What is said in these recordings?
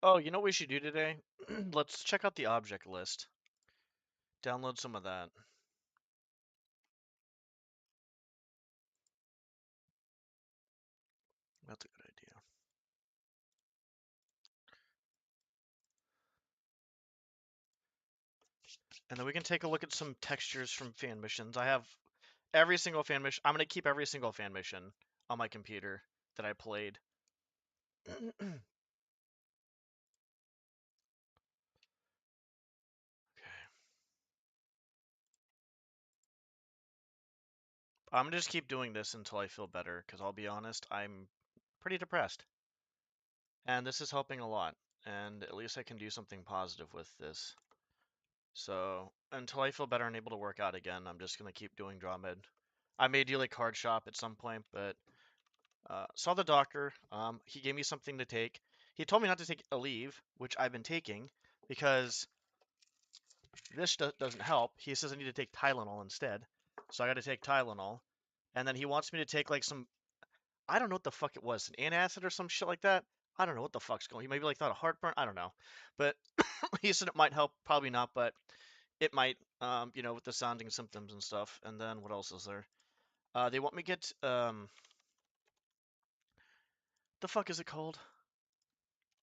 Oh, you know what we should do today? Let's check out the object list. Download some of that. That's a good idea. And then we can take a look at some textures from fan missions. I have every single fan mission. I'm going to keep every single fan mission on my computer that I played. Okay. I'm going to just keep doing this until I feel better, because I'll be honest, I'm pretty depressed. And this is helping a lot. And at least I can do something positive with this. So until I feel better and able to work out again, I'm just going to keep doing DromED. I may do like card shop at some point, but saw the doctor. He gave me something to take. He told me not to take a leave, which I've been taking because this doesn't help. He says I need to take Tylenol instead. So I got to take Tylenol. And then he wants me to take like some, I don't know what the fuck it was, an antacid or some shit like that. I don't know what the fuck's going. He maybe like thought of heartburn. I don't know. But he said it might help. Probably not, but it might, with the sounding symptoms and stuff. And then what else is there? They want me to get, the fuck is it called?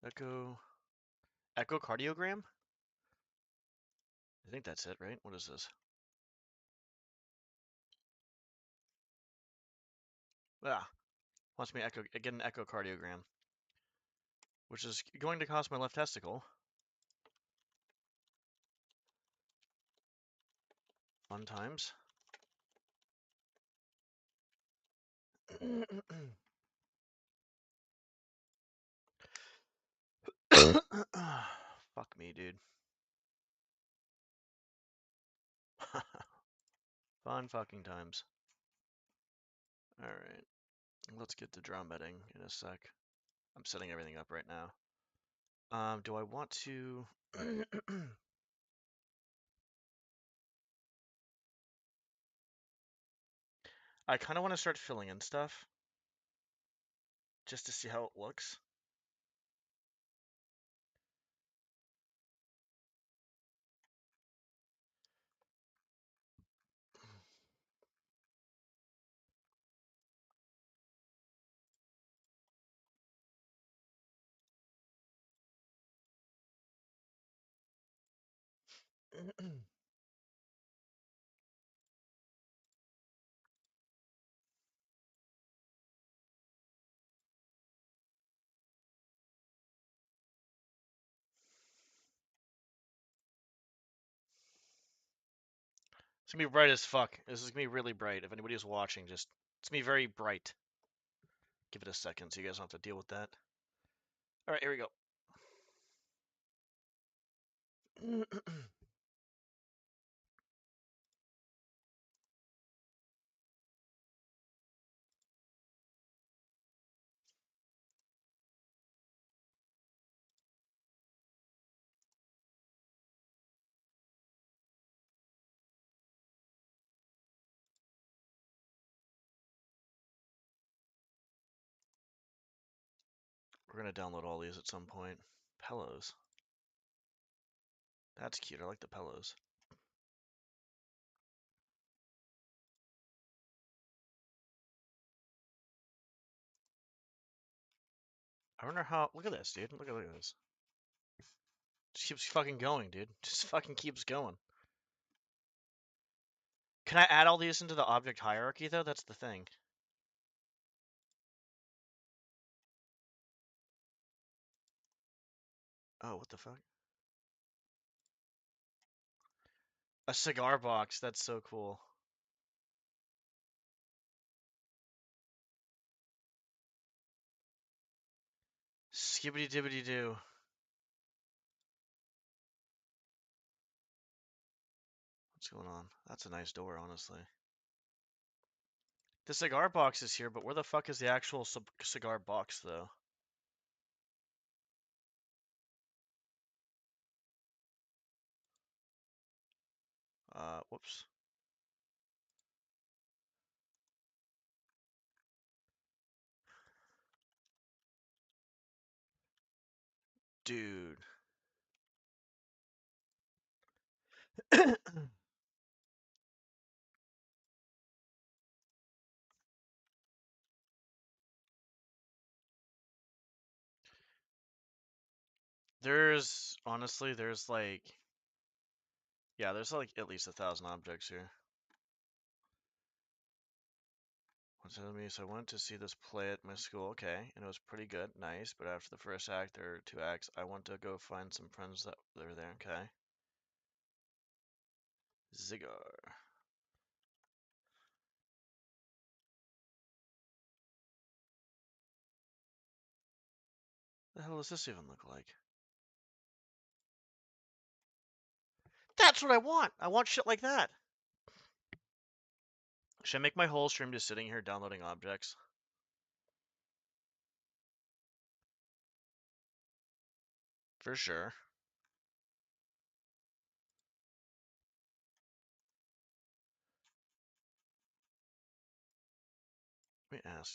Echo, echocardiogram? I think that's it, right? What is this? Ah, wants me to get an echocardiogram, which is going to cost my left testicle. Fun times. Fuck me, dude. Fun fucking times. Alright, let's get to drum bedding in a sec. I'm setting everything up right now. Do I want to... I kind of want to start filling in stuff, just to see how it looks. It's gonna be bright as fuck. This is gonna be really bright. If anybody is watching, just it's gonna be very bright. Give it a second so you guys don't have to deal with that. All right, here we go. We're gonna download all these at some point. Pillows. That's cute. I like the pillows. I wonder how. Look at this, dude. Look at this. Just keeps fucking going, dude. Just fucking keeps going. Can I add all these into the object hierarchy though? That's the thing. Oh, what the fuck? A cigar box. That's so cool. Skibbity dibbity doo. What's going on? That's a nice door, honestly. The cigar box is here, but where the fuck is the actual cigar box, though? Whoops. Dude. Honestly, there's like, yeah, there's like at least 1,000 objects here. What's telling me? So I went to see this play at my school, okay, and it was pretty good, nice. But after the first act or 2 acts, I went to go find some friends that were there, okay. Zigar. The hell does this even look like? That's what I want! I want shit like that! Should I make my whole stream just sitting here downloading objects? For sure. Let me ask.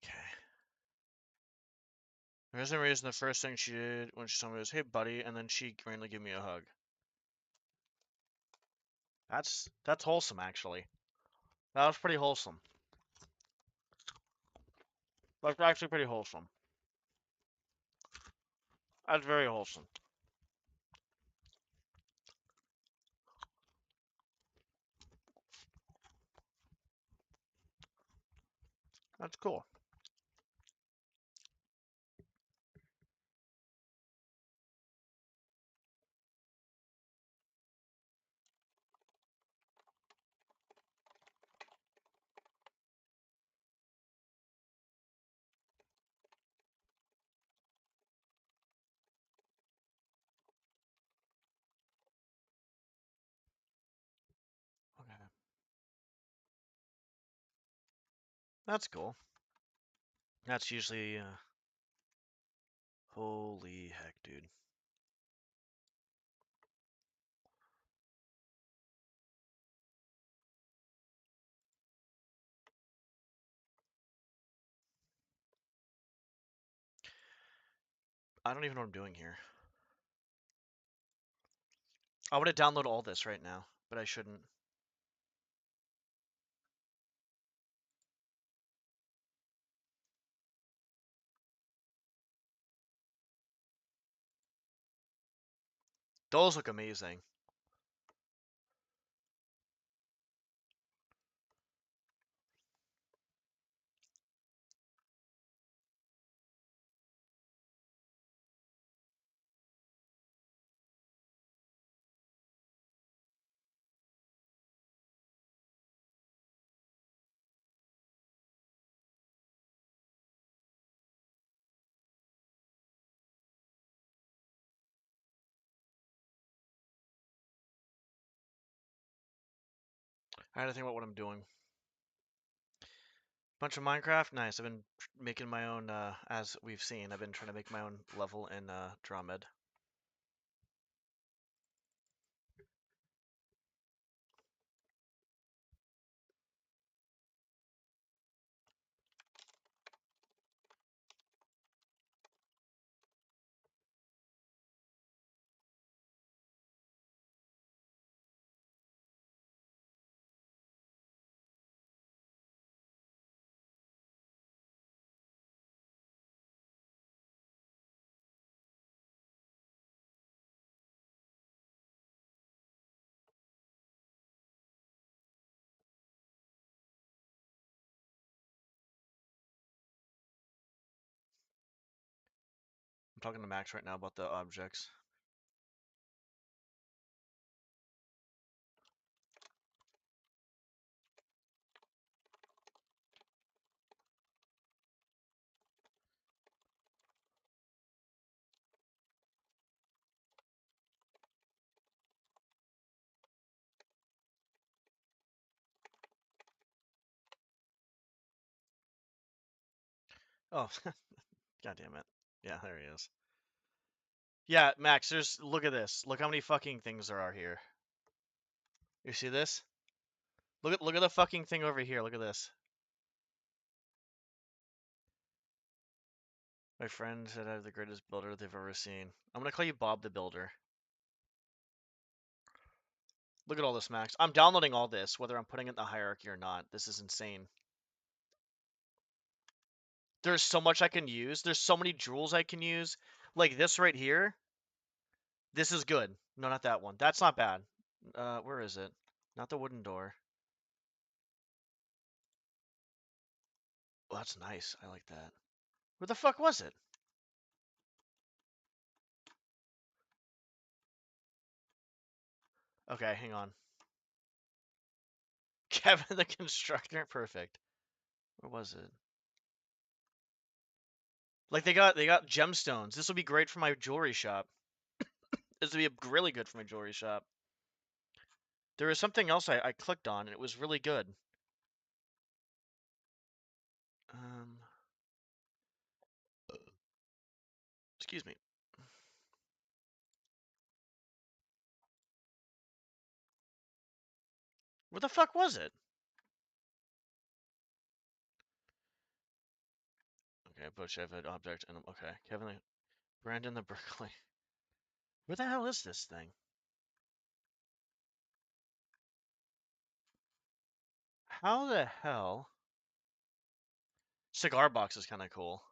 Okay. For some reason, the first thing she did when she saw me was, "Hey, buddy," and then she randomly gave me a hug. That's wholesome, actually. That was pretty wholesome. That's actually pretty wholesome. That's very wholesome. That's cool. Okay. That's cool. That's usually, holy heck, dude. I don't even know what I'm doing here. I want to download all this right now, but I shouldn't. Those look amazing. I had to think about what I'm doing. Bunch of Minecraft? Nice. I've been making my own, as we've seen, I've been trying to make my own level in DromED. I'm talking to Max right now about the objects. Oh, god damn it. Yeah, there he is. Yeah, Max, look at this. Look how many fucking things there are here. You see this? Look at the fucking thing over here. Look at this. My friend said I have the greatest builder they've ever seen. I'm gonna call you Bob the Builder. Look at all this, Max. I'm downloading all this, whether I'm putting it in the hierarchy or not. This is insane. There's so much I can use. There's so many jewels I can use. Like this right here. This is good. No, not that one. That's not bad. Where is it? Not the wooden door. Oh, that's nice. I like that. Where the fuck was it? Okay, hang on. Kevin the Constructor. Perfect. Where was it? Like they got gemstones. This will be great for my jewelry shop. This would be really good for my jewelry shop. There was something else I clicked on and it was really good. Um, excuse me. Where the fuck was it? Okay, Butch, I've had object and okay, Kevin, Brandon the Berkeley. Where the hell is this thing? How the hell? Cigar box is kind of cool.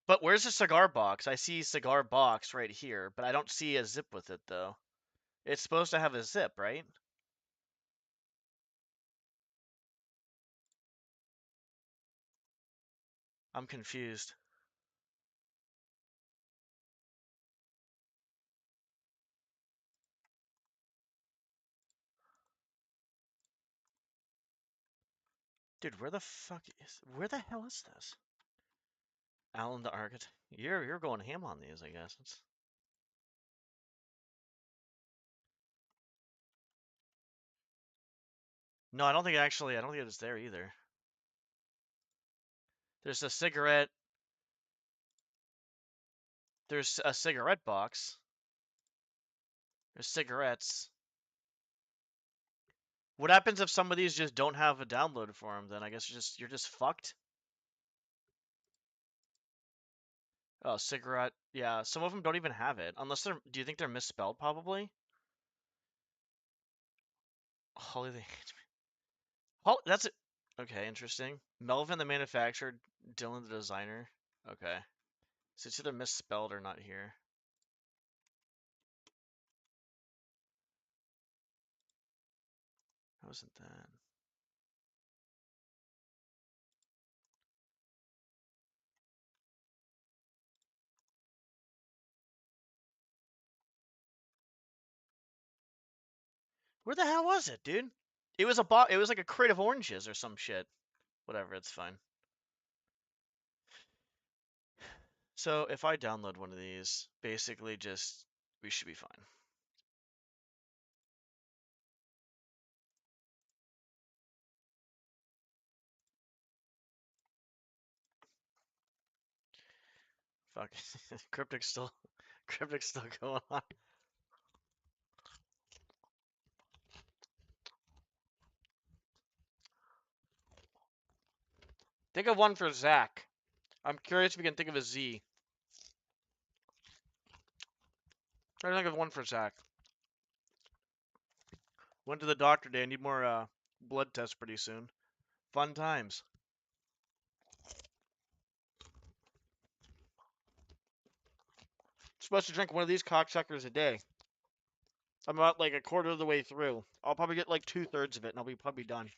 But where's the cigar box? I see cigar box right here, but I don't see a zip with it though. It's supposed to have a zip, right? I'm confused. Dude, where the hell is this? Alan the Architect. You're going ham on these, I guess. No, I don't think it's there either. There's a cigarette. There's a cigarette box. There's cigarettes. What happens if some of these just don't have a download for them? Then I guess you're just fucked. Oh, cigarette. Yeah, some of them don't even have it. Unless they're. Do you think they're misspelled? Probably. Holy, that's it. Okay, interesting. Melvin the manufacturer, Dylan the designer. Okay, so it's either misspelled or not here. How isn't that? Where the hell was it, dude? It was a It was like a crate of oranges or some shit. Whatever, it's fine. So if I download one of these, basically just we should be fine. Fuck, cryptic's still cryptic's still going on. Think of one for Zach. I'm curious if we can think of a Z. Try to think of one for Zach. Went to the doctor today. I need more blood tests pretty soon. Fun times. Supposed to drink one of these cocksuckers a day. I'm about like a quarter of the way through. I'll probably get like 2/3 of it and I'll be probably done.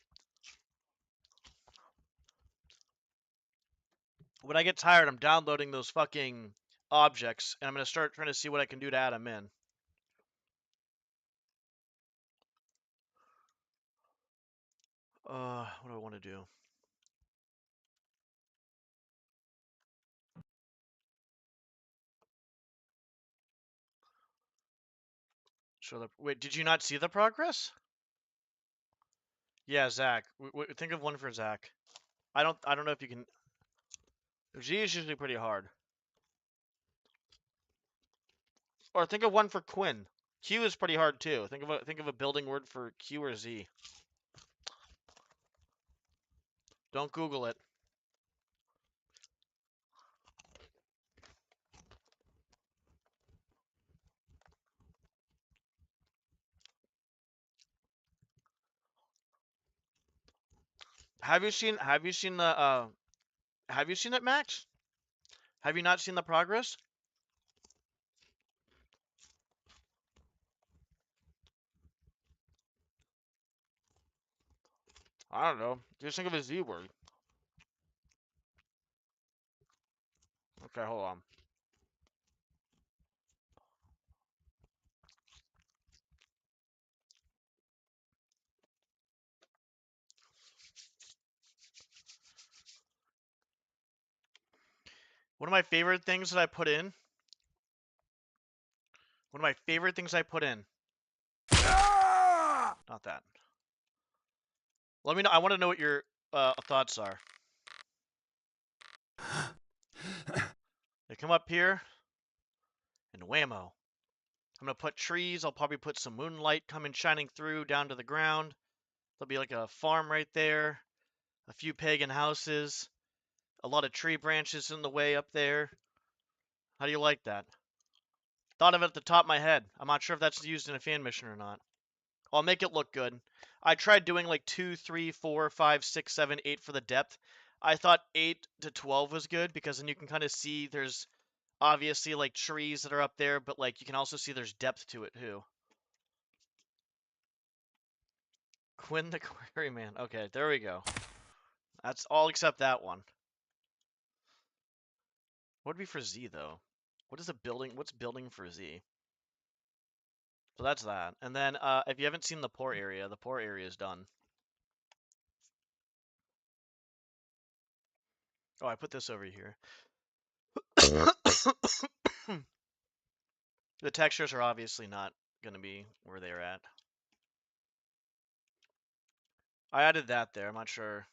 When I get tired, I'm downloading those fucking objects and I'm gonna start trying to see what I can do to add them in. What do I want to do? Show the. Wait, did you not see the progress? Yeah, Zach. Think of one for Zach. I don't know if you can. Z is usually pretty hard. Or think of one for Quinn. Q is pretty hard too. Think of a building word for Q or Z. Don't Google it. Have you seen the have you seen it, Max? Have you not seen the progress? I don't know. Just think of a Z word. Okay, hold on. One of my favorite things that I put in. One of my favorite things I put in. Not that. Let me know. I want to know what your thoughts are. They come up here, and whammo. I'm gonna put trees. I'll probably put some moonlight coming shining through down to the ground. There'll be like a farm right there, a few pagan houses, a lot of tree branches in the way up there. How do you like that? Thought of it at the top of my head. I'm not sure if that's used in a fan mission or not. I'll make it look good. I tried doing like 2, 3, 4, 5, 6, 7, 8 for the depth. I thought 8 to 12 was good because then you can kind of see there's obviously like trees that are up there, but like you can also see there's depth to it too. Quinn the Quarryman. Okay, there we go. That's all except that one. What would be for Z though? What is a building? What's building for Z? So that's that. And then if you haven't seen the poor area is done. Oh, I put this over here. The textures are obviously not going to be where they're at. I added that there. I'm not sure.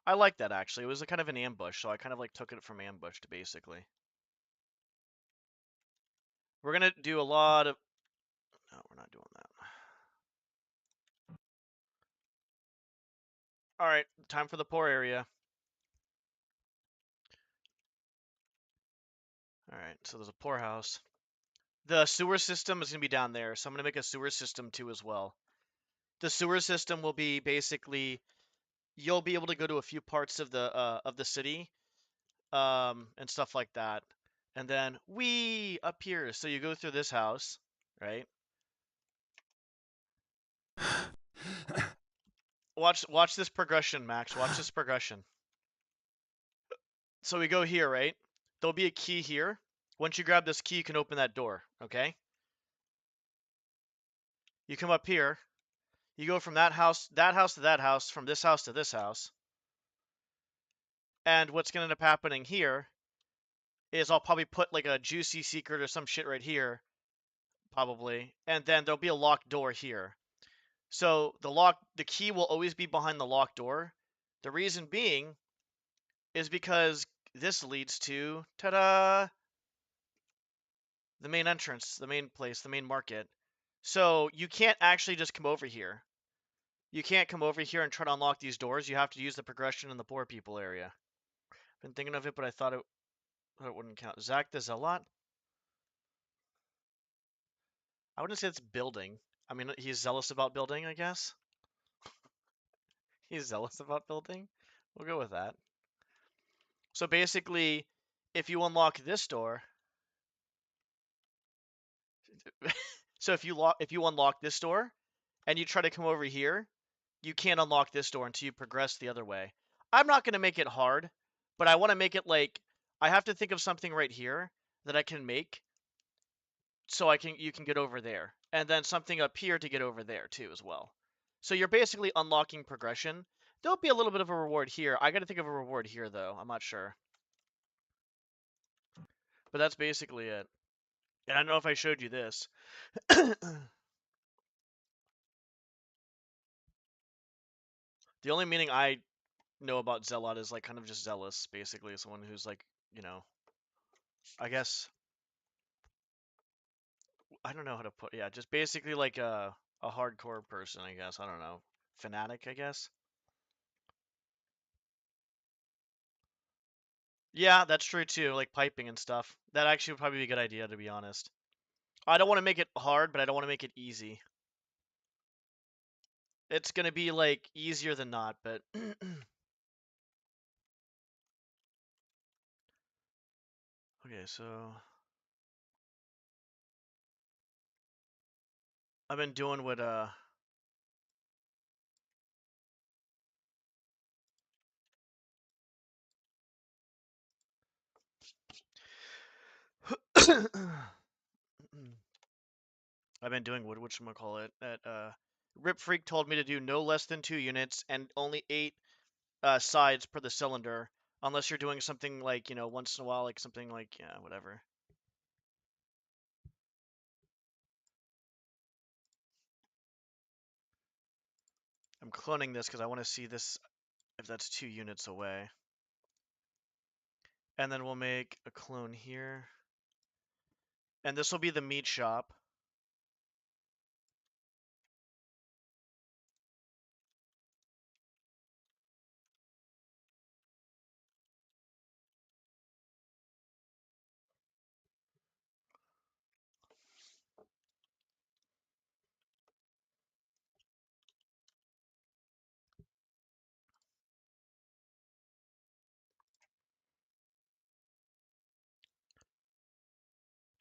I like that actually. It was a kind of an ambush, so I kind of like took it from ambushed basically. We're going to do a lot of... No, we're not doing that. All right, time for the poor area. All right, so there's a poorhouse. The sewer system is going to be down there, so I'm going to make a sewer system too as well. The sewer system will be basically you'll be able to go to a few parts of the city, and stuff like that. And then we up here, so you go through this house, right? Watch this progression, Max. Watch this progression. So we go here, right? There'll be a key here. Once you grab this key, you can open that door, okay? You come up here. You go from that house to that house, from this house to this house. And what's going to end up happening here is I'll probably put like a juicy secret or some shit right here, probably. And then there'll be a locked door here. So the key will always be behind the locked door. The reason being is because this leads to, ta-da, the main entrance, the main place, the main market. So you can't actually just come over here. You can't come over here and try to unlock these doors. You have to use the progression in the poor people area. Been thinking of it, but I thought it wouldn't count. Zach the Zealot? I wouldn't say it's building. I mean, he's zealous about building, I guess. He's zealous about building. We'll go with that. So basically, if you unlock this door, so if you unlock this door and you try to come over here, you can't unlock this door until you progress the other way. I'm not going to make it hard, but I want to make it like I have to think of something right here that I can make so you can get over there. And then something up here to get over there too as well. So you're basically unlocking progression. There'll be a little bit of a reward here. I got to think of a reward here though. I'm not sure. But that's basically it. And I don't know if I showed you this. The only meaning I know about zealot is like kind of just zealous, basically. Someone who's like, you know, I guess I don't know how to put. Yeah, just basically like a hardcore person, I guess. I don't know, fanatic, I guess. Yeah, that's true too. Like piping and stuff. That actually would probably be a good idea, to be honest. I don't want to make it hard, but I don't want to make it easy. It's gonna be like easier than not, but okay. So I've been doing what I've been doing what whatchamacallit that Rip Freak told me to do no less than 2 units and only 8 sides per the cylinder, unless you're doing something like, you know, once in a while, like something like, yeah, whatever. I'm cloning this because I want to see this if that's 2 units away. And then we'll make a clone here. And this will be the meat shop.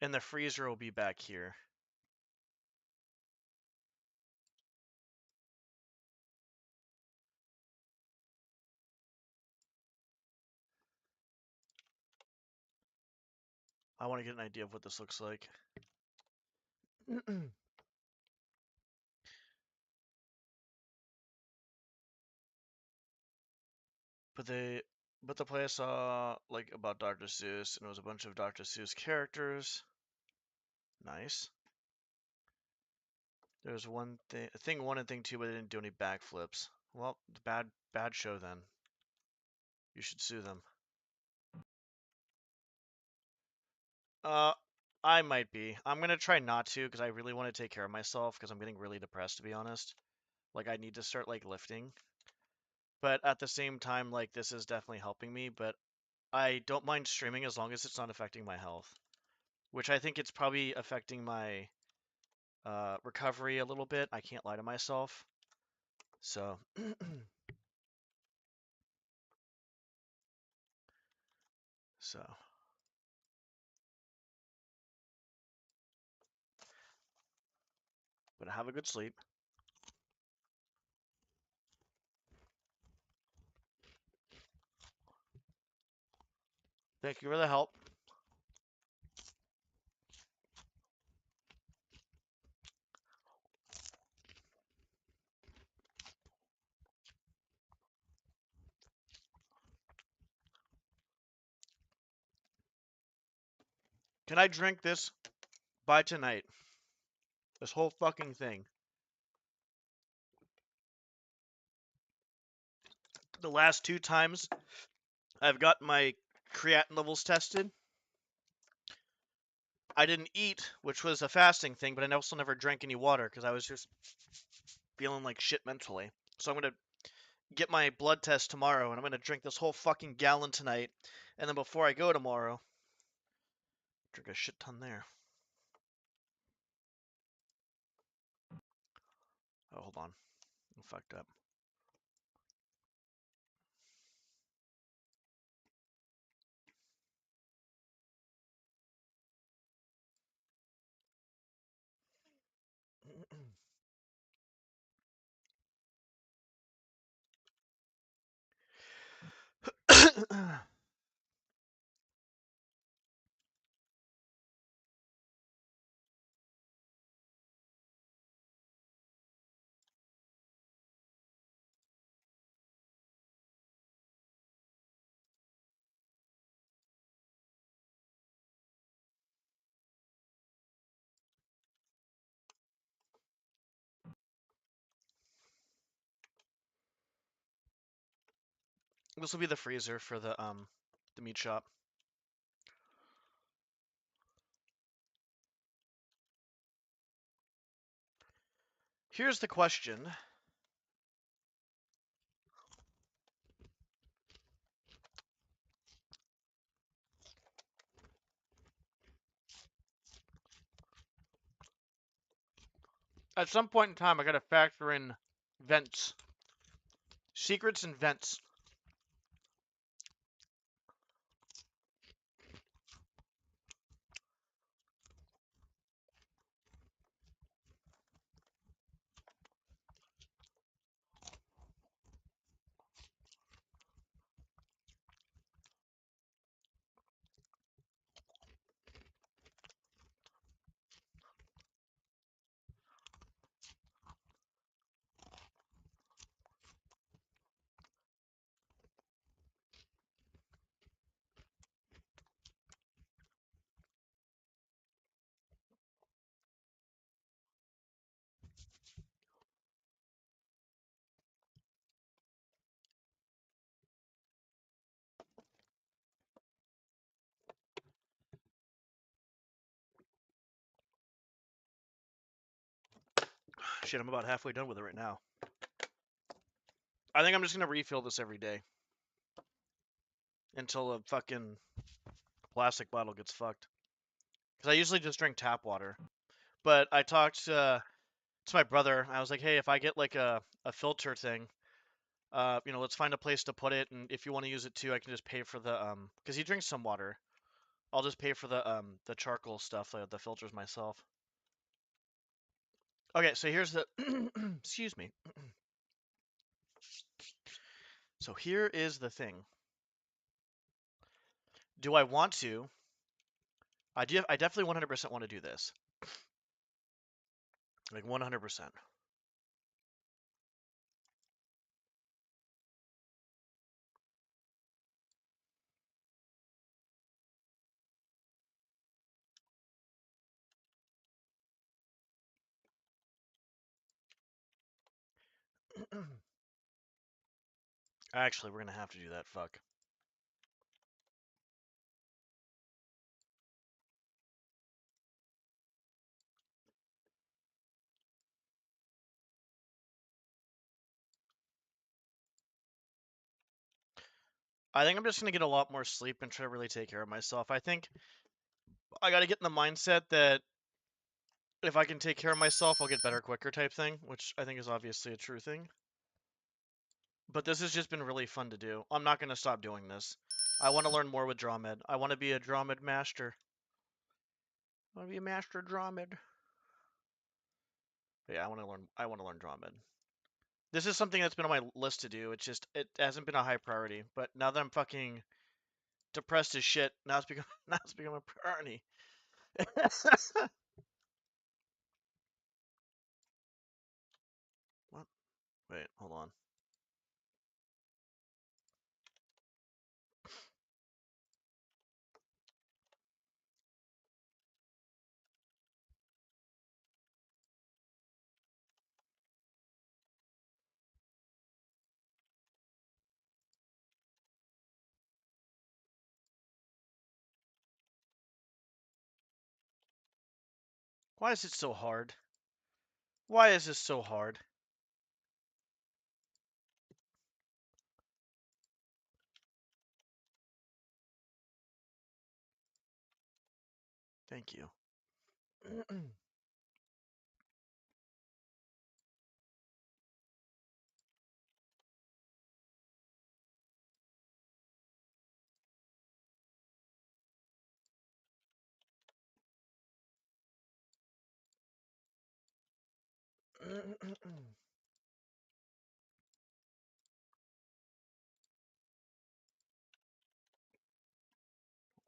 And the freezer will be back here. I want to get an idea of what this looks like. But the play I saw like about Dr. Seuss, and it was a bunch of Dr. Seuss characters. Nice. There's one thing one and thing two, but they didn't do any backflips. Well, bad show then. You should sue them. Uh, I might be. I'm gonna try not to because I really want to take care of myself because I'm getting really depressed, to be honest. Like I need to start like lifting. But at the same time, like this is definitely helping me, but I don't mind streaming as long as it's not affecting my health, which I think it's probably affecting my recovery a little bit. I can't lie to myself. So, so, but have a good sleep. Thank you for the help. Can I drink this by tonight? This whole fucking thing. The last 2 times I've got my creatinine levels tested, I didn't eat, which was a fasting thing, but I also never drank any water because I was just feeling like shit mentally. So I'm gonna get my blood test tomorrow, and I'm gonna drink this whole fucking gallon tonight, and then before I go tomorrow, drink a shit ton there. Oh, hold on, I'm fucked up. This will be the freezer for the meat shop. Here's the question. At some point in time, I gotta factor in vents. Secrets and vents. Shit, I'm about halfway done with it right now. I think I'm just gonna refill this every day until a fucking plastic bottle gets fucked. Because I usually just drink tap water. But I talked to my brother. I was like, hey, if I get like a filter thing, let's find a place to put it, and if you want to use it too, I can just pay for the because he drinks some water. I'll just pay for the charcoal stuff, the filters myself. Okay, so here's the excuse me. So here is the thing. Do I want to? I definitely 100% want to do this. Like 100%. Actually, we're gonna have to do that. Fuck. I think I'm just gonna get a lot more sleep and try to really take care of myself. I think I gotta get in the mindset that if I can take care of myself, I'll get better quicker type thing, which I think is obviously a true thing. But this has just been really fun to do. I'm not gonna stop doing this. I want to learn more with DromED. I want to be a DromED master. I want to be a master DromED. But yeah, I want to learn DromED. This is something that's been on my list to do. It hasn't been a high priority. But now that I'm fucking depressed as shit, now it's become a priority. What? Wait, hold on. Why is it so hard? Why is this so hard? Thank you.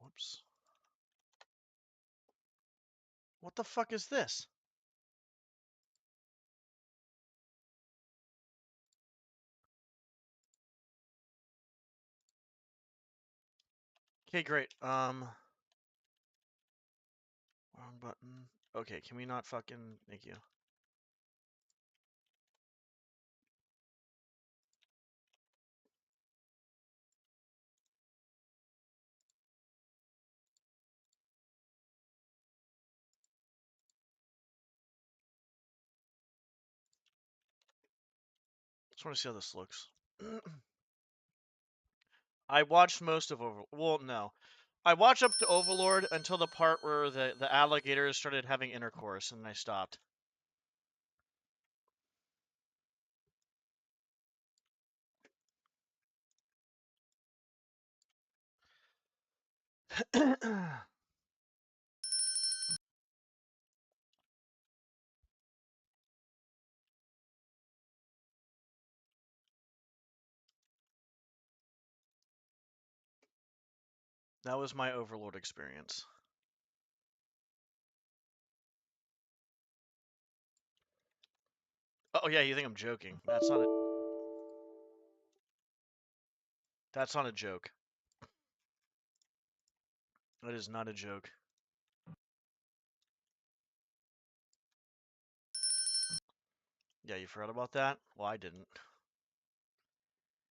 Whoops. What the fuck is this? Okay, great. Wrong button. Okay, can we not fucking... Thank you. Just want to see how this looks. I watched most of Overlord. Well, no. I watched up to Overlord until the part where the alligators started having intercourse, and I stopped. That was my Overlord experience. Oh yeah, you think I'm joking? That's not a. That's not a joke. That is not a joke. Yeah, you forgot about that? Well, I didn't.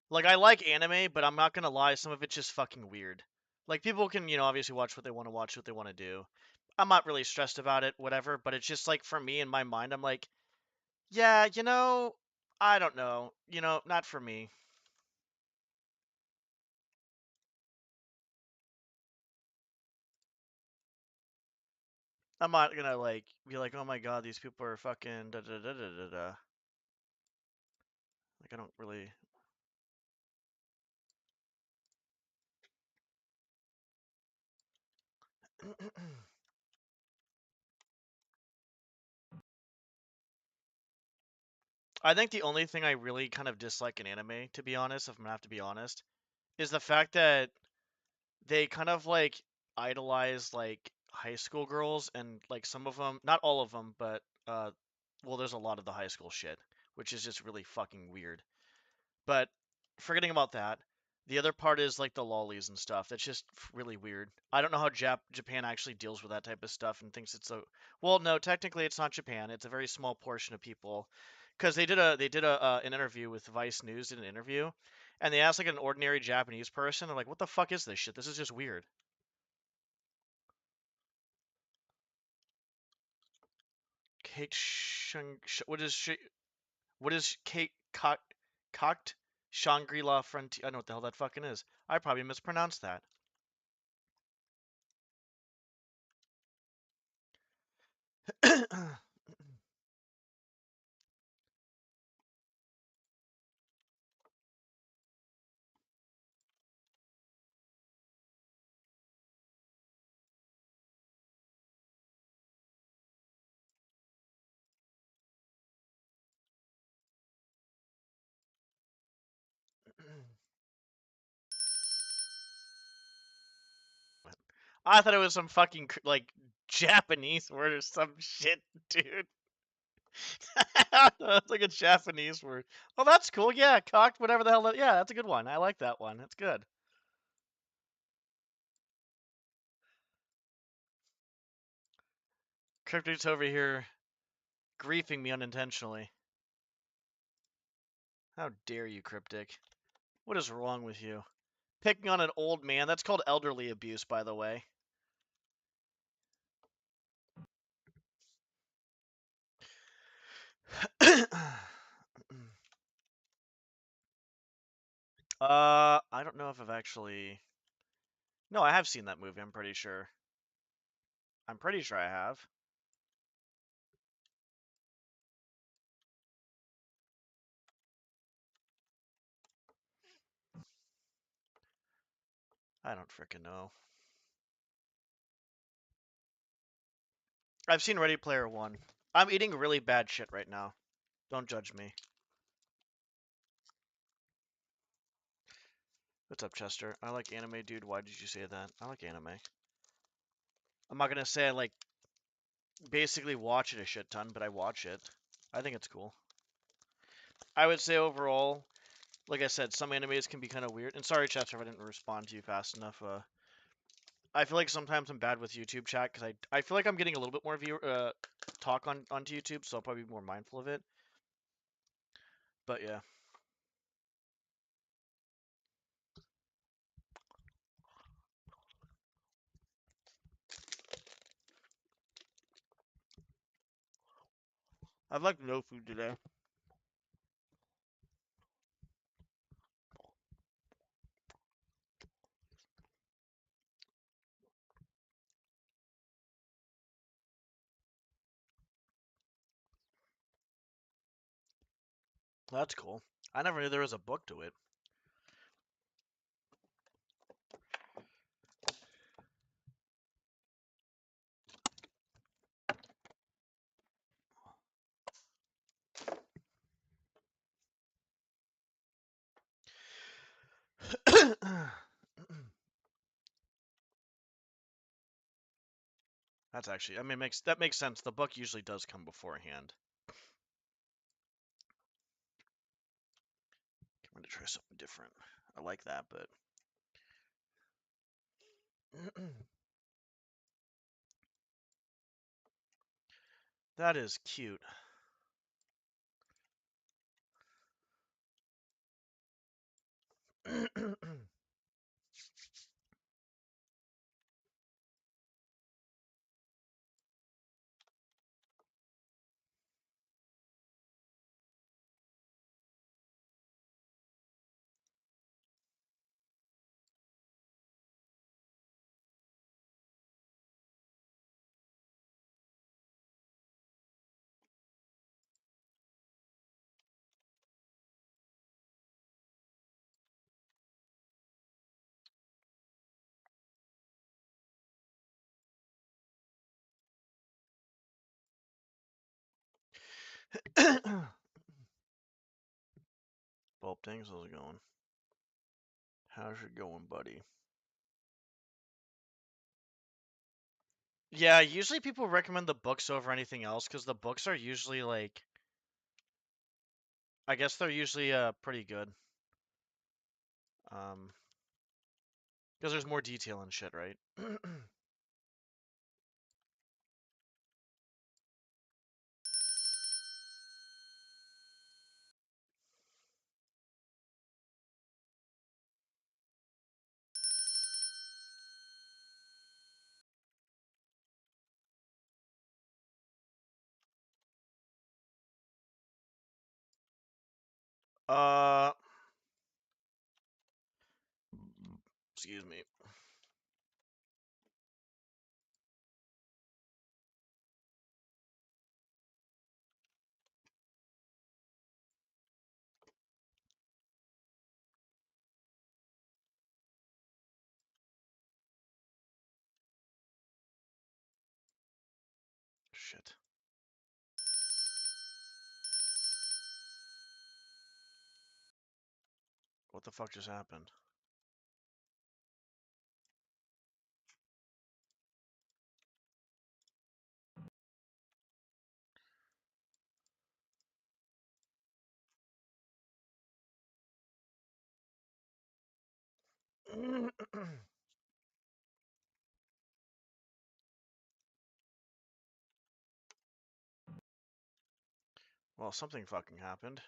Like, I like anime, but I'm not gonna lie, some of it's just fucking weird. Like, people can, obviously watch what they want to watch, what they want to do. I'm not really stressed about it, whatever, but it's just like, for me, in my mind, I'm like, yeah, I don't know. Not for me. I'm not gonna, like, be like, oh my god, these people are fucking da da da da da da. Like, I don't really. I think the only thing I really kind of dislike in anime, to be honest, if I'm gonna have to be honest, is the fact that they kind of like idolize like high school girls, and like some of them, not all of them, but well, there's a lot of the high school shit, which is just really fucking weird. But forgetting about that, the other part is like the lollies and stuff. That's just really weird. I don't know how Japan actually deals with that type of stuff and thinks it's so. Well, no, technically it's not Japan. It's a very small portion of people, because they did an interview with Vice News, did an interview, and they asked like an ordinary Japanese person. They're like, "What the fuck is this shit? This is just weird." Cake what is cake cocked Shangri-La Frontier? I don't know what the hell that fucking is. I probably mispronounced that. I thought it was some fucking like Japanese word or some shit, dude. It's like a Japanese word. Oh, that's cool. Yeah, cocked, whatever the hell. Yeah, that's a good one. I like that one. That's good. Cryptic's over here griefing me unintentionally. How dare you, Cryptic? What is wrong with you? Picking on an old man. That's called elderly abuse, by the way. I don't know if I've actually. No, I have seen that movie. I'm pretty sure. I'm pretty sure I have. I don't frickin' know. I've seen Ready Player One. I'm eating really bad shit right now. Don't judge me. What's up, Chester? I like anime, dude. Why did you say that? I like anime. I'm not gonna say I like basically watch it a shit ton, but I watch it. I think it's cool. I would say overall, like I said, some animes can be kind of weird. And sorry, Chester, if I didn't respond to you fast enough. I feel like sometimes I'm bad with YouTube chat because I feel like I'm getting a little bit more talk onto YouTube, so I'll probably be more mindful of it. But yeah. I've like no food today. That's cool. I never knew there was a book to it. That's actually, I mean, that makes sense. The book usually does come beforehand. I'm gonna try something different. I like that, but that is cute. Bulb things, how's it going? How's it going, buddy? Yeah, usually people recommend the books over anything else because the books are usually like, I guess they're usually pretty good. Because there's more detail and shit, right? uh, excuse me. Shit. What the fuck just happened? Well, something fucking happened.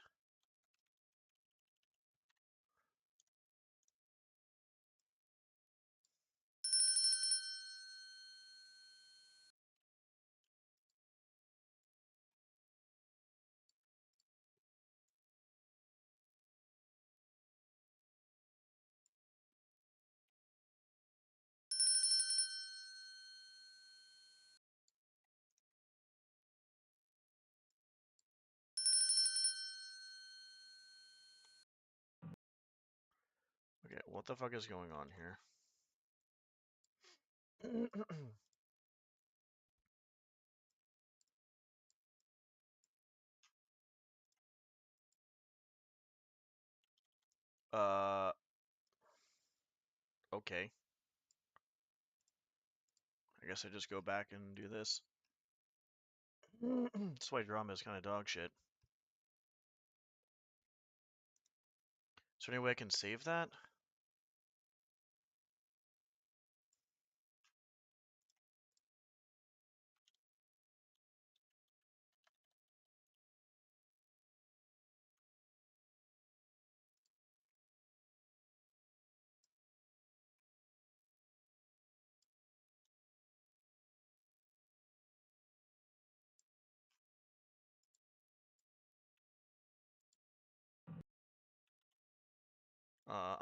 Okay, what the fuck is going on here? uh, okay. I guess I just go back and do this. This white drama is kind of dog shit. Is there any way I can save that?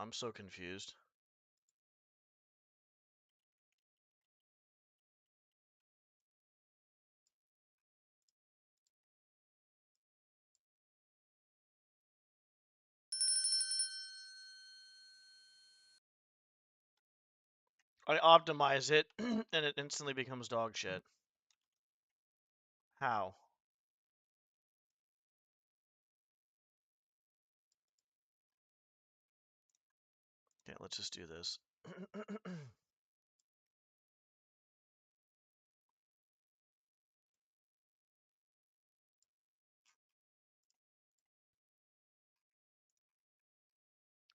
I'm so confused. I optimize it, and it instantly becomes dog shit. How? Okay, let's just do this.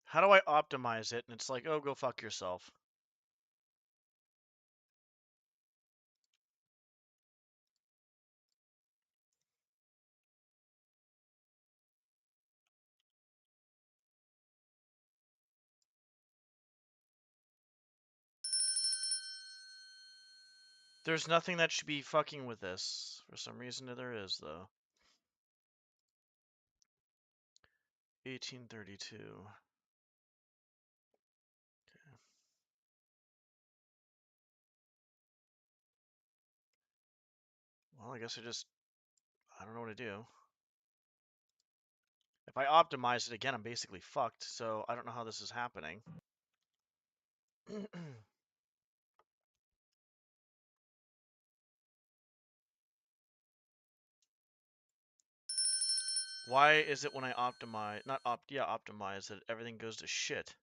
How do I optimize it? And it's like, oh, go fuck yourself. There's nothing that should be fucking with this. For some reason there is, though. 1832. Okay. Well, I guess I don't know what to do. If I optimize it again, I'm basically fucked, so I don't know how this is happening. Why is it when I optimize, optimize that everything goes to shit?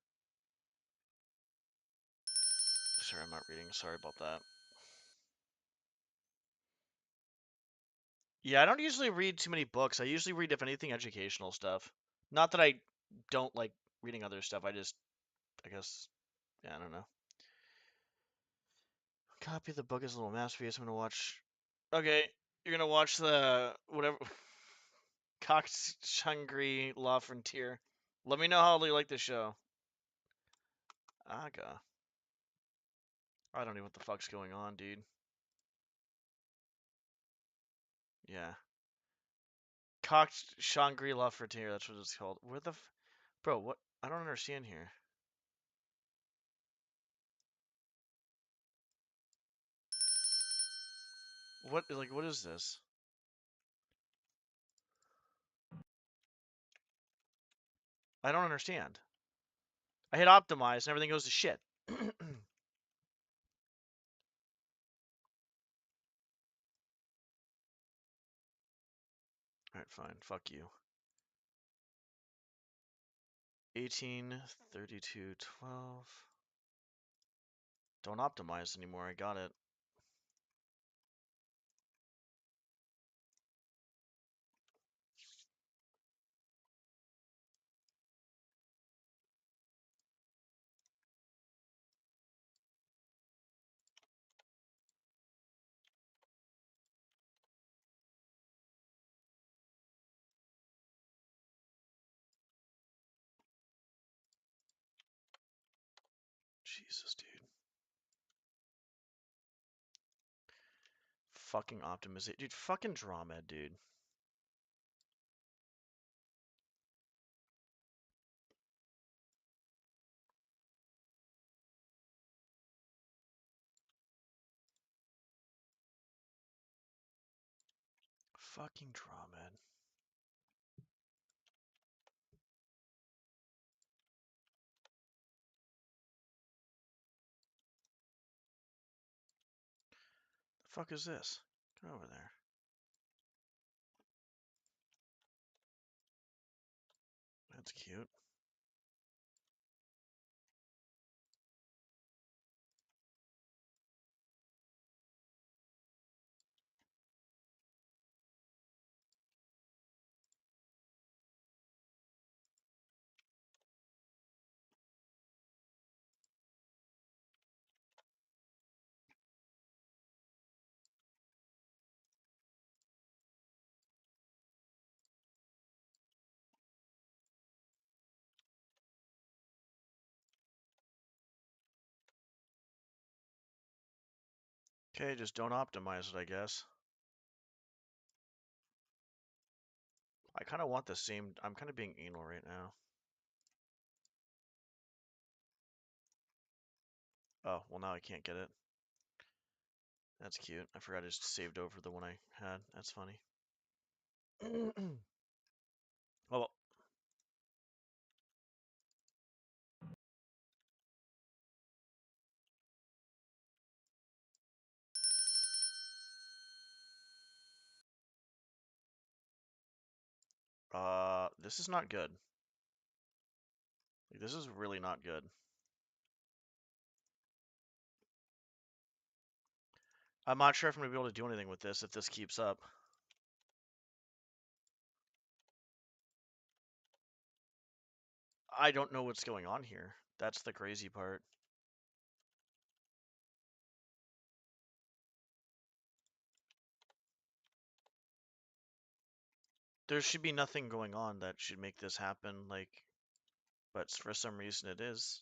Sorry, I'm not reading. Sorry about that. Yeah, I don't usually read too many books. I usually read, if anything, educational stuff. Not that I don't like reading other stuff. I guess, yeah, I don't know. Copy of the book is a little masterpiece. I'm gonna watch. Okay, you're gonna watch the whatever. Cox Shangri La Frontier. Let me know how you like the show. Aga. I don't know what the fuck's going on, dude. Yeah. Cox Shangri La Frontier. That's what it's called. Where the, bro? What? I don't understand here. What? Like, what is this? I don't understand. I hit optimize and everything goes to shit. Alright, fine. Fuck you. 18, 32, 12. Don't optimize anymore. I got it. Jesus, dude. Fucking optimization. Dude, fucking DromED, dude. Fucking DromED. The fuck is this? Get over there. That's cute. Okay, just don't optimize it, I guess. I kind of want the same. I'm kind of being anal right now. Oh, well, now I can't get it. That's cute. I forgot I just saved over the one I had. That's funny. Oh, well. This is not good. Like, this is really not good. I'm not sure if I'm gonna be able to do anything with this if this keeps up. I don't know what's going on here. That's the crazy part. There should be nothing going on that should make this happen, like, but for some reason it is.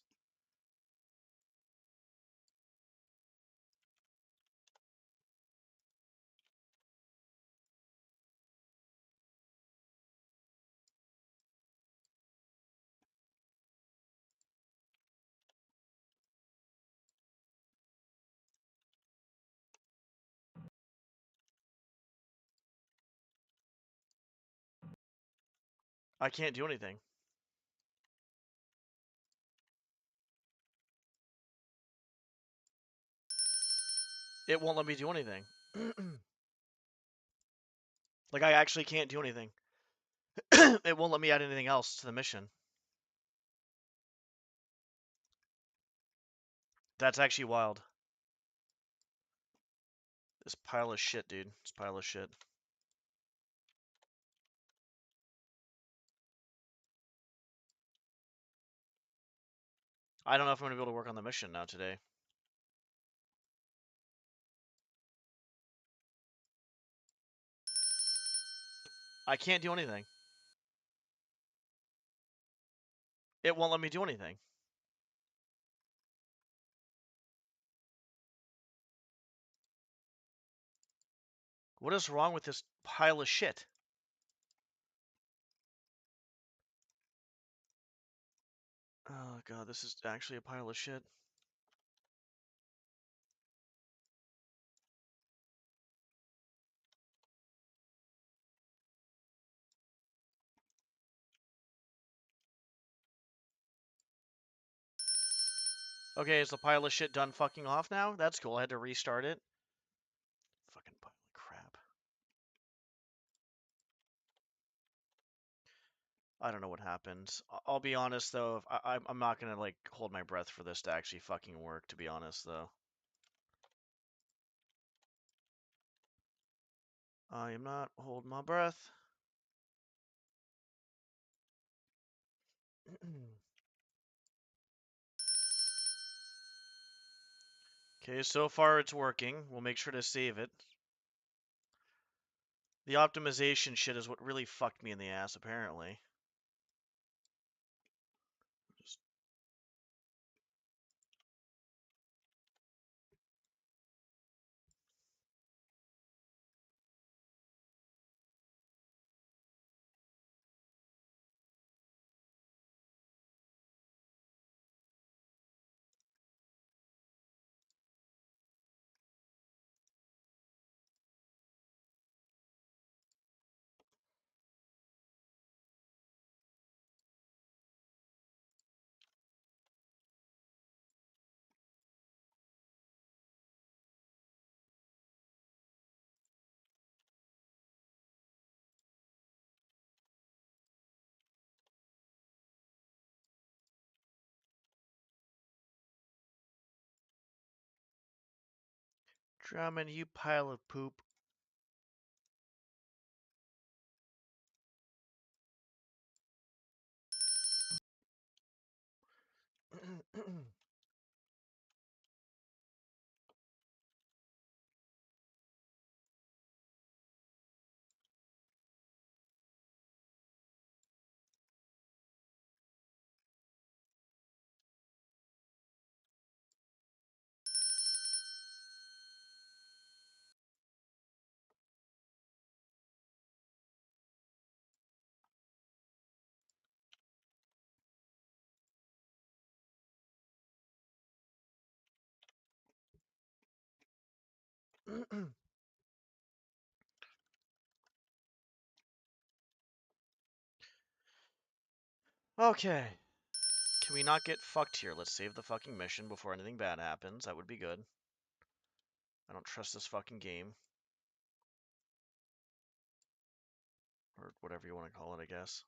I can't do anything. It won't let me do anything. Like, I actually can't do anything. It won't let me add anything else to the mission. That's actually wild. This pile of shit, dude. This pile of shit. I don't know if I'm gonna be able to work on the mission now today. I can't do anything. It won't let me do anything. What is wrong with this pile of shit? Oh god, this is actually a pile of shit. Okay, is the pile of shit done fucking off now? That's cool. I had to restart it. Fucking pile of crap. I don't know what happened. I'll be honest though, if I'm not gonna like hold my breath for this to actually fucking work, to be honest though. I am not holding my breath. Okay, so far it's working. We'll make sure to save it. The optimization shit is what really fucked me in the ass, apparently. Just... DromED, you pile of poop. Okay. Can we not get fucked here? Let's save the fucking mission before anything bad happens. That would be good. I don't trust this fucking game. or whatever you want to call it, I guess.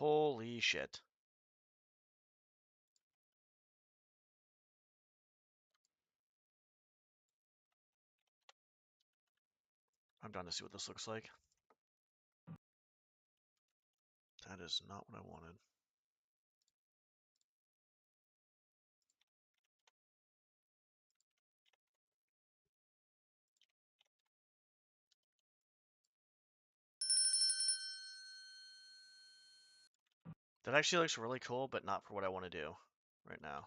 Holy shit. I'm down to see what this looks like. That is not what I wanted. That actually looks really cool, but not for what I want to do right now.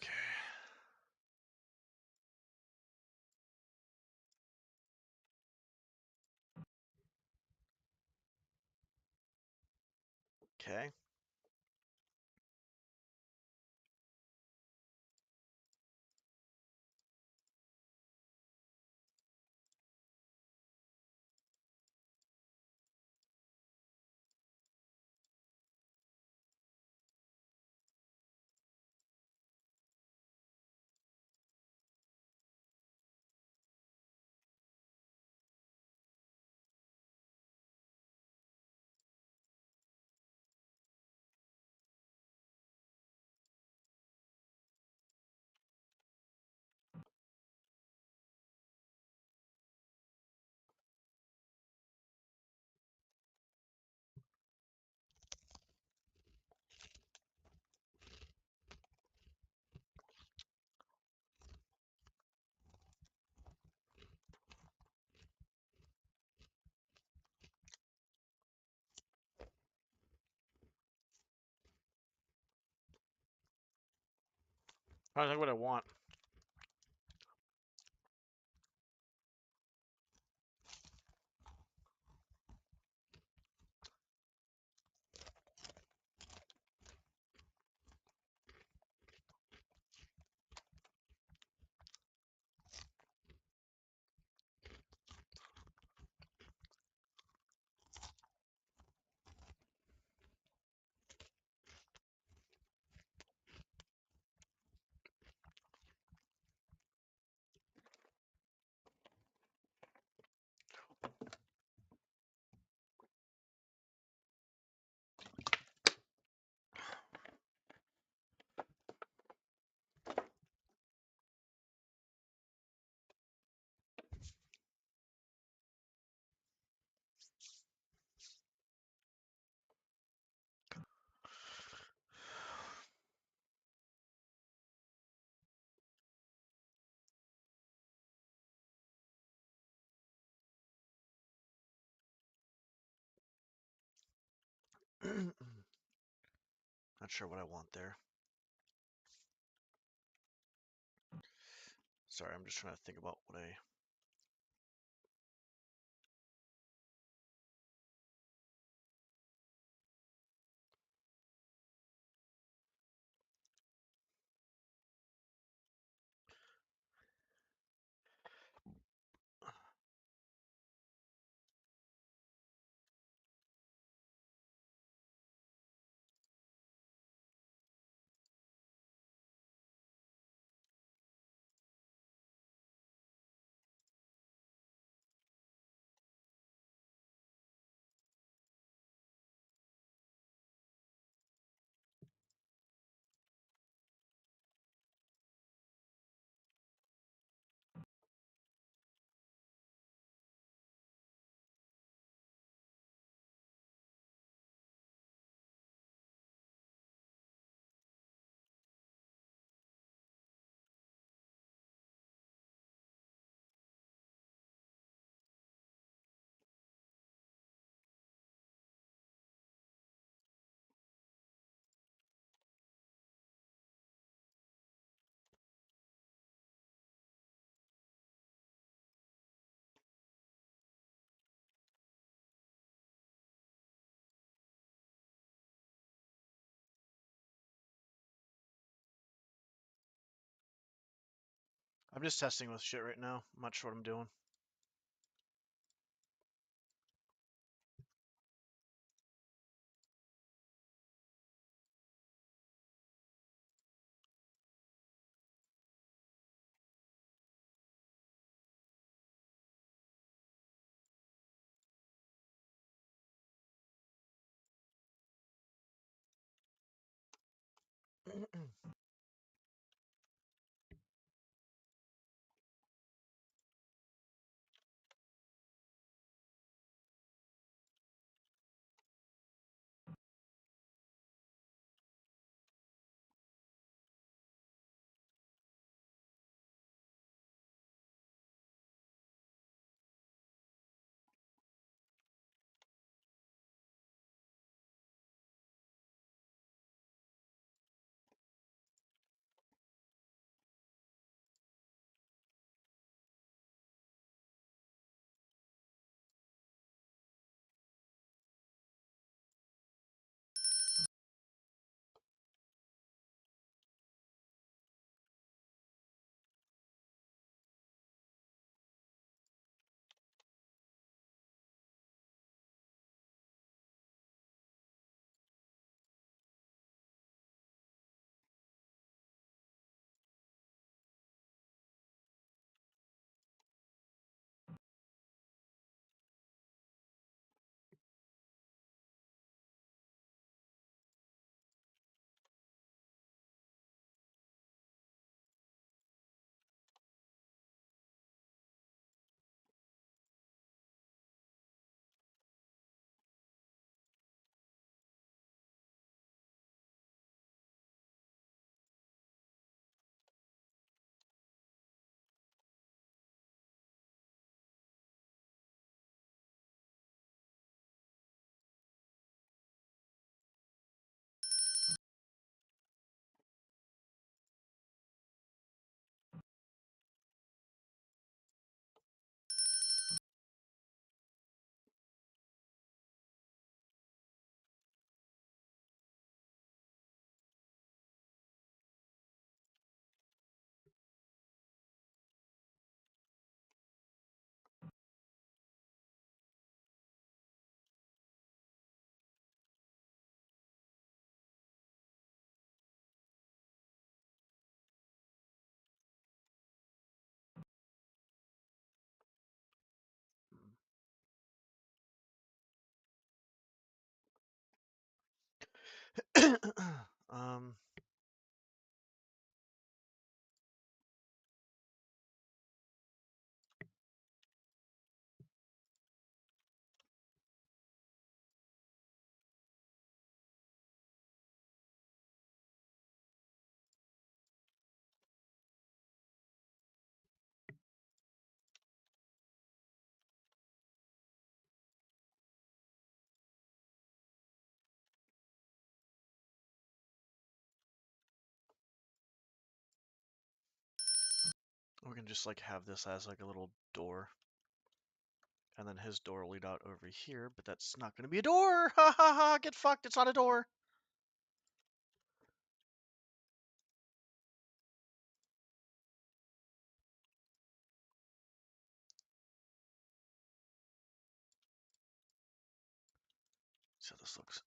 Okay. Okay. I think what I want. Not sure what I want there. Sorry, I'm just trying to think about what I... I'm just testing with shit right now. I'm not sure what I'm doing. um, we can just like have this as like a little door. And then his door will lead out over here, but that's not going to be a door! Ha ha ha! Get fucked! It's not a door! See how this looks.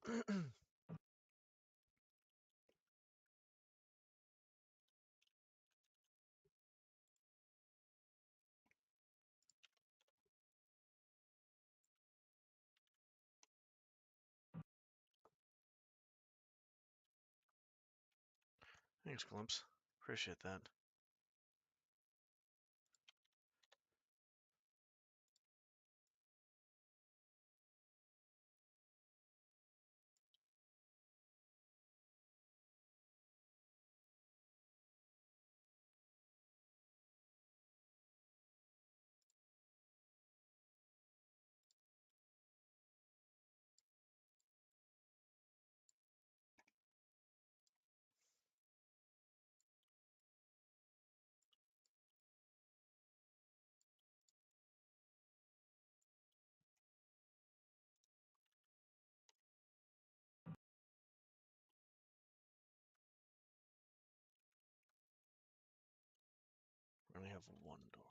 Thanks, Glimpse. Appreciate that. have one door.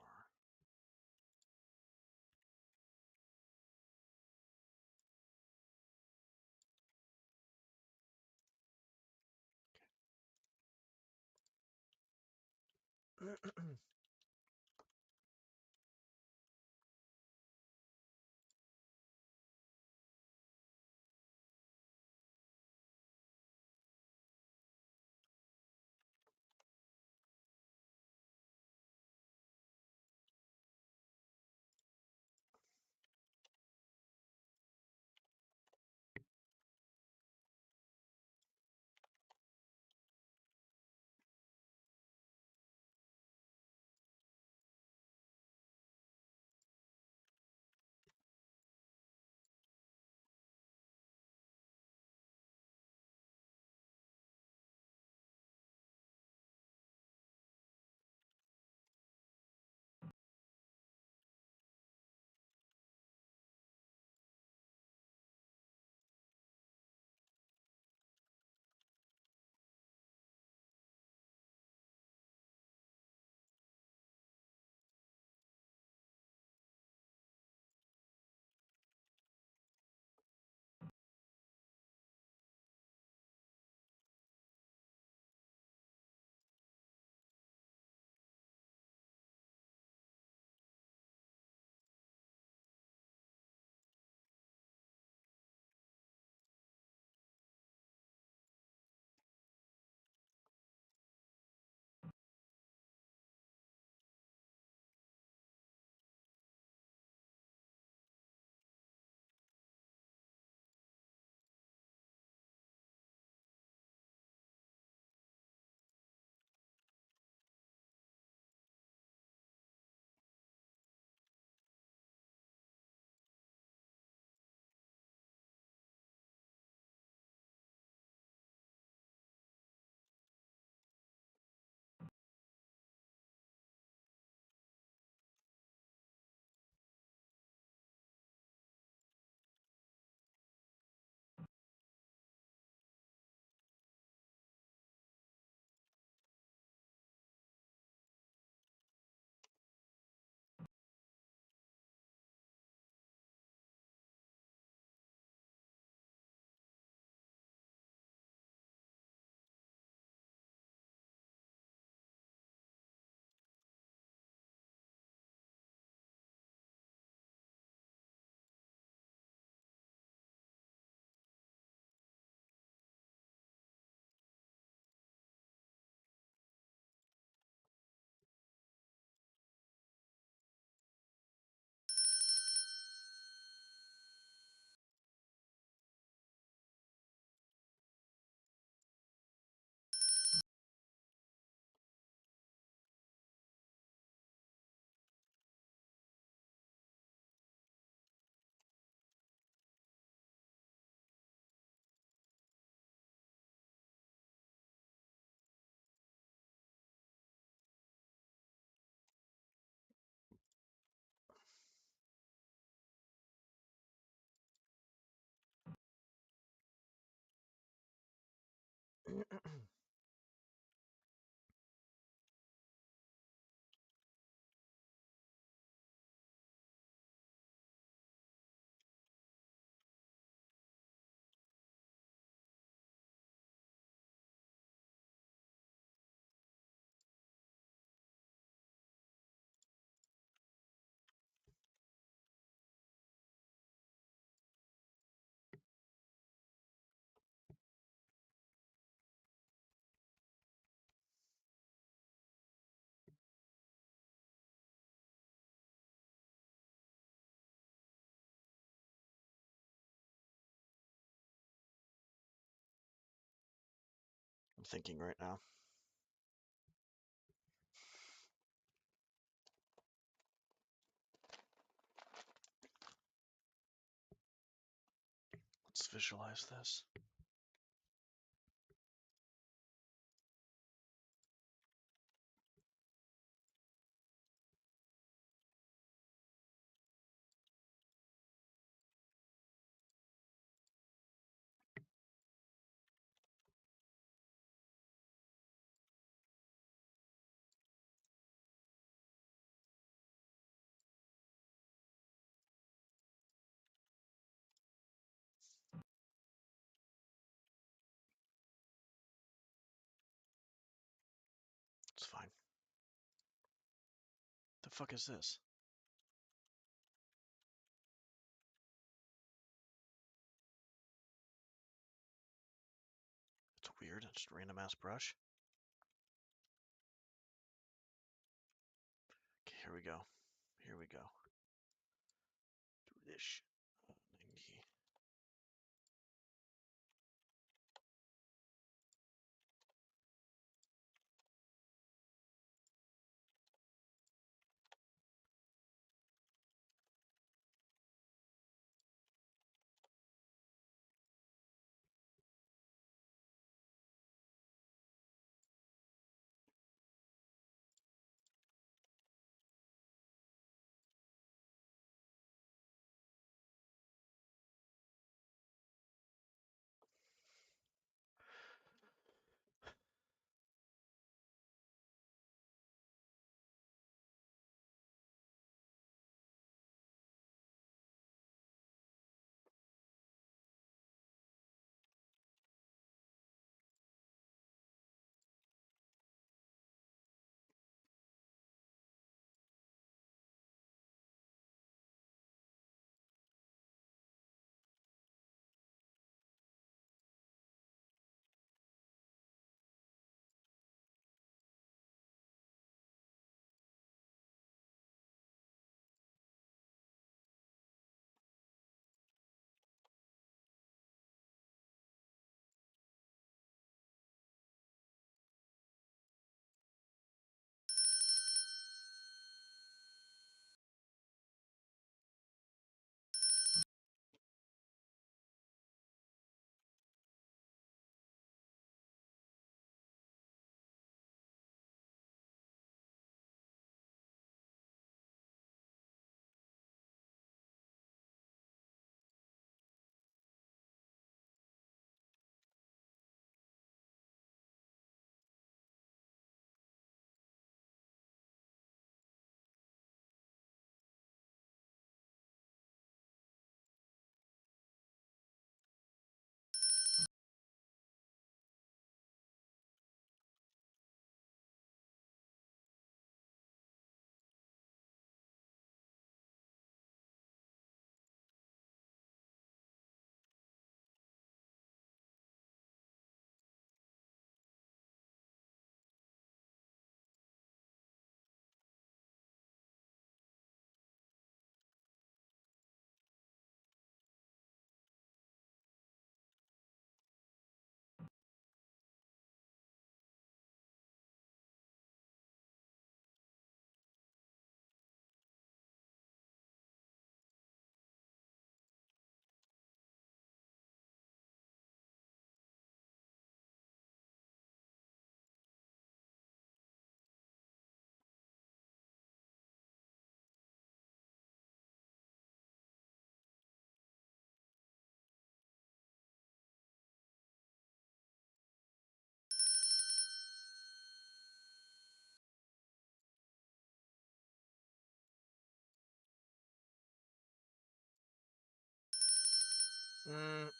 Okay. I'm thinking right now. Let's visualize this. The fuck is this? It's weird. It's just a random ass brush. Okay, here we go. Here we go. Do this. 90.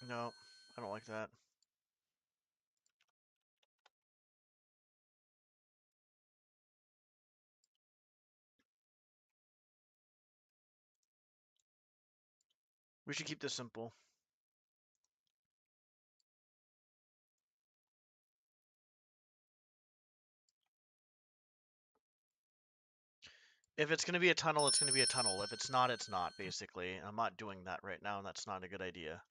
No, I don't like that. We should keep this simple. If it's going to be a tunnel, it's going to be a tunnel. If it's not, it's not, basically. I'm not doing that right now, and that's not a good idea.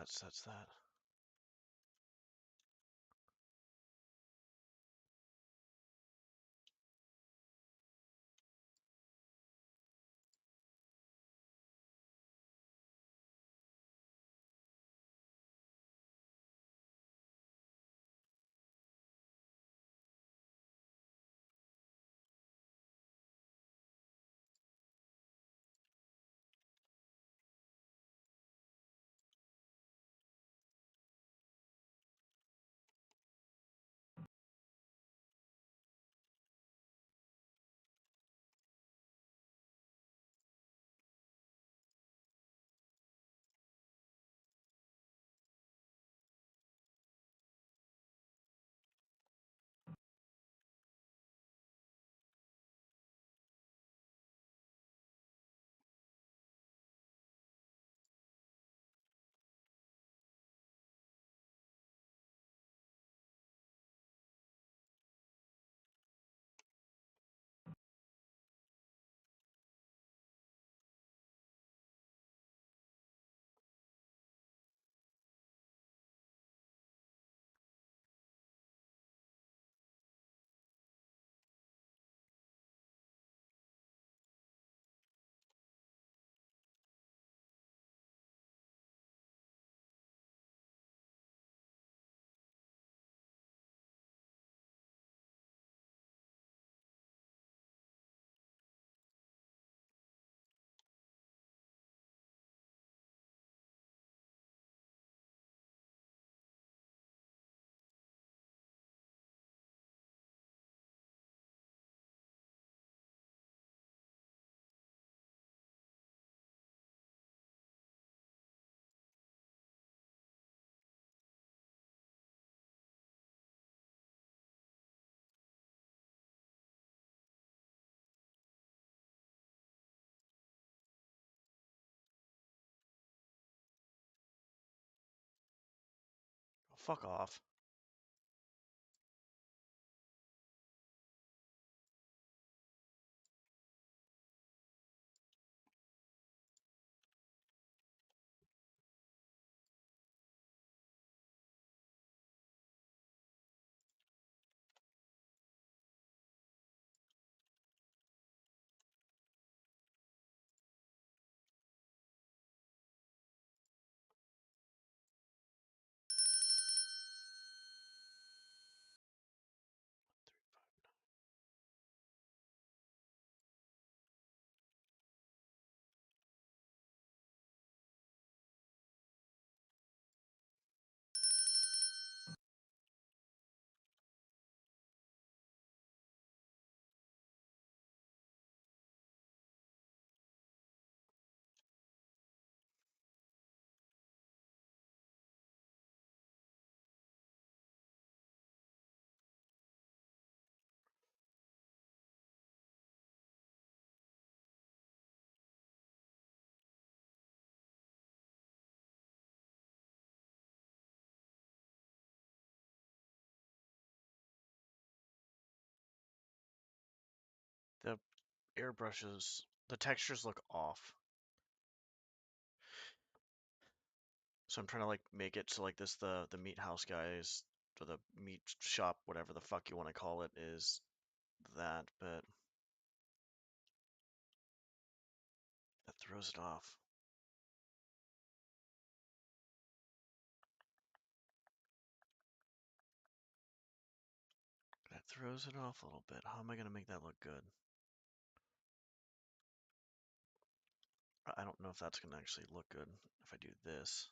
that sets that. Oh, fuck off. The airbrushes, the textures look off. So I'm trying to like make it so like this the meat house guys or the meat shop, whatever the fuck you want to call it, is that, but that throws it off. That throws it off a little bit. How am I gonna make that look good? I don't know if that's gonna actually look good if I do this.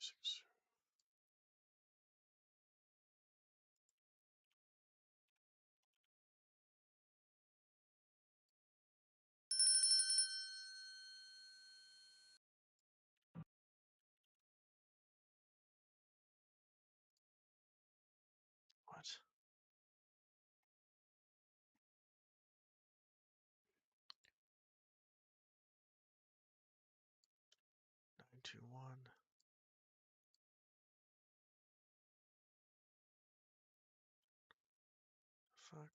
6. What? 921. Fuck.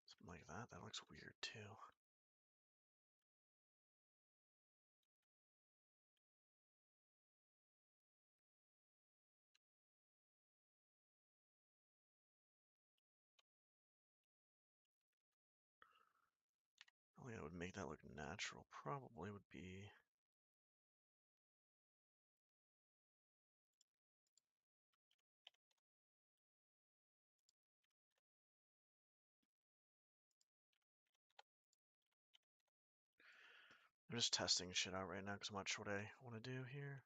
Something like that. That looks weird too. The only thing that would make that look natural probably would be I'm just testing shit out right now because I'm not sure what I want to do here.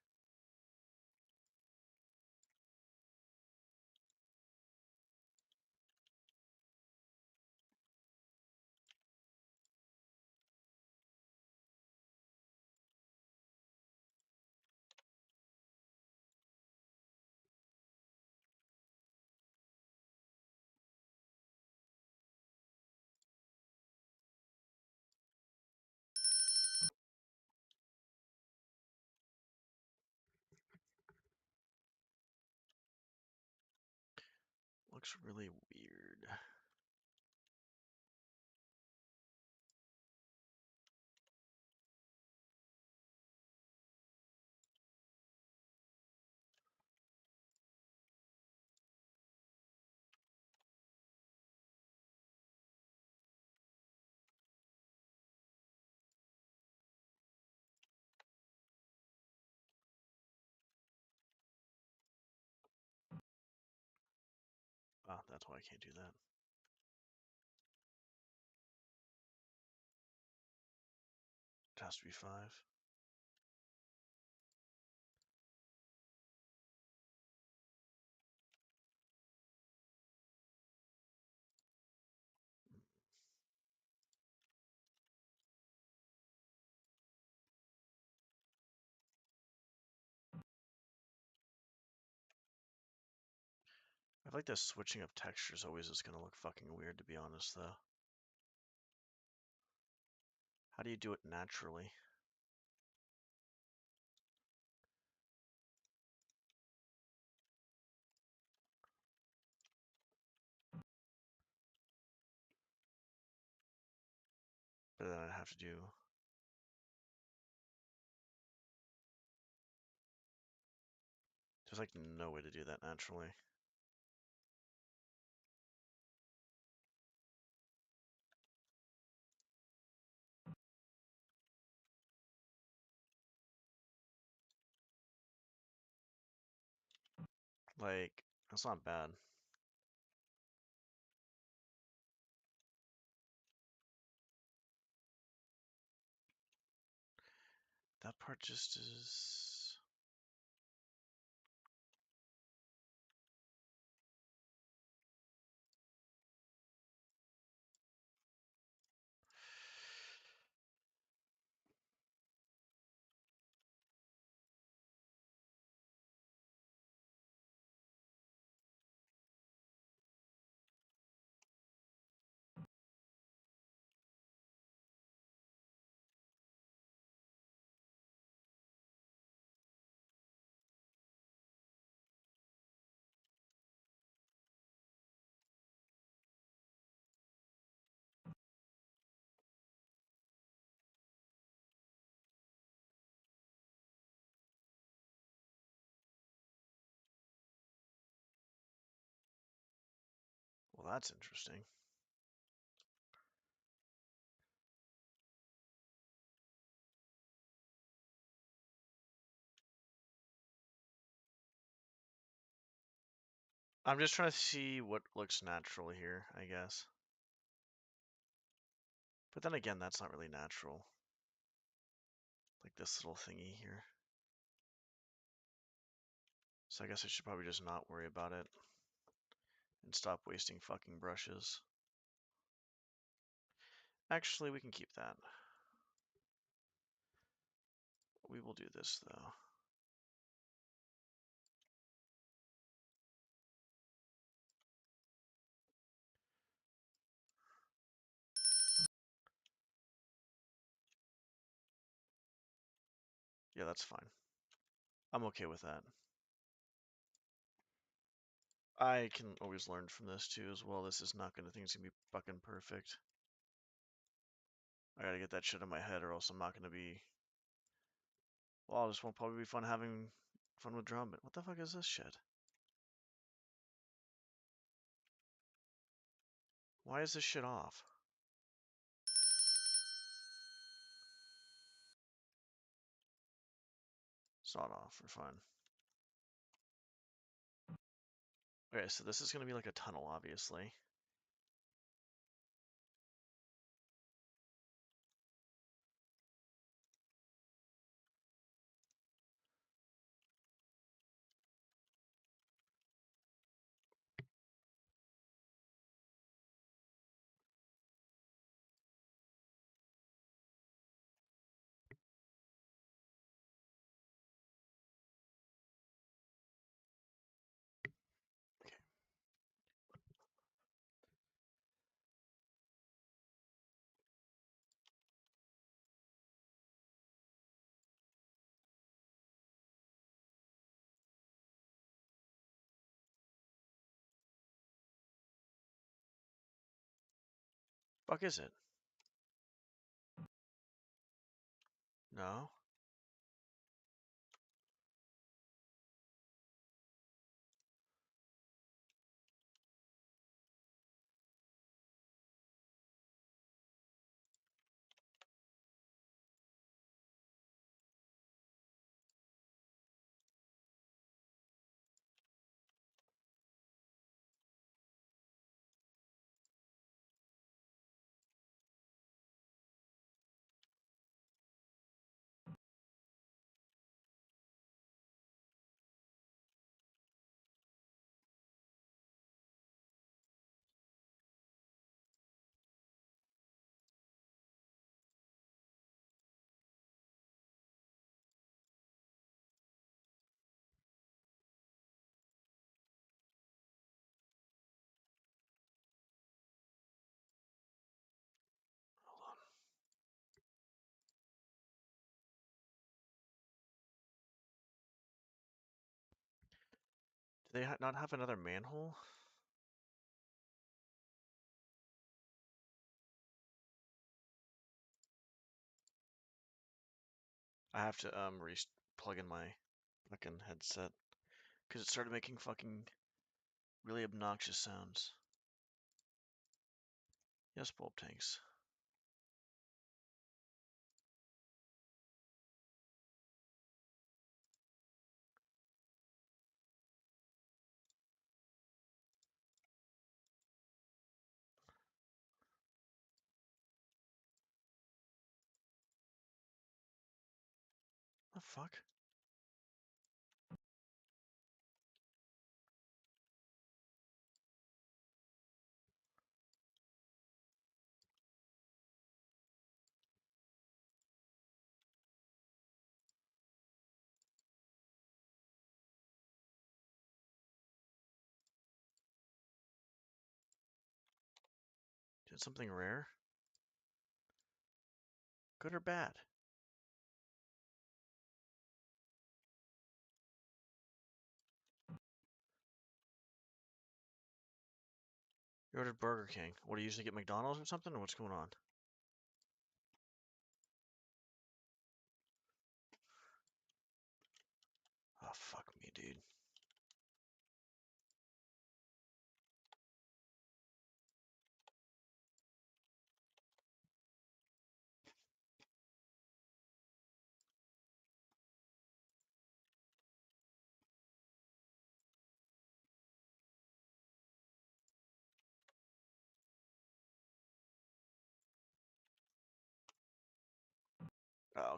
Looks really weird. Ah, that's why I can't do that. It has to be 5. I feel like the switching of textures always is going to look fucking weird, to be honest, though. How do you do it naturally? But then I'd have to do... There's like no way to do that naturally. Like, that's not bad. That part just is... Well, that's interesting. I'm just trying to see what looks natural here, I guess. But then again, that's not really natural. Like this little thingy here. So I guess I should probably just not worry about it and stop wasting fucking brushes. Actually, we can keep that. We will do this though. Yeah, that's fine. I'm okay with that. I can always learn from this too as well. This is not gonna things gonna be fucking perfect. I gotta get that shit in my head or else I'm not gonna be. Well, this won't probably be fun having fun with DromED. What the fuck is this shit? Why is this shit off? It's not off. We're fine. Okay, so this is gonna be like a tunnel, obviously. Fuck is it? No? Hold on. Do they not have another manhole? I have to plug in my fucking headset because it started making fucking really obnoxious sounds. Yes, bulb tanks. The fuck? Did something rare? Good or bad? You ordered Burger King. What, do you usually get McDonald's or something, or what's going on? Oh, fuck me, dude.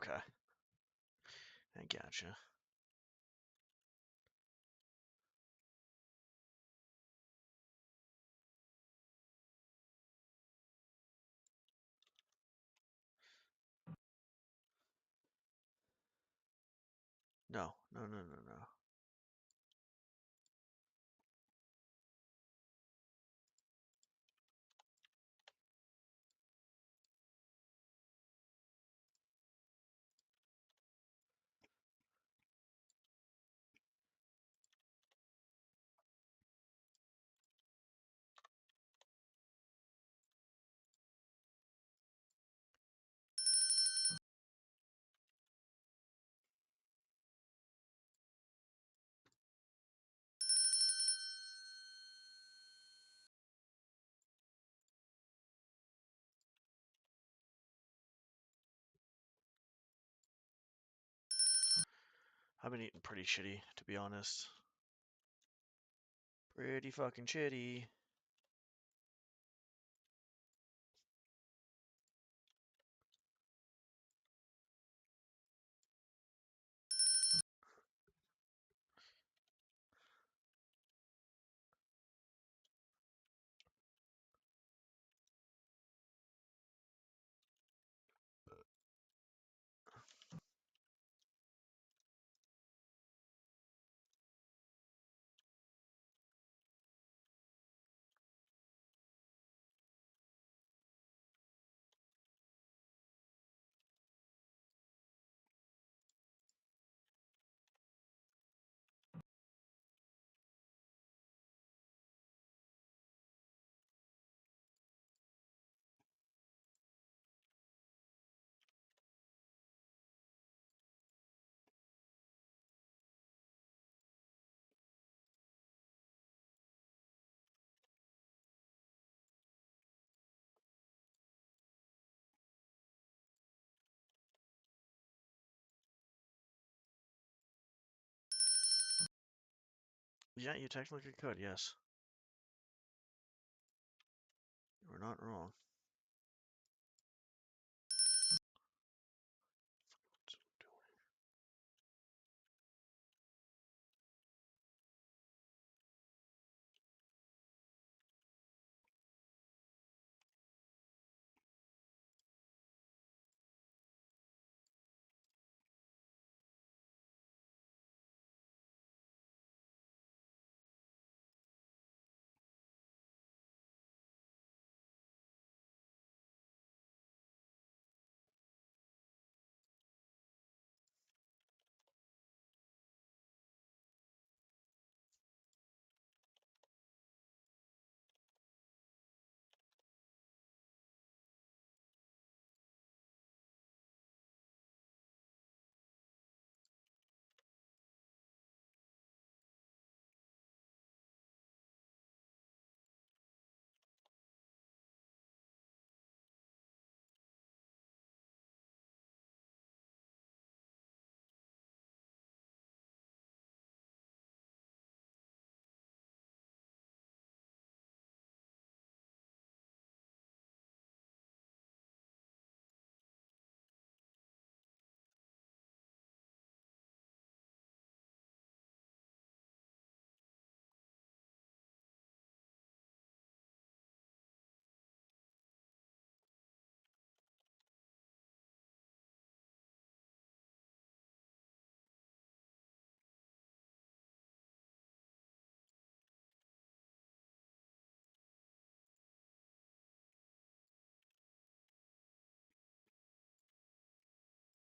Okay. I gotcha. No, no, no, no, no. I've been eating pretty shitty, to be honest. Pretty fucking shitty. Yeah, you technically could, yes. You were not wrong.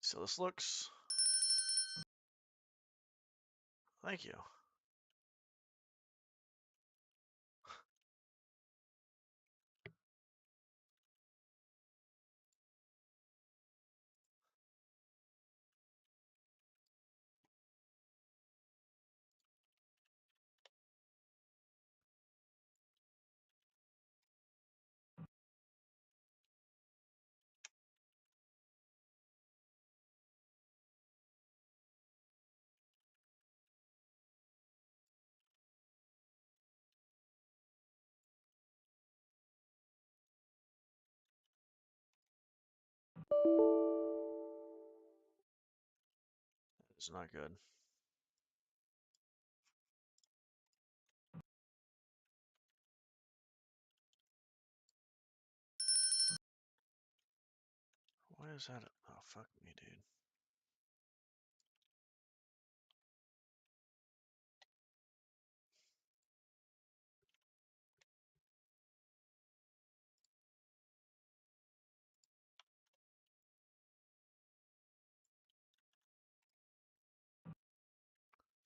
So this looks... Thank you. It's not good. Why is that? Oh, fuck me, dude.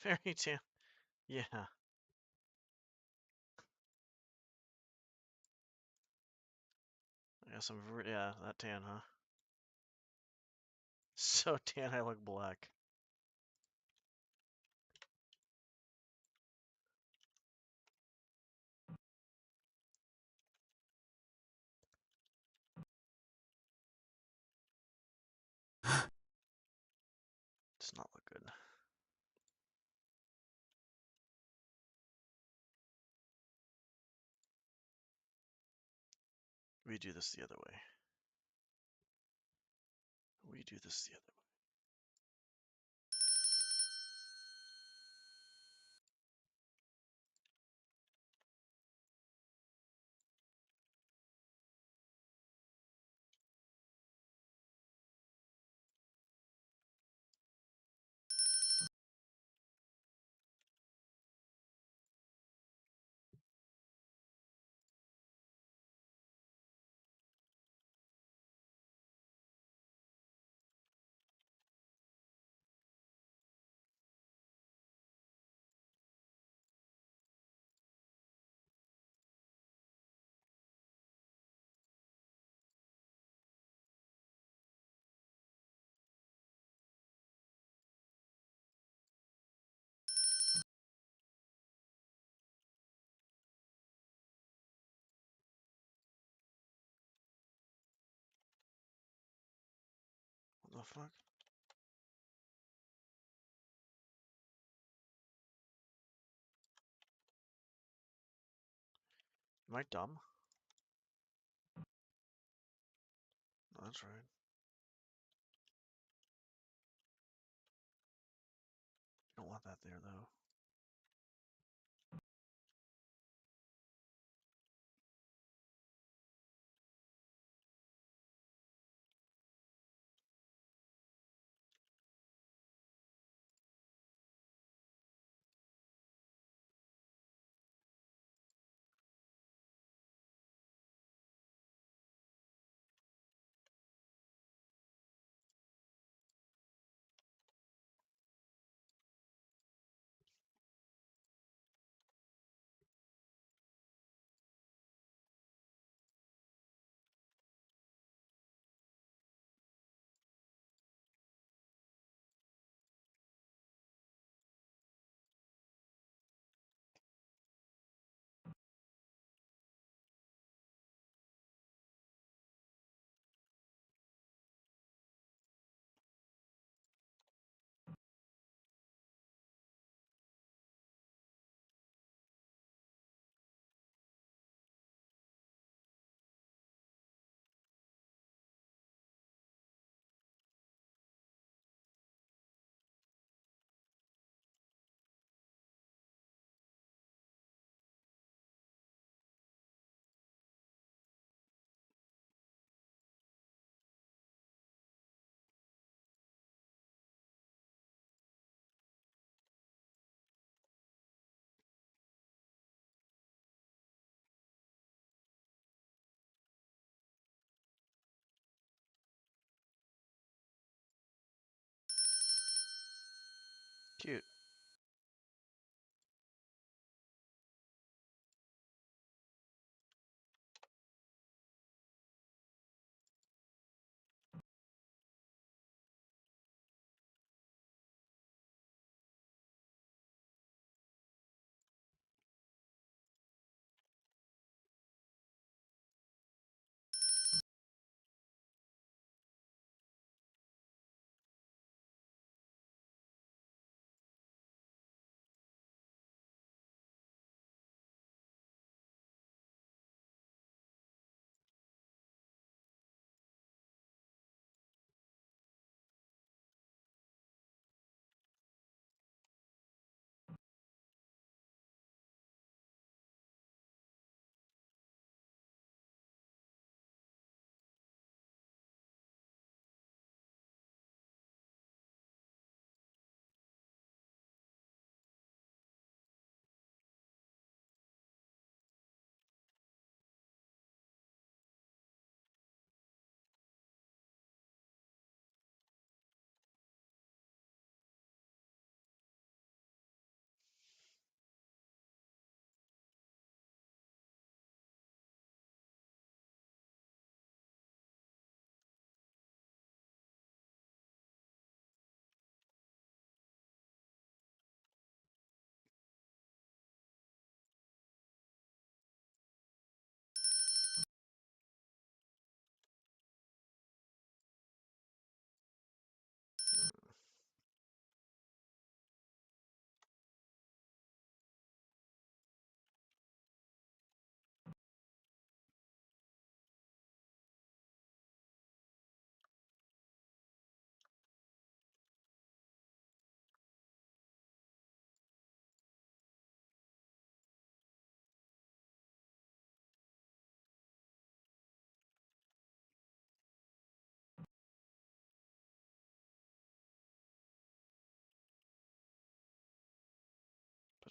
Very tan. Yeah. I guess yeah, that tan, huh? So tan I look black. Does not look good. We do this the other way. We do this the other way. What the fuck? Am I dumb? No, that's right. You don't want that there, though.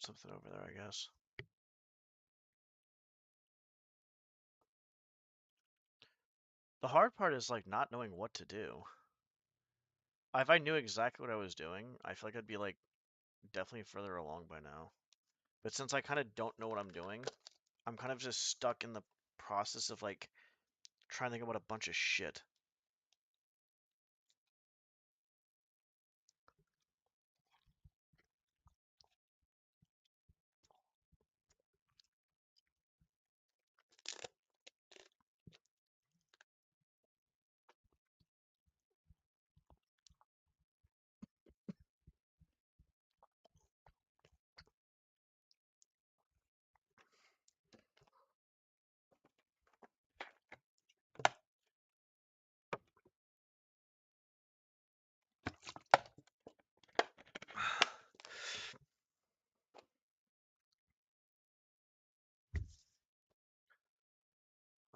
something over there, I guess. The hard part is like not knowing what to do. If I knew exactly what I was doing, I feel like I'd be like definitely further along by now. But since I kind of don't know what I'm doing, I'm kind of just stuck in the process of like trying to think about a bunch of shit.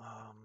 Um,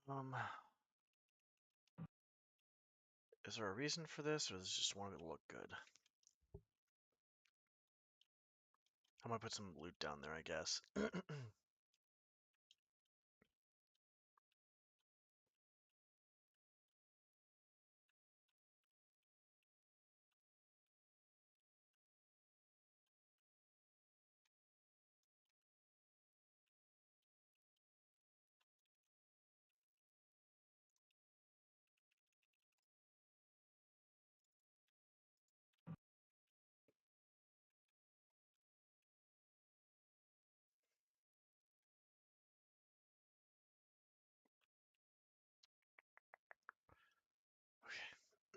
um, is there a reason for this, or is this just wanting it to look good? I'm gonna put some loot down there, I guess.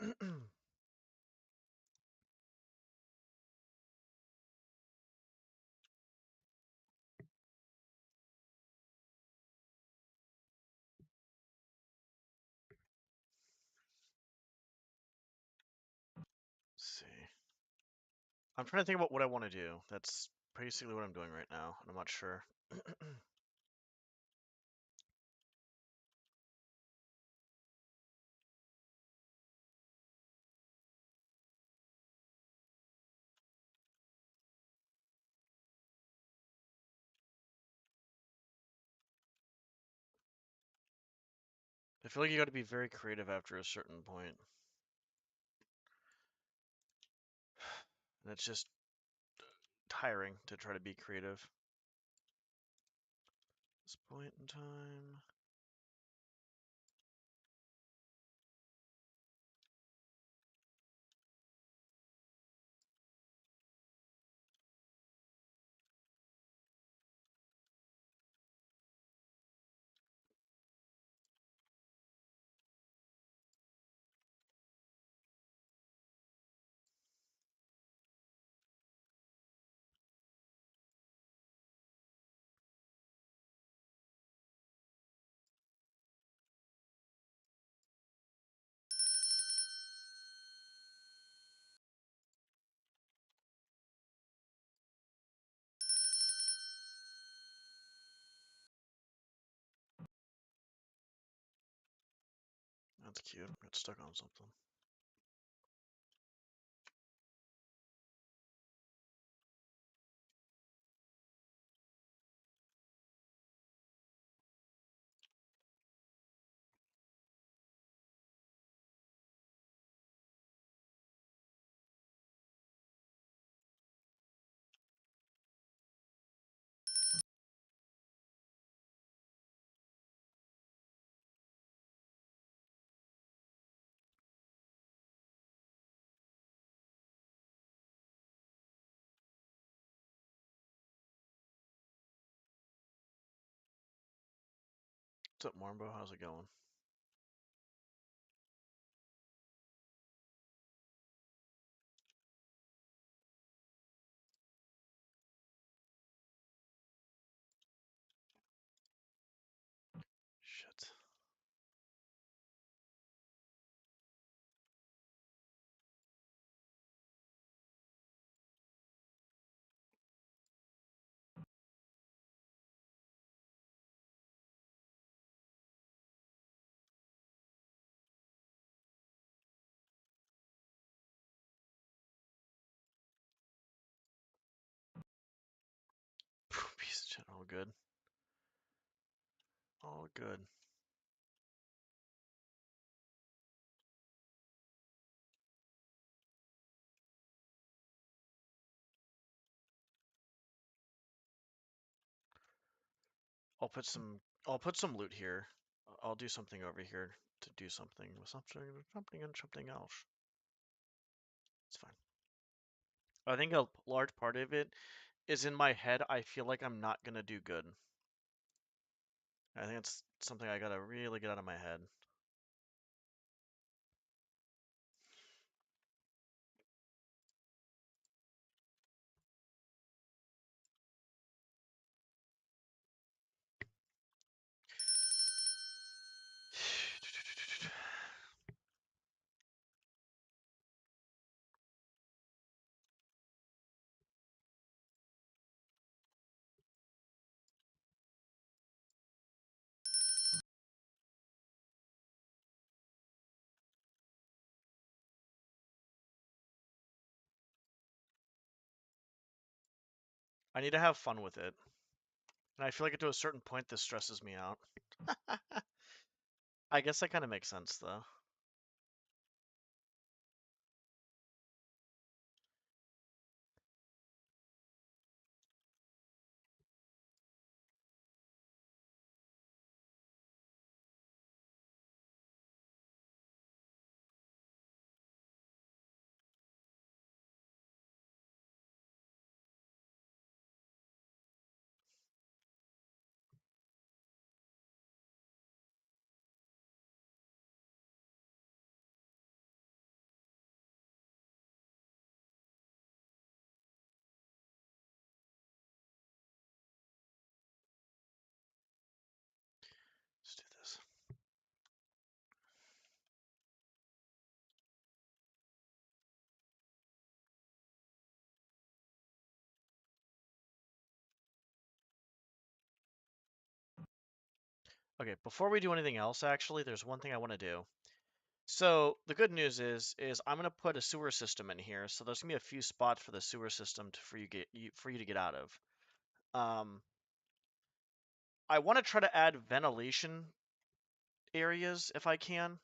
Okay. Let's see. I'm trying to think about what I want to do. That's basically what I'm doing right now, and I'm not sure. I feel like you got to be very creative after a certain point. And it's just tiring to try to be creative. This point in time. that's cute. Got stuck on something. What's up, Marmbo? How's it going? Shit. Piece of shit. All good. All good. I'll put some. I'll put some loot here. I'll do something over here to do something with something and something else. It's fine. I think a large part of it is in my head. I feel like I'm not gonna do good. I think it's something I gotta really get out of my head. I need to have fun with it. And I feel like to a certain point this stresses me out. I guess that kind of makes sense though. Let's do this. Okay, before we do anything else, actually, there's one thing I want to do. So the good news is I'm gonna put a sewer system in here, so there's gonna be a few spots for the sewer system for you to get out of. I want to try to add ventilation areas if I can.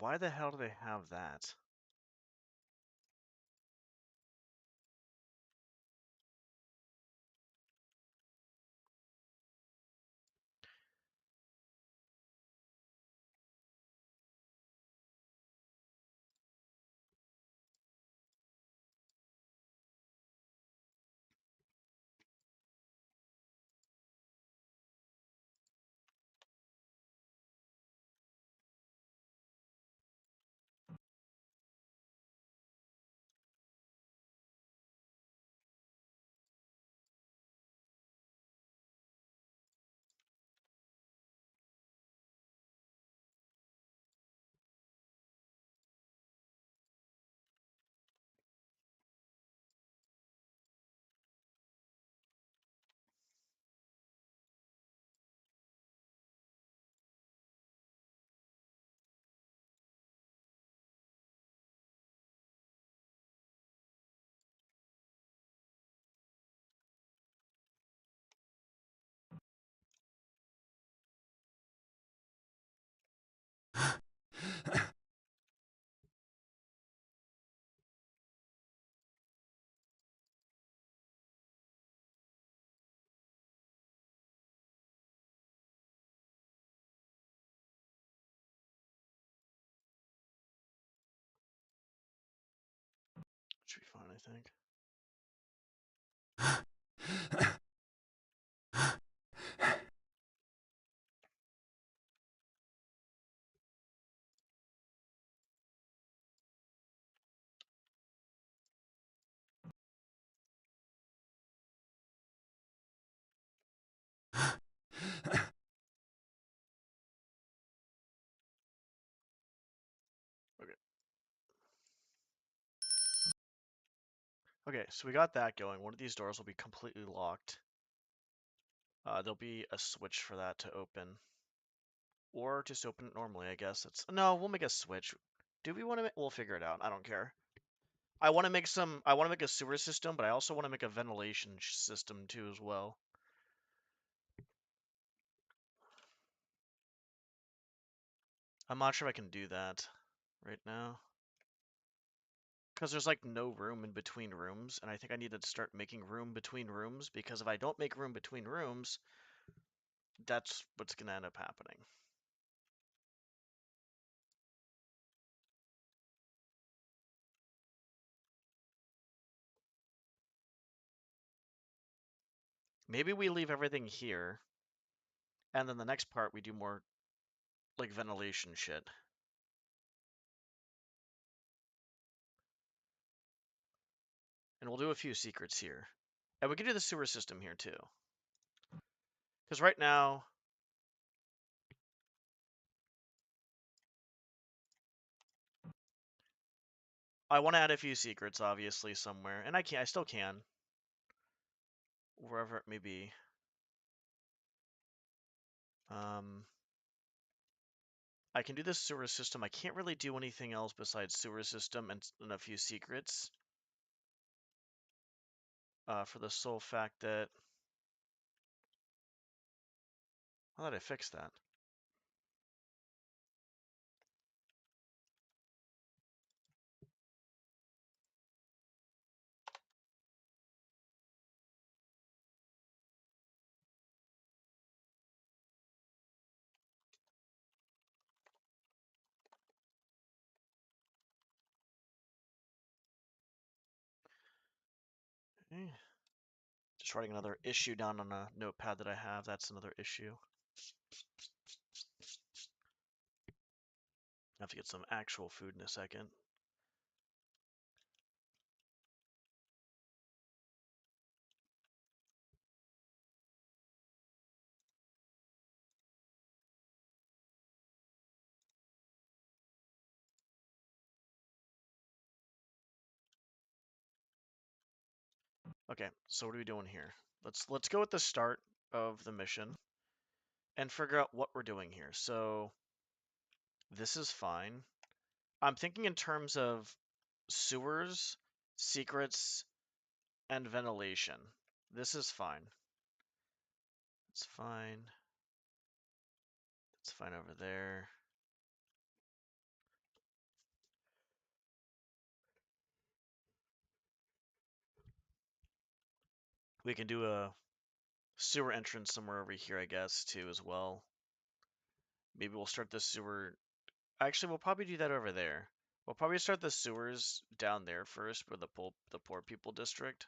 why the hell do they have that? Should be fine, I think. Okay. Okay, so we got that going. One of these doors will be completely locked. There'll be a switch for that to open. Or just open it normally, I guess. No, we'll make a switch. Do we want to we'll figure it out. I don't care. I want to make a sewer system, but I also want to make a ventilation system too as well. I'm not sure if I can do that right now. Because there's like no room in between rooms, and I think I need to start making room between rooms, because if I don't make room between rooms, that's what's going to end up happening. Maybe we leave everything here, and then the next part we do more like ventilation shit. And we'll do a few secrets here. And we can do the sewer system here too. Because right now, I want to add a few secrets, obviously, somewhere. And I still can. Wherever it may be. I can do this sewer system. I can't really do anything else besides sewer system and a few secrets. For the sole fact that... How did I fix that? Okay. Just writing another issue down on a notepad that I have. That's another issue. I have to get some actual food in a second. Okay, so what are we doing here? Let's go with the start of the mission and figure out what we're doing here. So this is fine. I'm thinking in terms of sewers, secrets, and ventilation. This is fine. It's fine. It's fine over there. We can do a sewer entrance somewhere over here, I guess, too, as well. Maybe we'll start the sewer. Actually, we'll probably do that over there. We'll probably start the sewers down there first, for the poor people district,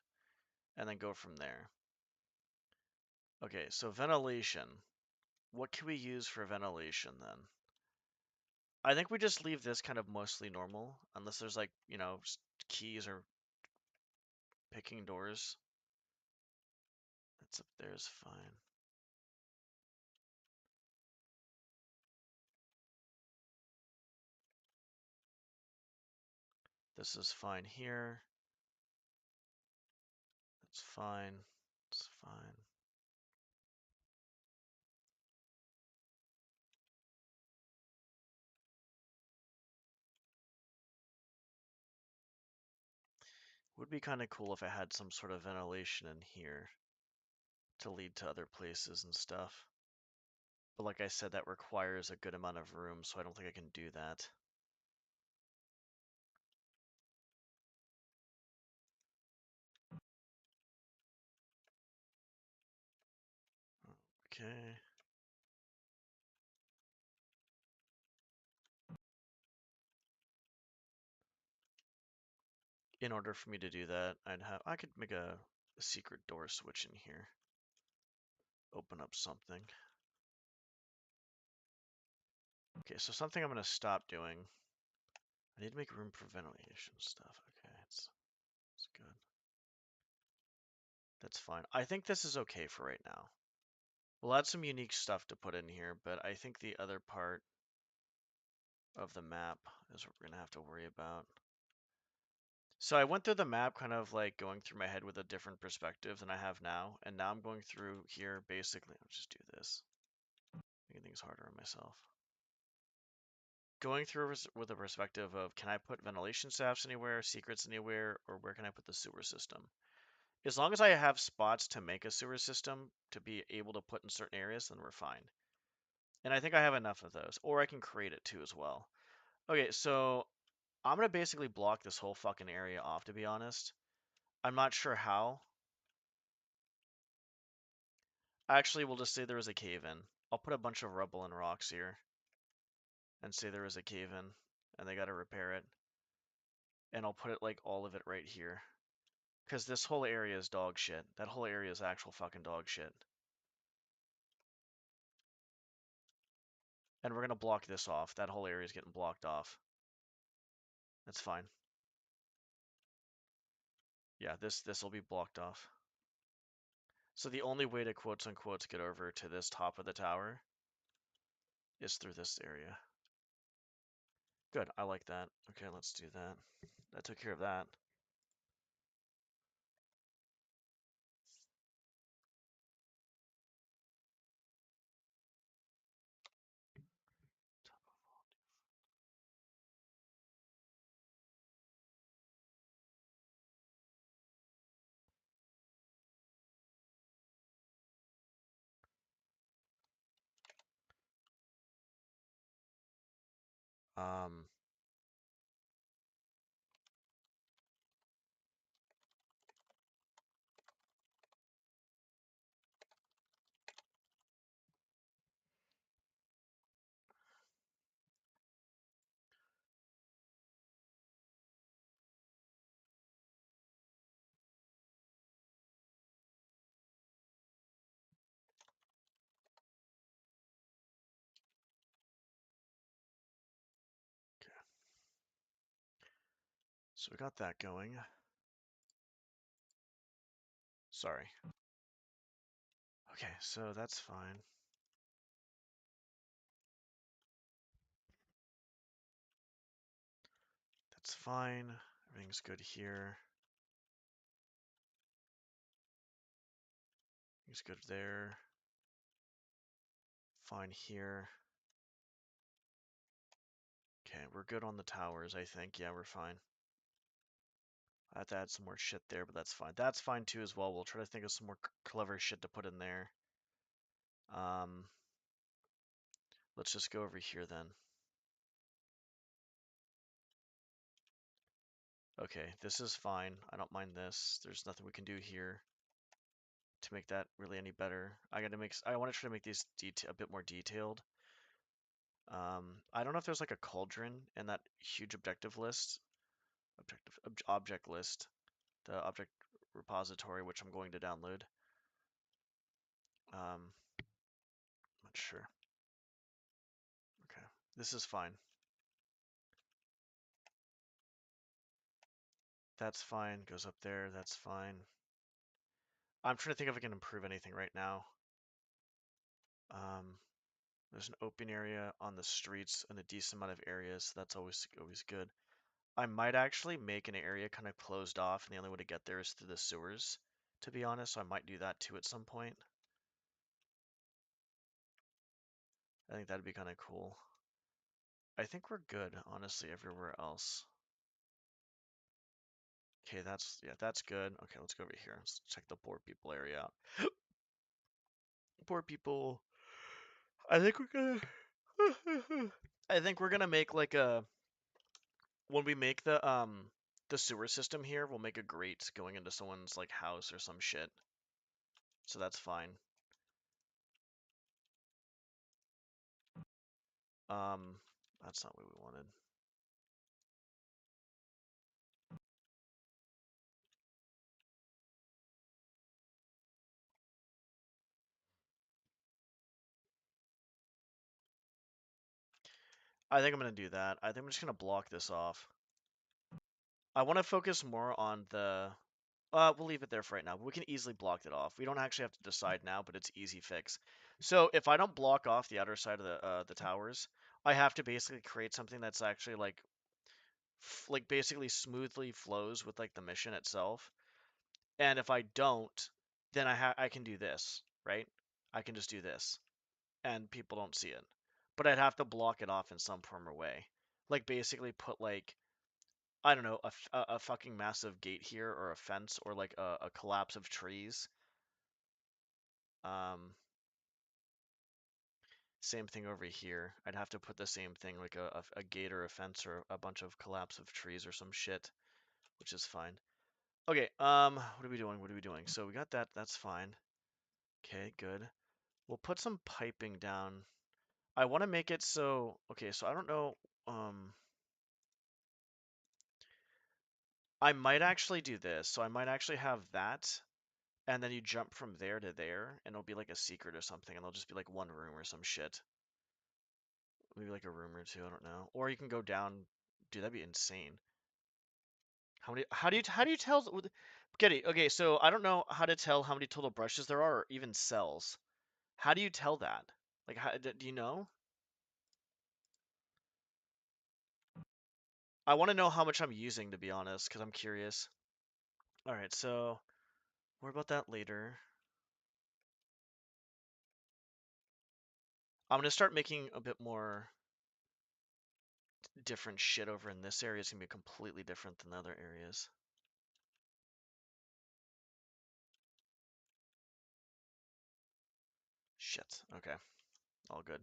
and then go from there. Okay, so ventilation. What can we use for ventilation then? I think we just leave this kind of mostly normal, unless there's like, keys or picking doors. That's up there is fine. This is fine here. That's fine. It's fine. Would be kind of cool if I had some sort of ventilation in here to lead to other places and stuff. But like I said, that requires a good amount of room, so I don't think I can do that. Okay. In order for me to do that, I could make a secret door switch in here. Open up something. Okay, so something I'm going to stop doing. I need to make room for ventilation stuff. Okay, it's good. That's fine. I think this is okay for right now. We'll add some unique stuff to put in here, but I think the other part of the map is what we're going to have to worry about. So I went through the map kind of like going through my head with a different perspective than I have now, and now I'm going through here basically. I'll just do this. Making things harder on myself. Going through with a perspective of, can I put ventilation shafts anywhere, secrets anywhere, or where can I put the sewer system? As long as I have spots to make a sewer system to be able to put in certain areas, then we're fine. And I think I have enough of those, or I can create it too as well. Okay, so I'm gonna basically block this whole fucking area off, to be honest. I'm not sure how. Actually, we'll just say there was a cave-in. I'll put a bunch of rubble and rocks here and say there was a cave-in and they gotta repair it. And I'll put it like all of it right here. Because this whole area is dog shit. That whole area is actual fucking dog shit. And we're gonna block this off. That whole area is getting blocked off. That's fine. Yeah, this will be blocked off. So the only way to quotes unquote get over to this top of the tower is through this area. Good, I like that. Okay, let's do that. That took care of that. Um, okay. So we got that going. Sorry. Okay, so that's fine. That's fine. Everything's good here. Everything's good there. Fine here. Okay, we're good on the towers, I think. Yeah, we're fine. I have to add some more shit there, but that's fine. That's fine too as well. We'll try to think of some more clever shit to put in there. Um, let's just go over here then. Okay, this is fine. I don't mind this. There's nothing we can do here. to make that really any better. I want to try to make these a bit more detailed. I don't know if there's like a cauldron in that huge object list, the object repository, which I'm going to download. Not sure. Okay, this is fine. That's fine. Goes up there. That's fine. I'm trying to think if I can improve anything right now. There's an open area on the streets and a decent amount of areas, so that's always good. I might actually make an area kind of closed off, and the only way to get there is through the sewers, to be honest, so I might do that too at some point. I think that'd be kind of cool. I think we're good, honestly, everywhere else. Okay, that's good. Okay, let's go over here. Let's check the poor people area out. Poor people. I think we're gonna I think we're gonna make like when we make the sewer system here, we'll make a grate going into someone's like house or some shit. So that's fine. That's not what we wanted. I think I'm gonna do that. I think I'm just gonna block this off. I want to focus more on the. We'll leave it there for right now. We can easily block it off. We don't actually have to decide now, but it's easy fix. So if I don't block off the outer side of the towers, I have to basically create something that's actually like basically smoothly flows with like the mission itself. And if I don't, then I can do this, right? I can just do this, and people don't see it. But I'd have to block it off in some form or way. Like basically put like I don't know a fucking massive gate here or a fence or like a collapse of trees. Um, Same thing over here. I'd have to put the same thing like a gate or a fence or a bunch of collapse of trees or some shit, which is fine. Okay, what are we doing? What are we doing? So we got that, that's fine. Okay, good. We'll put some piping down. I want to make it so, okay, so I don't know, I might actually do this. So I might actually have that, and then you jump from there to there, and it'll be like a secret or something, and it'll just be like one room or some shit. Maybe like a room or two, I don't know. Or you can go down, dude, that'd be insane. How do you tell, Getty, okay, so I don't know how to tell how many total brushes there are, or even cells. How do you tell that? Like, do you know? I want to know how much I'm using, to be honest, because I'm curious. All right, so more about that later. I'm gonna start making a bit more different shit over in this area. It's gonna be completely different than the other areas. Shit. Okay. All good.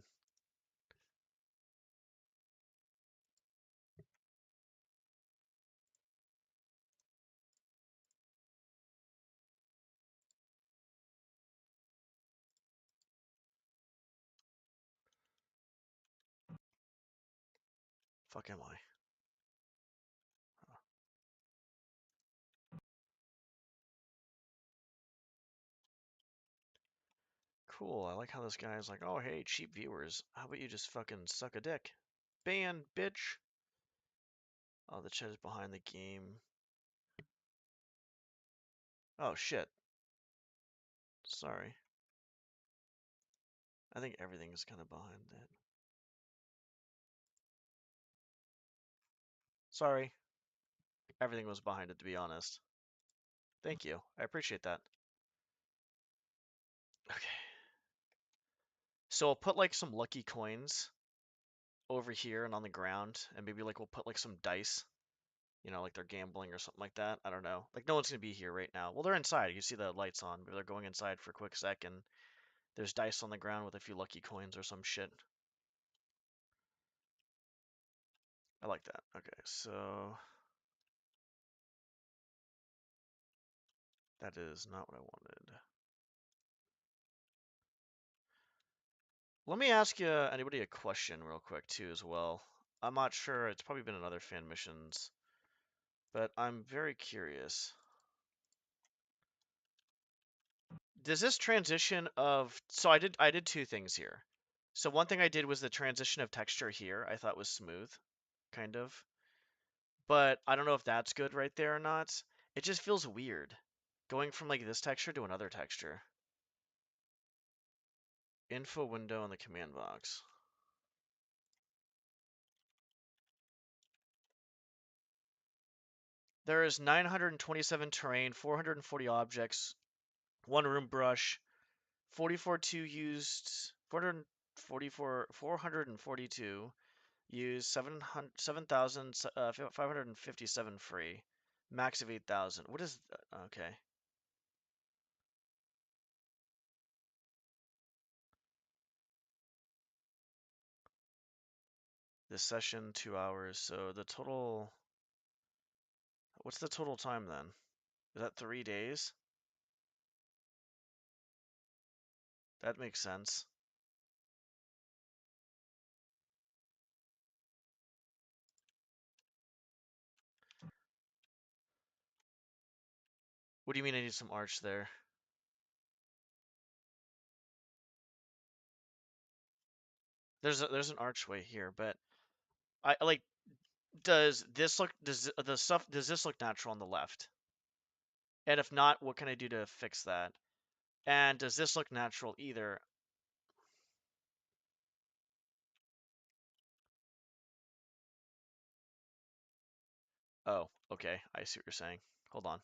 Fuck am I? Cool. I like how this guy is like, oh, hey, cheap viewers. How about you just fucking suck a dick? Ban, bitch. Oh, the chat is behind the game. Oh, shit. Sorry. I think everything is kind of behind that. Sorry. Everything was behind it, to be honest. Thank you. I appreciate that. Okay. So I'll put like some lucky coins over here and on the ground, and maybe like we'll put like some dice, like they're gambling or something like that. I don't know. Like no one's gonna be here right now. Well, they're inside. You see the lights on, but they're going inside for a quick second. There's dice on the ground with a few lucky coins or some shit. I like that. Okay, so that is not what I wanted. Let me ask you anybody a question real quick too as well. I'm not sure. It's probably been in other fan missions, but I'm very curious. Does this transition of so I did two things here. So one thing I did was the transition of texture here. I thought was smooth, kind of. But I don't know if that's good right there or not. It just feels weird going from like this texture to another texture. Info window in the command box. There is 927 terrain, 440 objects, one room brush, 44 2 used, 442 used, 7,557 free, max of 8,000. What is that? Okay. This session, 2 hours. So the total, what's the total time then? Is that 3 days? That makes sense. What do you mean I need some arch there? There's an archway here, but I like does this look does this look natural on the left? And if not, what can I do to fix that? And does this look natural either? Oh, okay. I see what you're saying. Hold on.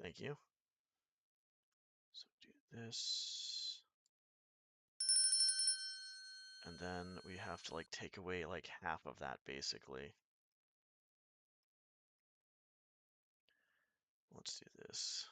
Thank you. So do this. And then we have to like take away like half of that basically. Let's do this.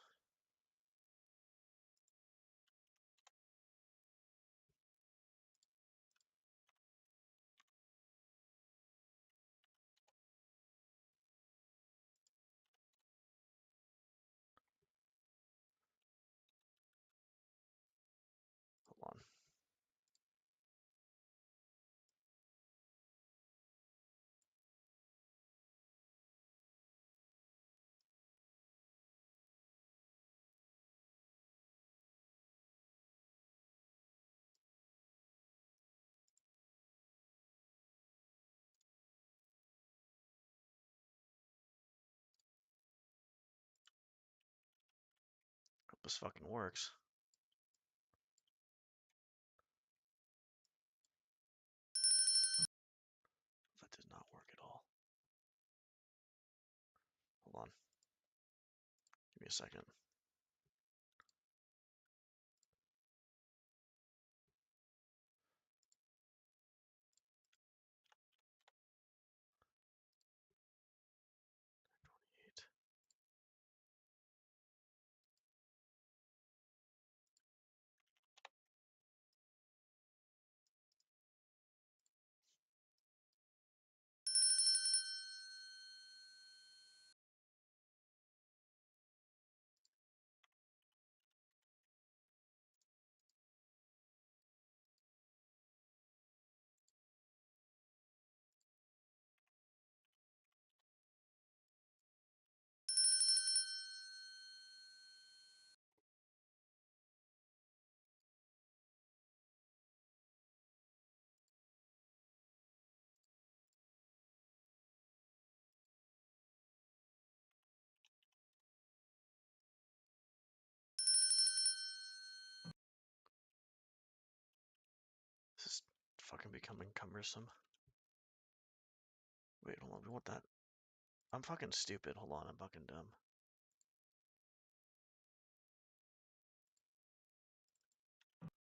Hold on. Hope this fucking works. That did not work at all. Hold on. Give me a second. This is fucking becoming cumbersome. Wait, hold on. We want that. I'm fucking stupid. Hold on. I'm fucking dumb.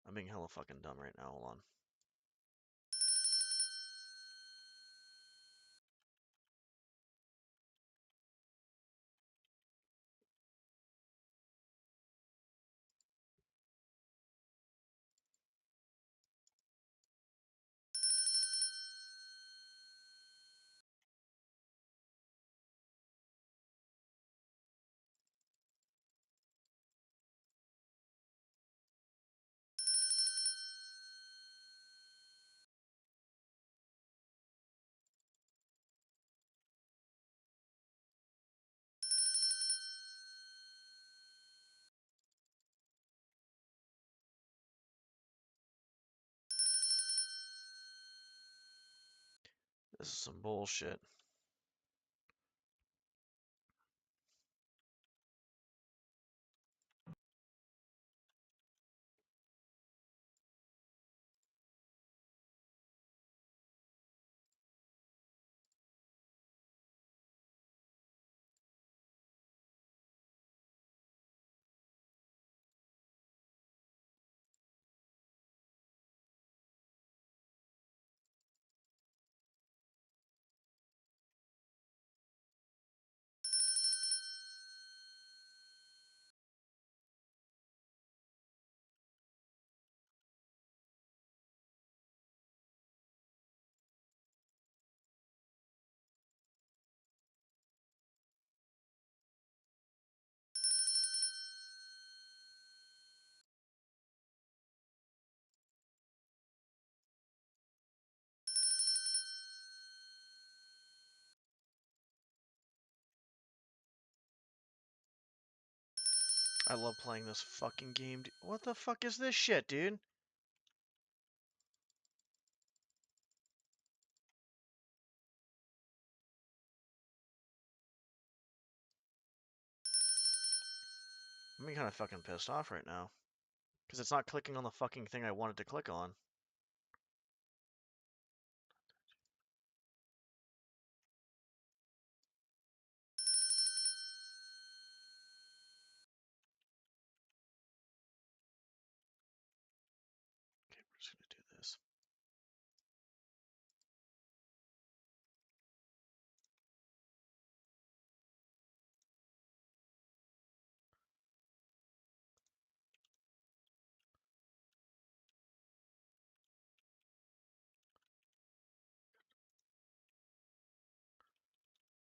I'm being hella fucking dumb right now. Hold on. This is some bullshit. I love playing this fucking game. What the fuck is this shit, dude? I'm being kind of fucking pissed off right now. Because it's not clicking on the fucking thing I wanted to click on. Okay, we're just gonna do this.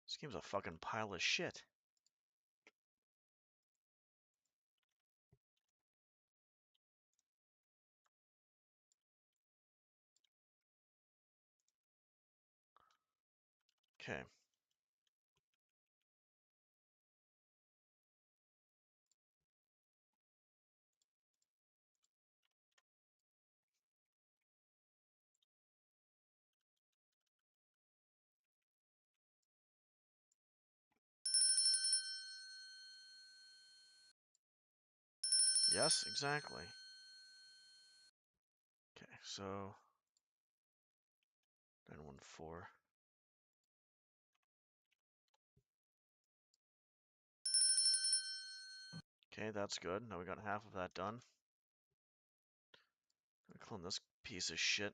This game's a fucking pile of shit. Okay. Yes, exactly. Okay, so 914. Okay, that's good. Now we got half of that done. Gonna clone this piece of shit.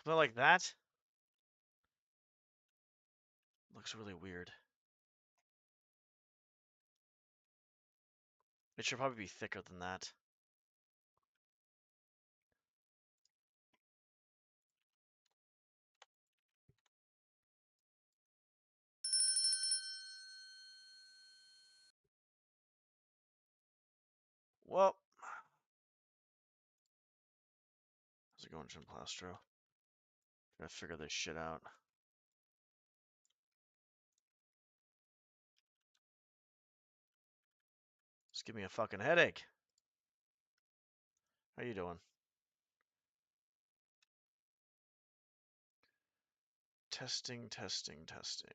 Something like that? Looks really weird. It should probably be thicker than that. Well, how's it going, Jim Plastro? Gotta figure this shit out. Just give me a fucking headache. How you doing? Testing, testing, testing.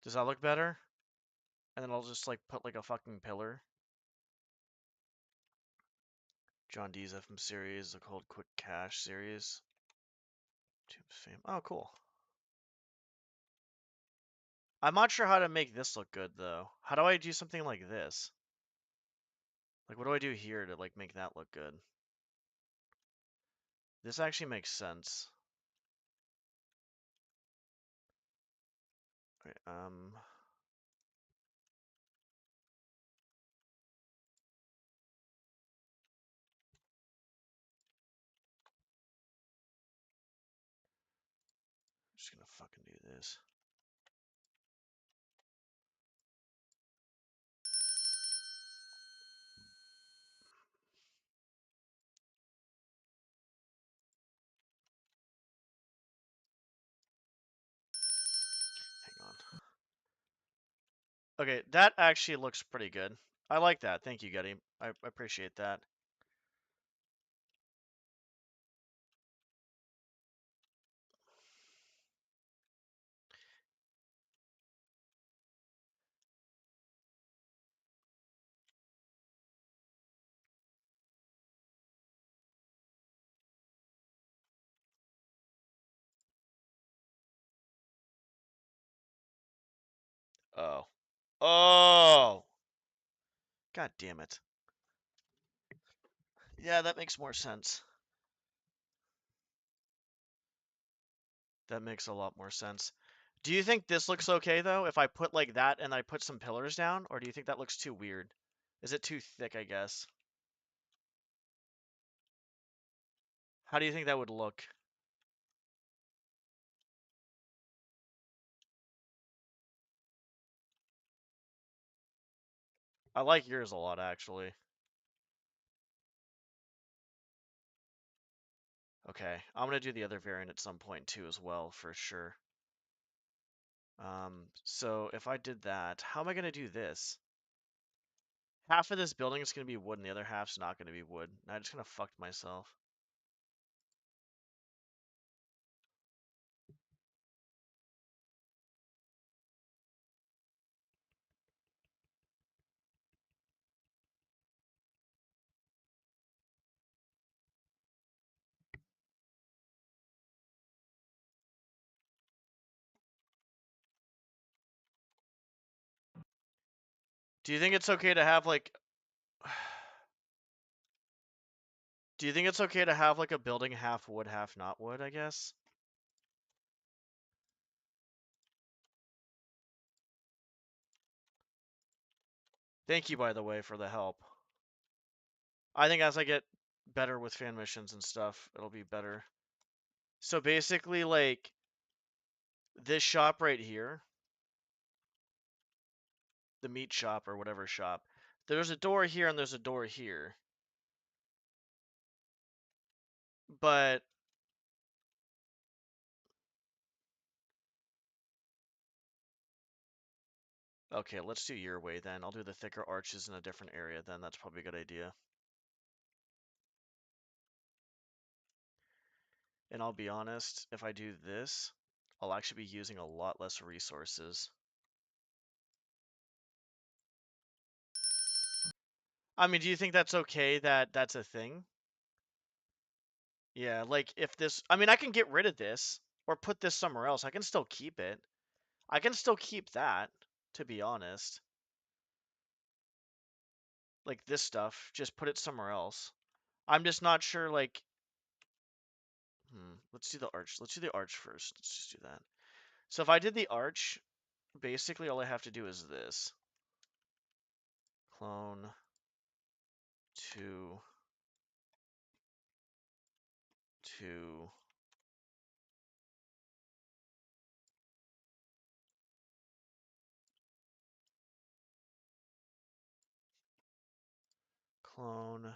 Does that look better? And then I'll just like put like a fucking pillar. John D's FM series, the Cold Quick Cash series. Tubes fame. Oh, cool. I'm not sure how to make this look good though. How do I do something like this? Like, what do I do here to like make that look good? This actually makes sense. Okay, I'm just gonna fucking do this. Hang on. Okay, that actually looks pretty good. I like that. Thank you, Getty. I appreciate that. Oh. Oh! God damn it. Yeah, that makes more sense. That makes a lot more sense. Do you think this looks okay though? If I put like that and I put some pillars down, or do you think that looks too weird? Is it too thick, I guess? How do you think that would look? I like yours a lot, actually. Okay, I'm gonna do the other variant at some point too as well, for sure. So if I did that, how am I gonna do this? Half of this building is gonna be wood and the other half's not gonna be wood. I just kinda fucked myself. Do you think it's okay to have like do you think it's okay to have like a building half wood, half not wood, I guess? Thank you, by the way, for the help. I think as I get better with fan missions and stuff, it'll be better. So basically, like, this shop right here, the meat shop or whatever shop, there's a door here and there's a door here. But, okay, let's do your way then. I'll do the thicker arches in a different area then. That's probably a good idea. And I'll be honest, if I do this, I'll actually be using a lot less resources. I mean, do you think that's okay that that's a thing? Yeah, like if this, I mean, I can get rid of this or put this somewhere else. I can still keep it. I can still keep that, to be honest. Like this stuff, just put it somewhere else. I'm just not sure, like, let's do the arch. Let's do the arch first. Let's just do that. So if I did the arch, basically all I have to do is this. Clone to clone.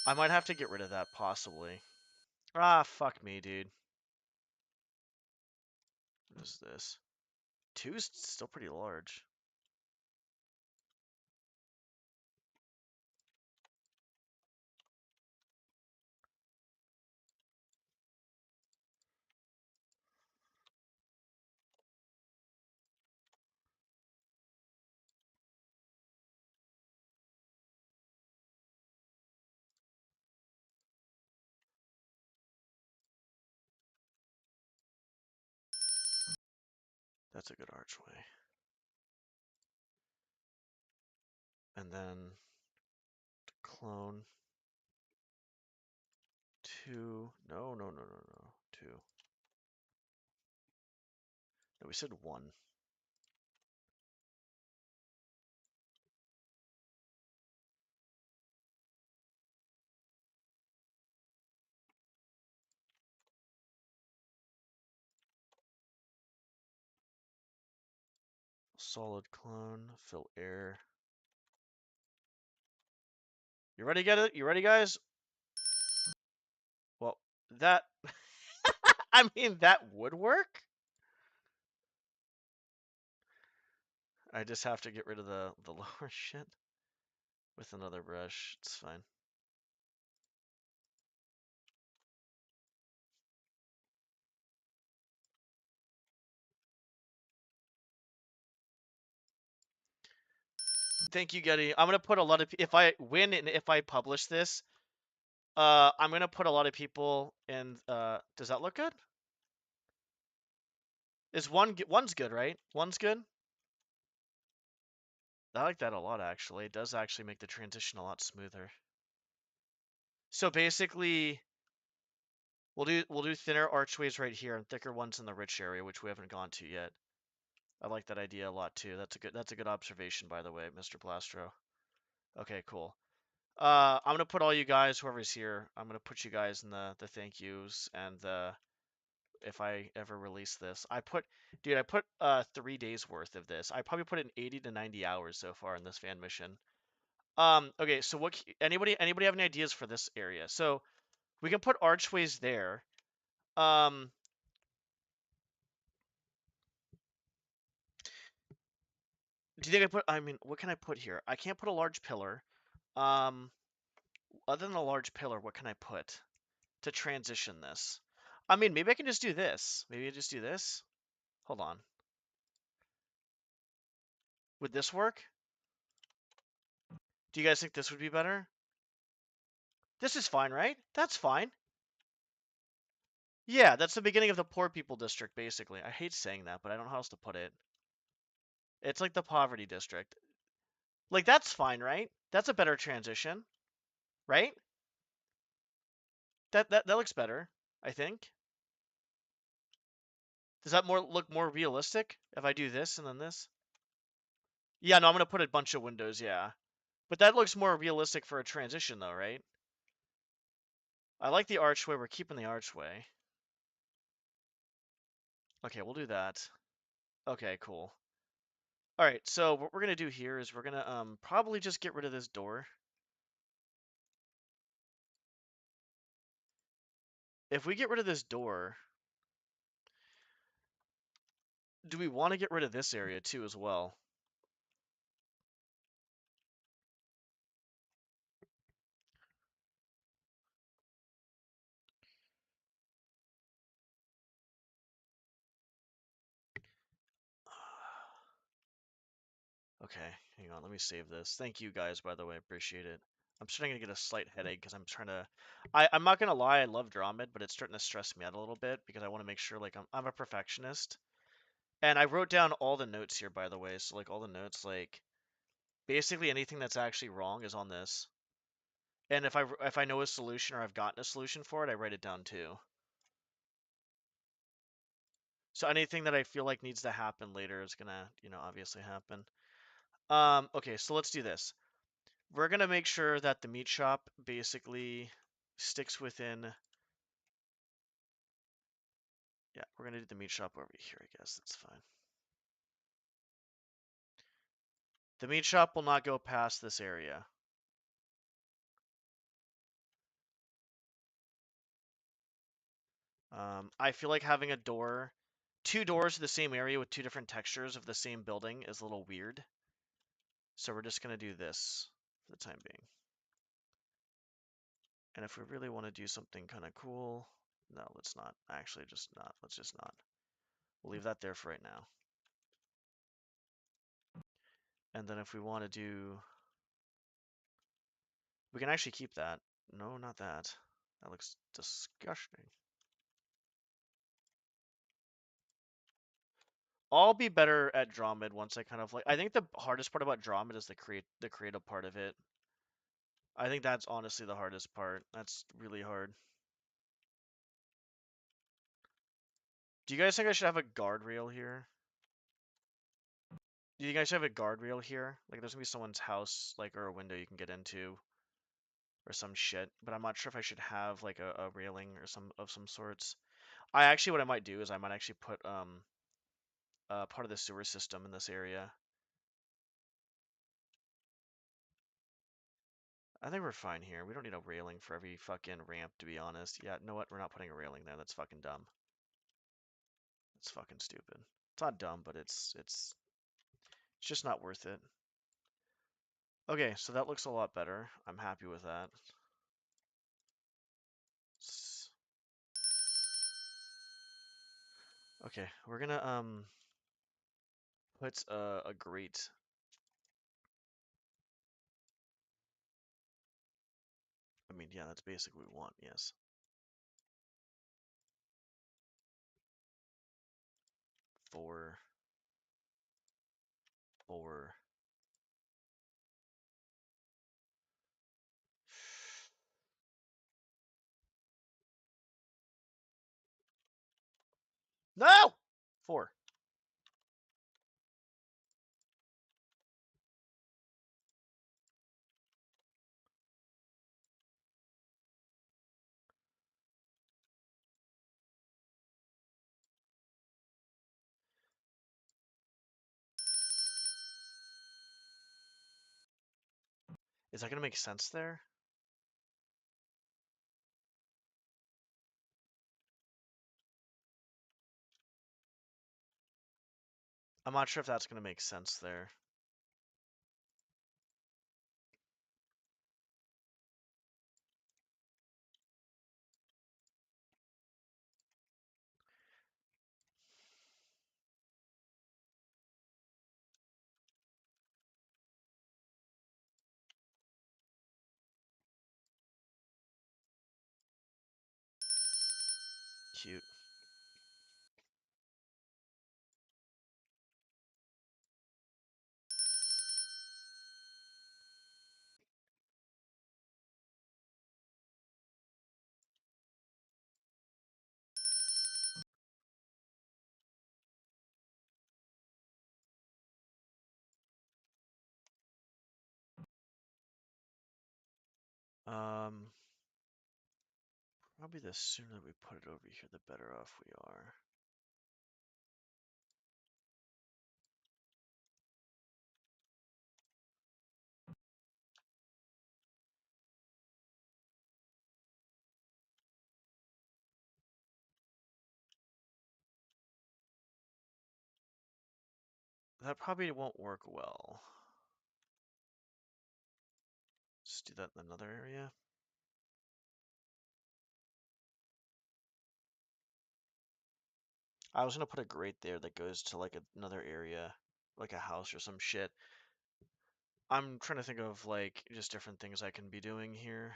I might have to get rid of that, possibly. Ah, fuck me, dude. What is this? 2 is still pretty large. That's a good archway. And then clone 2. No, no, no, no, no. 2. No, we said 1. Solid clone, fill air. You ready to get it? You ready, guys? Well, that... I mean, that would work. I just have to get rid of the lower shit with another brush. It's fine. Thank you, Getty. I'm gonna put a lot of... If I win and if I publish this, I'm gonna put a lot of people in... Does that look good? Is one's good, right? One's good? I like that a lot, actually. It does actually make the transition a lot smoother. So basically, we'll do thinner archways right here and thicker ones in the rich area, which we haven't gone to yet. I like that idea a lot too. That's a good observation, by the way, Mr. Plastro. Okay, cool. I'm gonna put all you guys, whoever's here, I'm gonna put you guys in the thank yous and the if I ever release this. I put 3 days worth of this. I probably put in 80 to 90 hours so far in this fan mission. Okay, so anybody have any ideas for this area? So we can put archways there. Do you think I mean, what can I put here? I can't put a large pillar. Um, Other than a large pillar, what can I put to transition this? I mean, maybe I can just do this. Maybe I just do this. Hold on. Would this work? Do you guys think this would be better? This is fine, right? That's fine. Yeah, that's the beginning of the poor people district, basically. I hate saying that, but I don't know how else to put it. It's like the poverty district. Like, that's fine, right? That's a better transition, right? That looks better, I think. Does that look more realistic if I do this and then this? Yeah, no, I'm gonna put a bunch of windows, yeah. But that looks more realistic for a transition though, right? I like the archway. We're keeping the archway. Okay, we'll do that. Okay, cool. All right, so what we're gonna do here is we're gonna probably just get rid of this door. If we get rid of this door, do we want to get rid of this area too as well? Okay, hang on, let me save this. Thank you guys, by the way, appreciate it. I'm starting to get a slight headache because I'm trying to... I'm not gonna lie, I love DromED, but it's starting to stress me out a little bit because I want to make sure, like, I'm a perfectionist. And I wrote down all the notes here, by the way, so, like, all the notes, like, basically anything that's actually wrong is on this. And if I know a solution or I've gotten a solution for it, I write it down too. So anything that I feel like needs to happen later is gonna, obviously happen. Okay, so let's do this. We're gonna make sure that the meat shop basically sticks within. Yeah, we're gonna do the meat shop over here, I guess. That's fine. The meat shop will not go past this area. I feel like having two doors to the same area with two different textures of the same building is a little weird. So we're just gonna do this for the time being. And if we really want to do something kind of cool, no, let's not. Actually, just not. Let's just not. We'll leave that there for right now. And then if we want to do, we can actually keep that. No, not that. That looks disgusting. I'll be better at DromED once I kind of like. I think the hardest part about DromED is the creative part of it. I think that's honestly the hardest part. That's really hard. Do you guys think I should have a guardrail here? Do you guys have a guardrail here? Like, there's gonna be someone's house, like, or a window you can get into, or some shit. But I'm not sure if I should have like a railing or some sorts. I actually, what I might do is I might actually put part of the sewer system in this area. I think we're fine here. We don't need a railing for every fucking ramp, to be honest. Yeah, you know what? We're not putting a railing there. That's fucking dumb. It's fucking stupid. It's not dumb, but it's just not worth it. Okay, so that looks a lot better. I'm happy with that. Okay, we're gonna put a grate. I mean, yeah, that's basically what we want, yes. 4, 4. No! 4. Is that gonna make sense there? I'm not sure if that's gonna make sense there. Cute. Um, Probably the sooner we put it over here, the better off we are. That probably won't work well. Let's do that in another area. I was gonna put a grate there that goes to like another area, like a house or some shit. I'm trying to think of like just different things I can be doing here.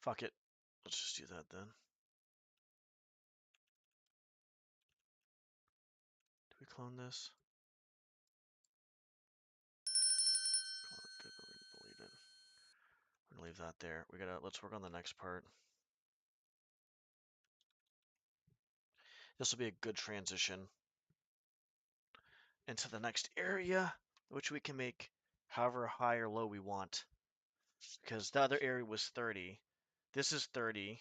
Fuck it. Let's just do that then. Do we clone this? Good, we're gonna delete it. We're gonna leave that there. Let's work on the next part. This will be a good transition into the next area, which we can make however high or low we want. Because the other area was 30. This is 30.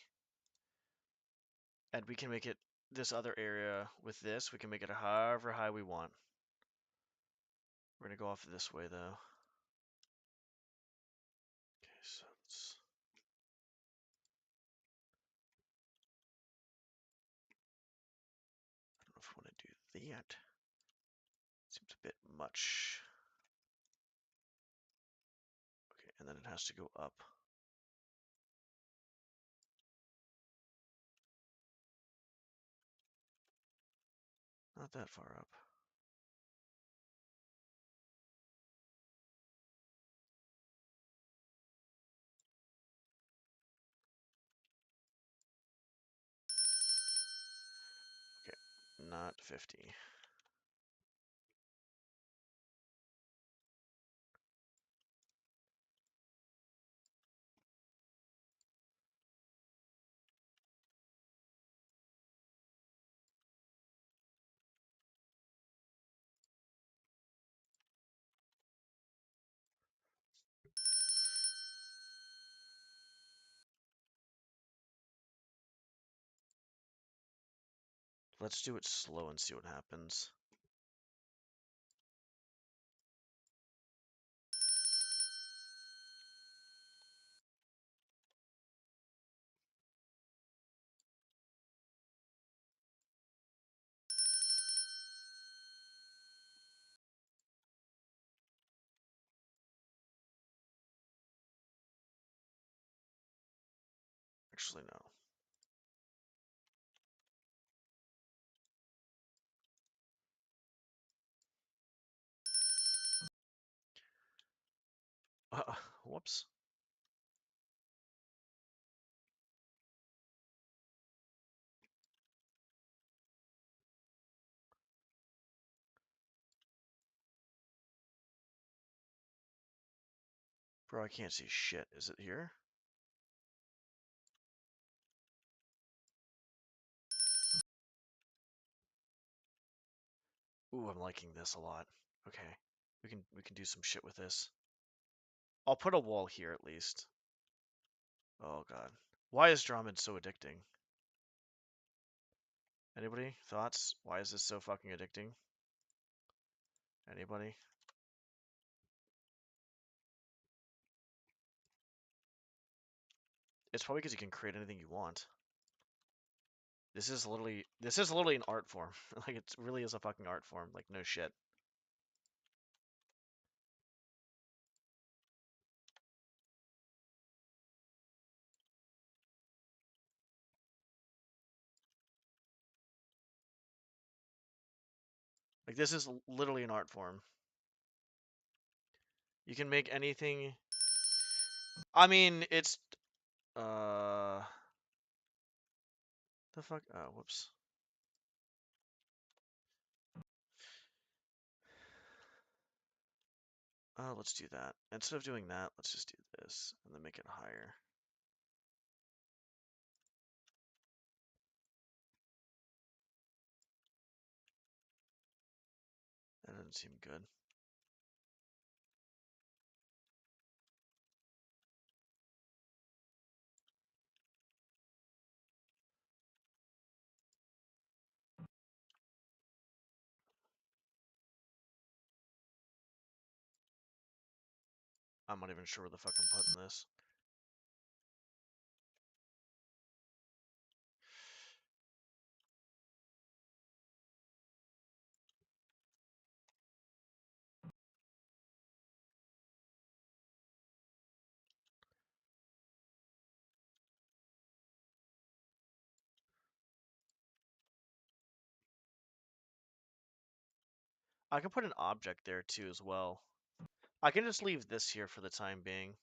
And we can make it this other area with this. We can make it however high we want. We're going to go off this way, though. Okay, so it's... can't. Seems a bit much. Okay, and then it has to go up. Not that far up. Okay, not 50. Let's do it slow and see what happens. Actually, no. Whoops. Bro, I can't see shit. Is it here? Ooh, I'm liking this a lot. Okay. We can do some shit with this. I'll put a wall here at least. Oh god. Why is DromED so addicting? Anybody? Thoughts? Why is this so fucking addicting? Anybody? It's probably because you can create anything you want. This is literally an art form. Like it really is a fucking art form. Like no shit. Like this is literally an art form. You can make anything. I mean, it's the fuck. Oh, whoops. Let's do that. Instead of doing that, let's just do this and then make it higher. That doesn't seem good. I'm not even sure where the fuck I'm putting this. I can put an object there too as well. I can just leave this here for the time being.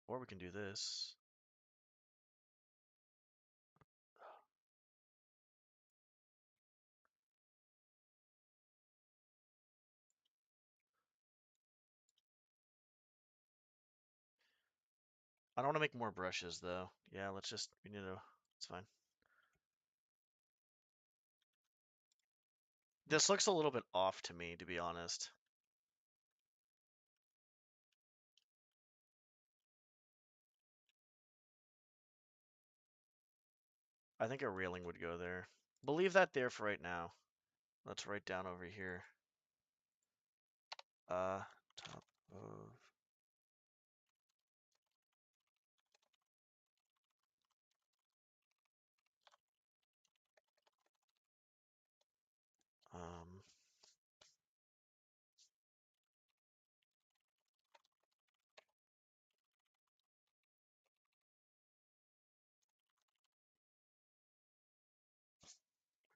Or we can do this. I don't want to make more brushes though. Yeah, we need to, it's fine. This looks a little bit off to me, to be honest. I think a railing would go there. We'll leave that there for right now. Let's write down over here. Top of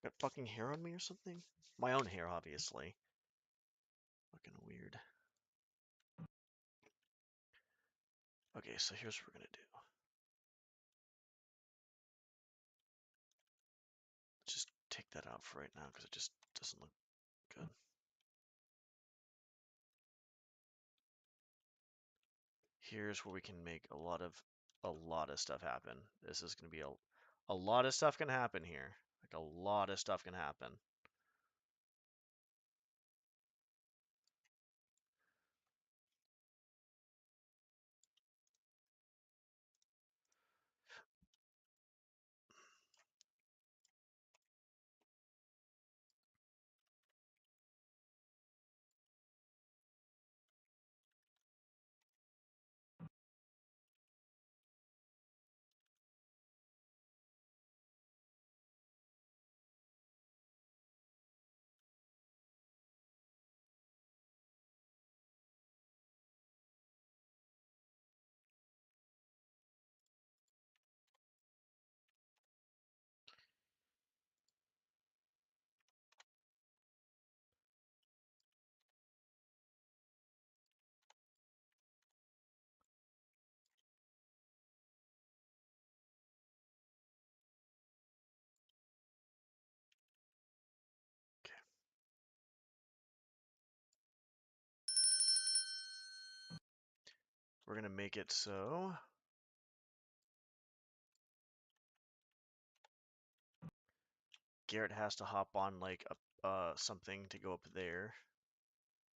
Got fucking hair on me or something? My own hair, obviously. Fucking weird. Okay, so here's what we're gonna do. Just take that out for right now because it just doesn't look good. Here's where we can make a lot of stuff happen. This is gonna be a lot of stuff can happen here. Like a lot of stuff can happen. Okay. We're gonna make it so Garrett has to hop on like a something to go up there.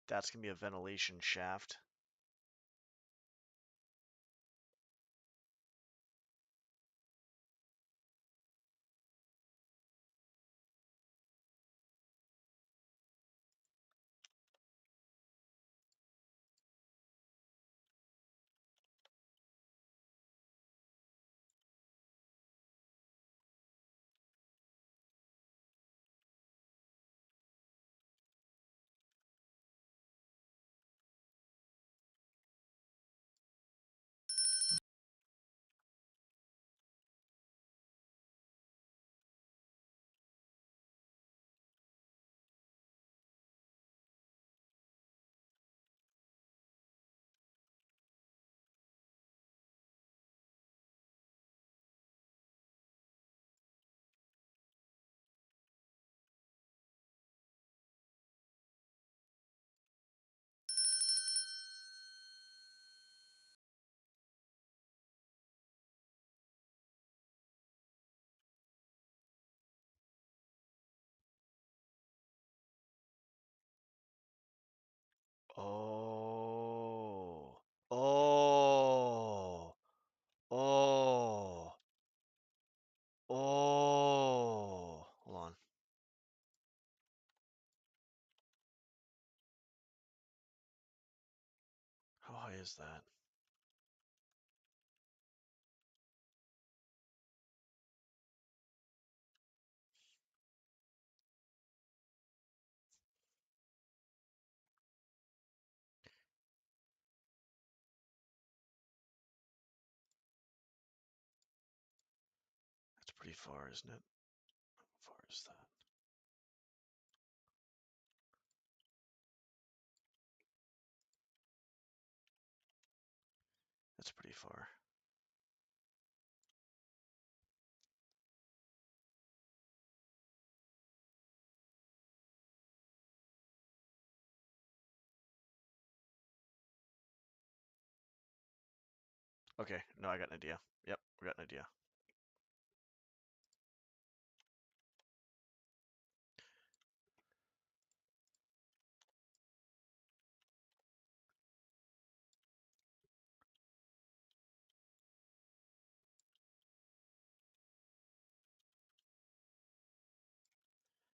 That's gonna be a ventilation shaft. Oh. Oh. Oh. Oh. Hold on. How high is that? That's pretty far, isn't it? How far is that? That's pretty far. Okay, no, I got an idea. Yep, we got an idea.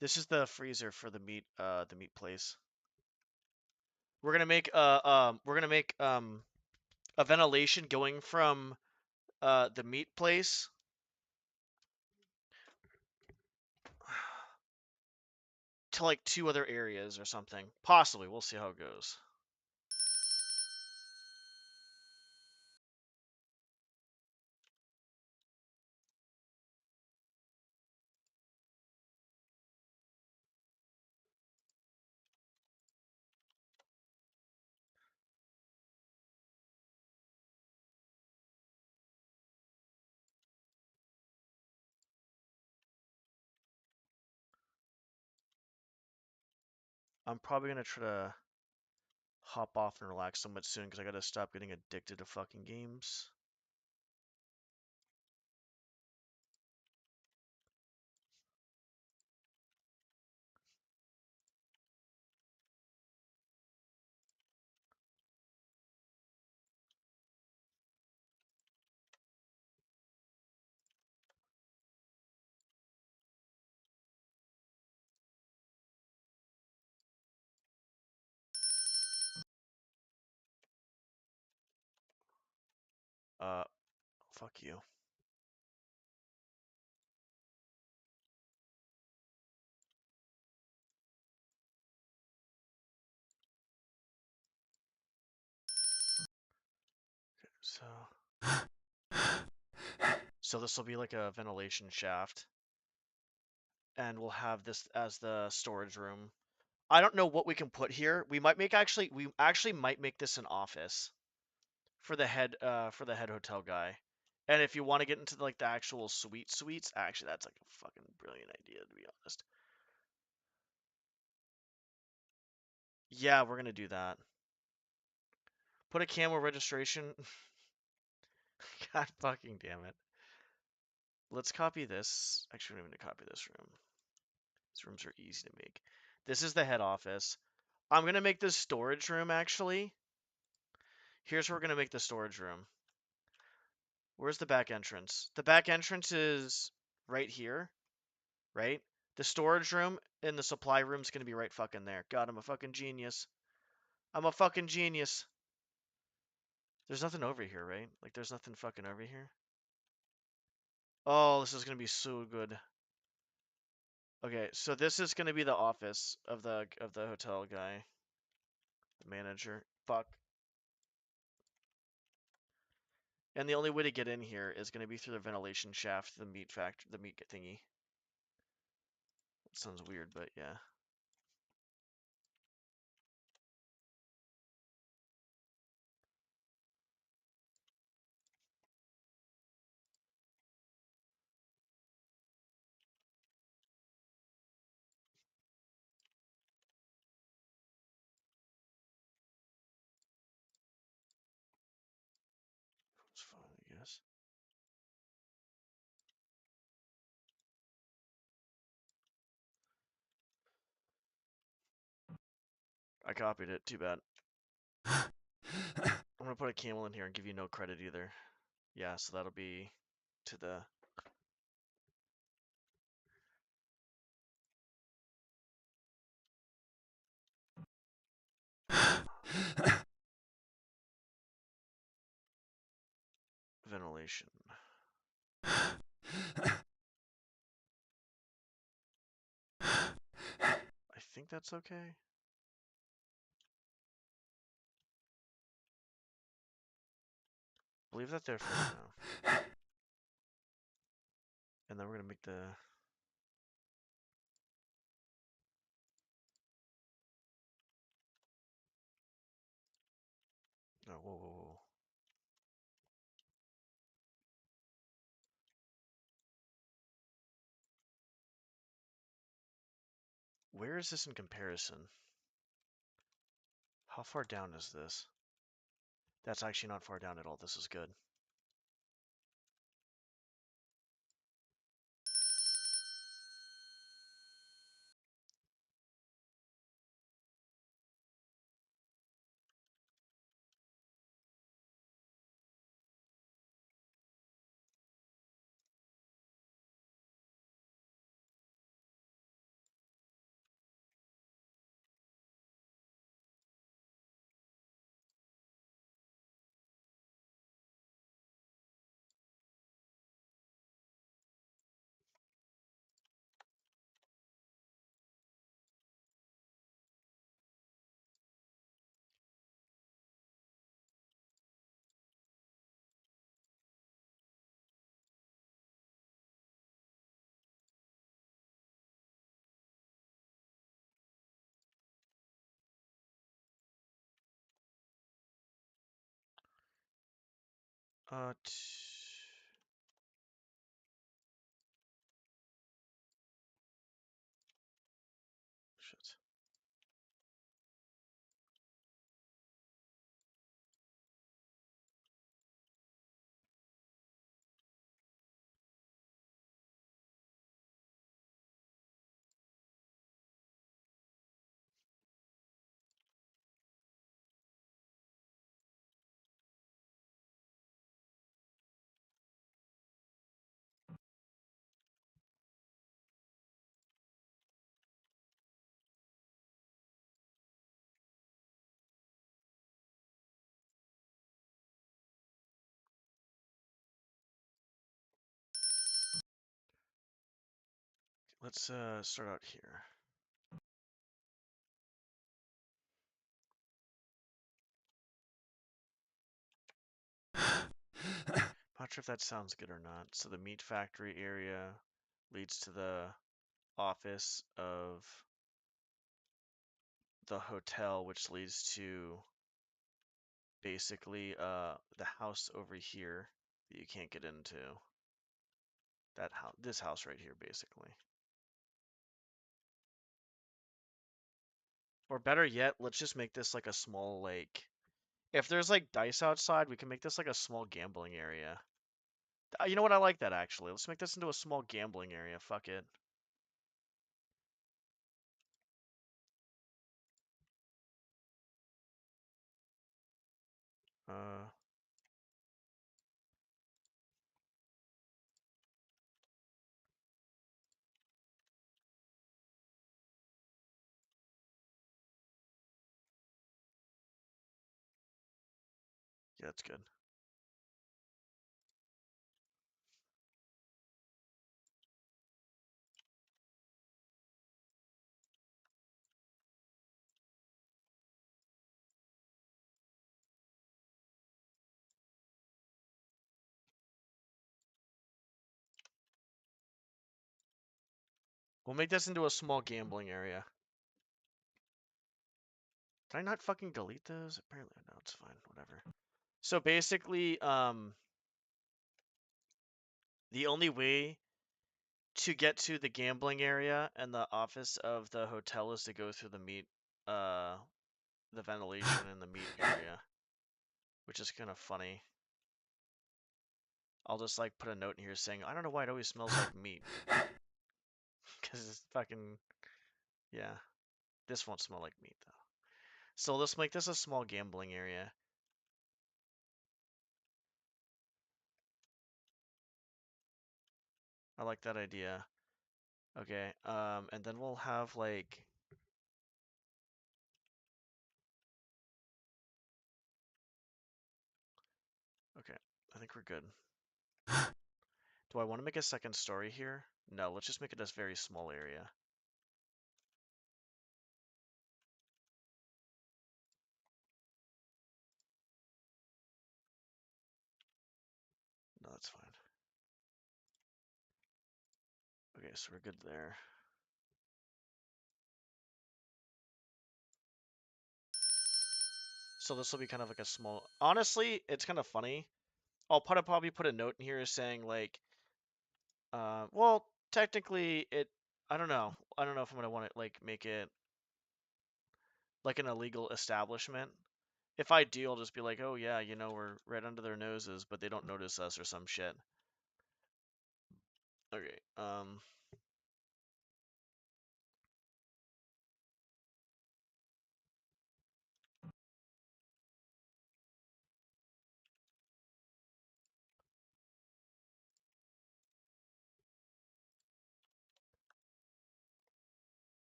This is the freezer for the meat place. We're gonna make a ventilation going from the meat place to like two other areas or something. Possibly, we'll see how it goes. I'm probably gonna try to hop off and relax somewhat soon because I gotta stop getting addicted to fucking games. Uh, fuck you. So, so this will be like a ventilation shaft, and we'll have this as the storage room. I don't know what we can put here. We actually might make this an office for the head hotel guy. And if you want to get into like the actual suites, actually that's like a fucking brilliant idea to be honest. Yeah, we're gonna do that. Put a camo registration. God fucking damn it. Let's copy this. Actually, we don't even need to copy this room. These rooms are easy to make. This is the head office. I'm gonna make this storage room actually. Here's where we're gonna make the storage room. Where's the back entrance? The back entrance is right here, right? The storage room and the supply room's gonna be right fucking there. God, I'm a fucking genius. I'm a fucking genius. There's nothing over here, right? Like, there's nothing fucking over here. Oh, this is gonna be so good. Okay, so this is gonna be the office of the hotel guy, the manager. Fuck. And the only way to get in here is gonna be through the ventilation shaft, the meat factory, the meat thingy. It sounds weird, but yeah. It's fine, I guess. I copied it. Too bad. I'm gonna put a camel in here and give you no credit either. Yeah, so that'll be to the ventilation. I think that's okay. Leave that there for now. And then we're gonna make the oh, whoa, whoa, whoa. Where is this in comparison? How far down is this? That's actually not far down at all. This is good. Uh, shit. let's start out here. Not sure if that sounds good or not. So the meat factory area leads to the office of the hotel, which leads to basically the house over here that you can't get into. That house, this house right here, basically. Or better yet, let's just make this like a small like. If there's like dice outside, we can make this like a small gambling area. You know what? I like that actually. Let's make this into a small gambling area. Fuck it. Uh, yeah, that's good. We'll make this into a small gambling area. Did I not fucking delete those? Apparently, no, it's fine. Whatever. So basically, the only way to get to the gambling area and the office of the hotel is to go through the meat, the ventilation in the meat area, which is kind of funny. I'll just like put a note in here saying, I don't know why it always smells like meat. Because it's fucking, yeah. This won't smell like meat though. So let's make this a small gambling area. I like that idea. Okay, and then we'll have like, okay, I think we're good. Do I want to make a second story here? No, let's just make it a very small area. No, that's fine. Okay, so we're good there. So this will be kind of like a small. Honestly, it's kind of funny. I'll probably put a note in here saying like, well, technically it. I don't know. I don't know if I'm gonna want to like make it like an illegal establishment. If I do, I'll just be like, oh yeah, you know, we're right under their noses, but they don't notice us or some shit. Okay.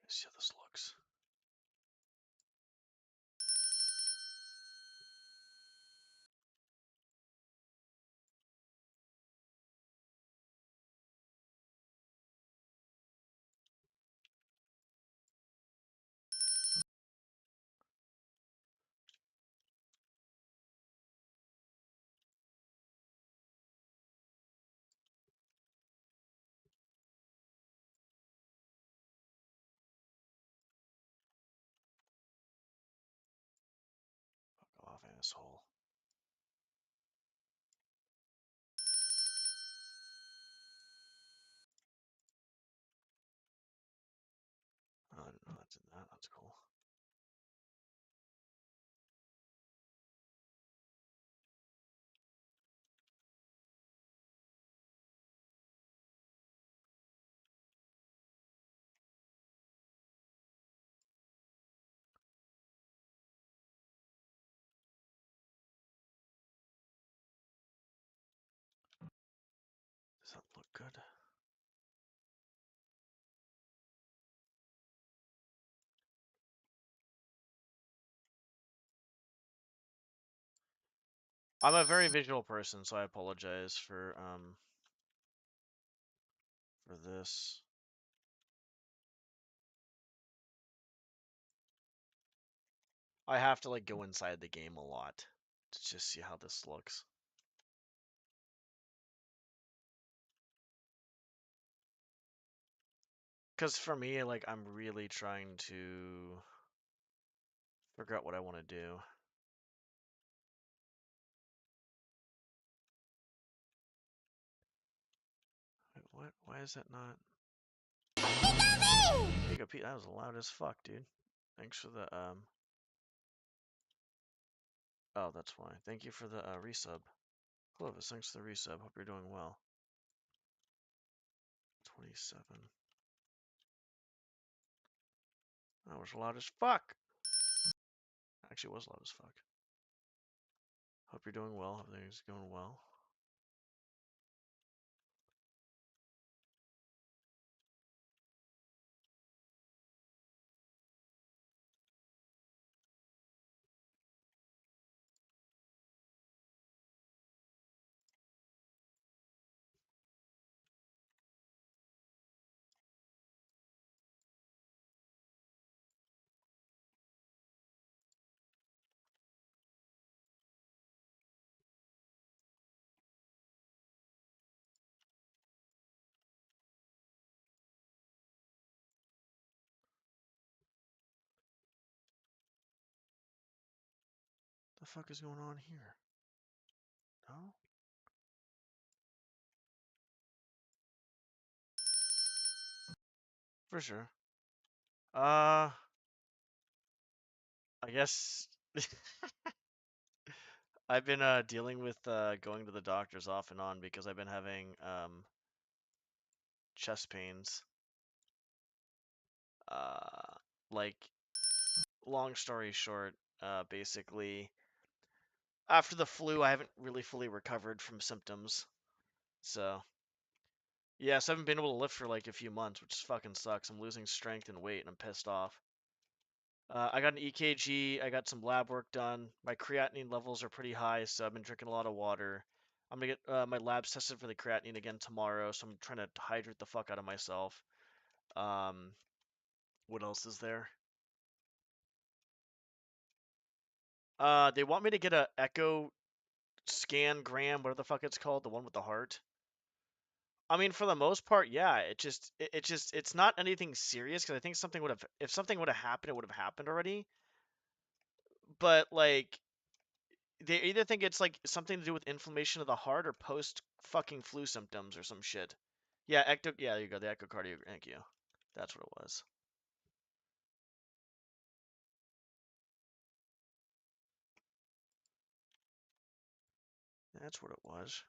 Let's see how this looks. Fuck off, asshole. Oh, I didn't know that's in that. That's cool. Does that look good? I'm a very visual person, so I apologize for this. I have to like go inside the game a lot to just see how this looks. Because for me, like, I'm really trying to figure out what I want to do. Wait, what? Why is that not? Giga Pete, that was loud as fuck, dude. Thanks for the Oh, that's why. Thank you for the resub. Clovis, thanks for the resub. Hope you're doing well. 27. That was loud as fuck. Actually, it was loud as fuck. Hope you're doing well. Hope everything's going well. The fuck is going on here? No? For sure. I guess I've been dealing with going to the doctors off and on because I've been having chest pains. Uh, like, long story short, basically, after the flu, I haven't really fully recovered from symptoms. So, yes, I haven't been able to lift for like a few months, which fucking sucks. I'm losing strength and weight, and I'm pissed off. I got an EKG. I got some lab work done. My creatinine levels are pretty high, so I've been drinking a lot of water. I'm gonna get my labs tested for the creatinine again tomorrow, so I'm trying to hydrate the fuck out of myself. Um, what else is there? They want me to get a echo scan gram, whatever the fuck it's called, the one with the heart. I mean, for the most part, yeah. It's not anything serious because I think something would have, if something would have happened, it would have happened already. But like, they either think it's like something to do with inflammation of the heart or post fucking flu symptoms or some shit. Yeah, yeah, there you go, the echocardiogram. Thank you. That's what it was. That's what it was.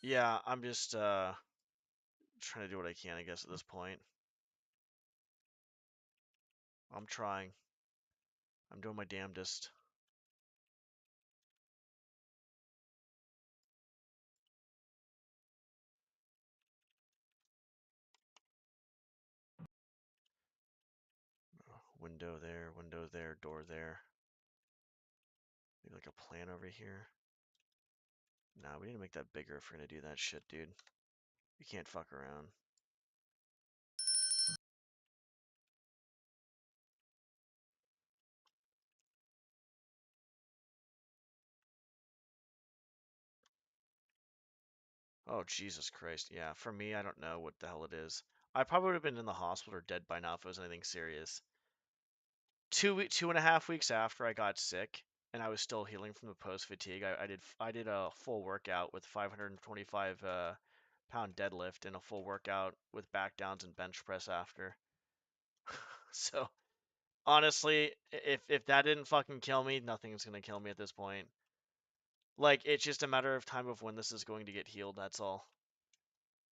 Yeah, I'm just trying to do what I can, I guess, at this point. I'm trying. I'm doing my damnedest. Window there, door there. Maybe like a plan over here. Nah, we need to make that bigger if we're gonna do that shit, dude. We can't fuck around. Oh, Jesus Christ. Yeah, for me, I don't know what the hell it is. I probably would have been in the hospital or dead by now if it was anything serious. 2.5 weeks after I got sick, and I was still healing from the post fatigue. I did a full workout with 525 pound deadlift and a full workout with back downs and bench press after. So honestly, if that didn't fucking kill me, nothing's gonna kill me at this point. Like it's just a matter of time of when this is going to get healed. That's all.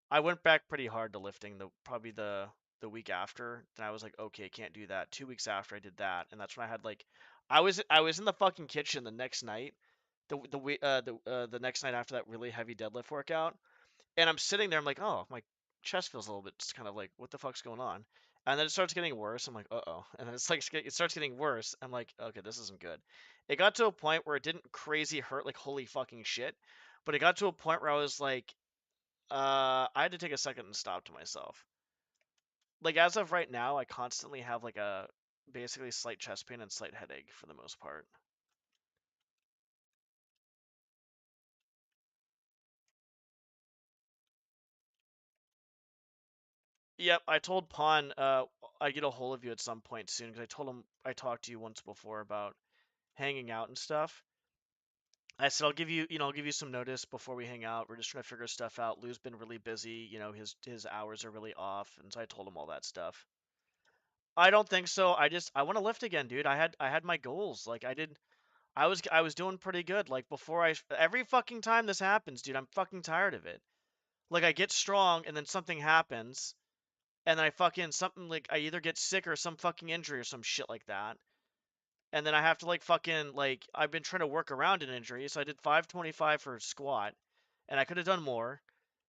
I went back pretty hard to lifting probably the week after. Then I was like, okay, can't do that. 2 weeks after I did that, and that's when I had like, I was in the fucking kitchen the next night, the next night after that really heavy deadlift workout, and I'm sitting there. I'm like, oh, my chest feels a little bit just kind of like, what the fuck's going on? And then it starts getting worse. I'm like, uh-oh. And then it starts getting worse. I'm like, okay, this isn't good. It got to a point where it didn't crazy hurt like holy fucking shit, but it got to a point where I was like, I had to take a second and stop to myself. Like as of right now, I constantly have like a basically slight chest pain and slight headache for the most part. Yep, I told Pon I get a hold of you at some point soon because I told him I talked to you once before about hanging out and stuff. I said I'll give you, I'll give you some notice before we hang out. We're just trying to figure stuff out. Lou's been really busy, his hours are really off, and so I told him all that stuff. I don't think so. I want to lift again, dude. I had my goals. Like I was doing pretty good. Like before every fucking time this happens, dude, I'm fucking tired of it. Like I get strong and then something happens and then I fucking something like I either get sick or some fucking injury or some shit like that. And then I have to like fucking like I've been trying to work around an injury, so I did 525 for squat and I could have done more.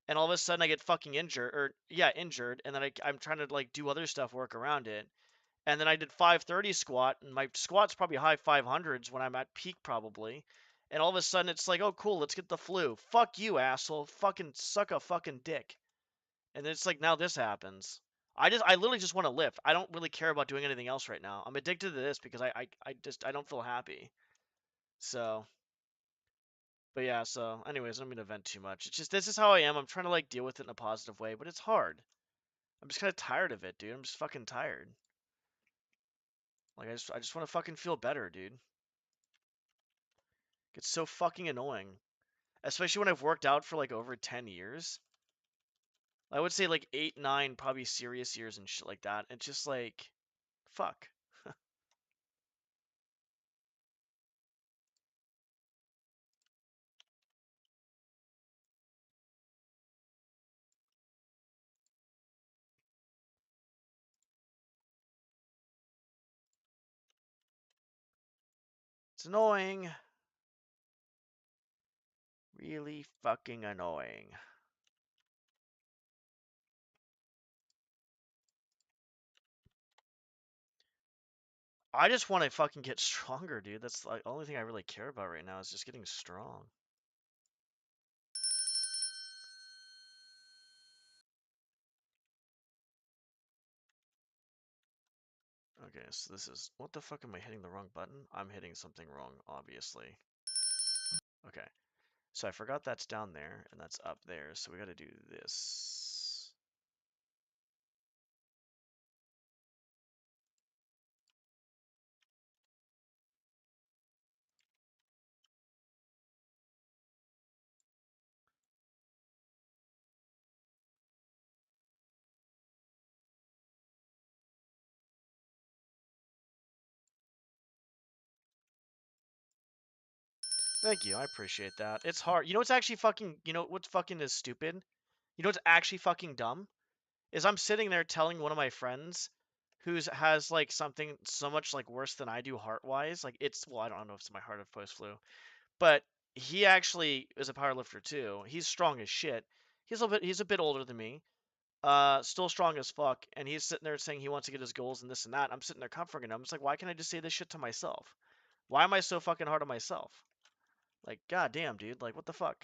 And all of a sudden I get fucking injured or yeah, injured and then I'm trying to like do other stuff work around it. And then I did 530 squat, and my squat's probably high 500s when I'm at peak probably. And all of a sudden it's like, oh cool, let's get the flu. Fuck you, asshole. Fucking suck a fucking dick. And it's like now this happens. I literally just want to lift. I don't really care about doing anything else right now. I'm addicted to this because I don't feel happy. So, but yeah. So, anyways, I don't mean to vent too much. It's just this is how I am. I'm trying to like deal with it in a positive way, but it's hard. I'm just kind of tired of it, dude. I'm just fucking tired. Like I just want to fucking feel better, dude. It's so fucking annoying. Especially when I've worked out for like over 10 years. I would say like 8, 9 probably serious years and shit like that. It's just like, fuck. It's annoying. Really fucking annoying. I just want to fucking get stronger, dude. That's like the only thing I really care about right now is just getting strong. Okay, so this is... What the fuck am I hitting the wrong button? I'm hitting something wrong, obviously. Okay, so I forgot that's down there and that's up there, so we gotta do this. Thank you, I appreciate that. It's hard. You know what's actually fucking... You know what's fucking is stupid? You know what's actually fucking dumb? Is I'm sitting there telling one of my friends who's has like something so much like worse than I do heart wise. Like it's well, I don't know if it's my heart of post flu, but he actually is a power lifter too. He's strong as shit. He's a bit older than me. Still strong as fuck, and he's sitting there saying he wants to get his goals and this and that. I'm sitting there comforting him. It's like, why can't I just say this shit to myself? Why am I so fucking hard on myself? Like, god damn, dude. Like, what the fuck?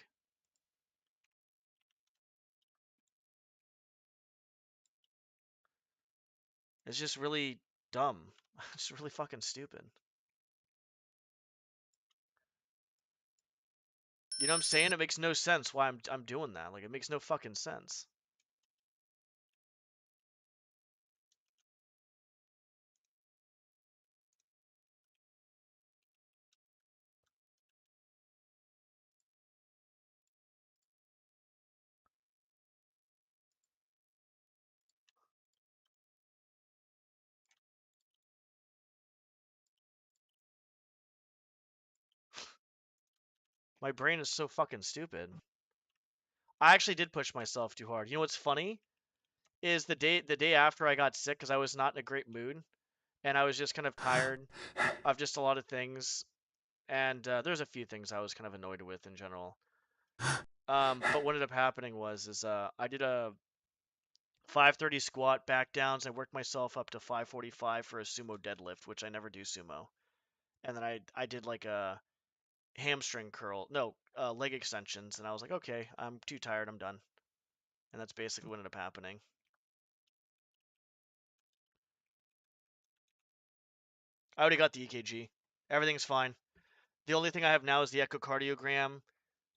It's just really dumb. It's really fucking stupid. You know what I'm saying? It makes no sense why I'm doing that. Like, it makes no fucking sense. My brain is so fucking stupid. I actually did push myself too hard. You know what's funny is the day after I got sick because I was not in a great mood and I was just kind of tired of just a lot of things. And there's a few things I was kind of annoyed with in general. But what ended up happening was I did a 530 squat back downs. I worked myself up to 545 for a sumo deadlift, which I never do sumo. And then I did like a hamstring curl, no, leg extensions, and I was like, okay, I'm too tired, I'm done. And that's basically what ended up happening. I already got the EKG. Everything's fine. The only thing I have now is the echocardiogram,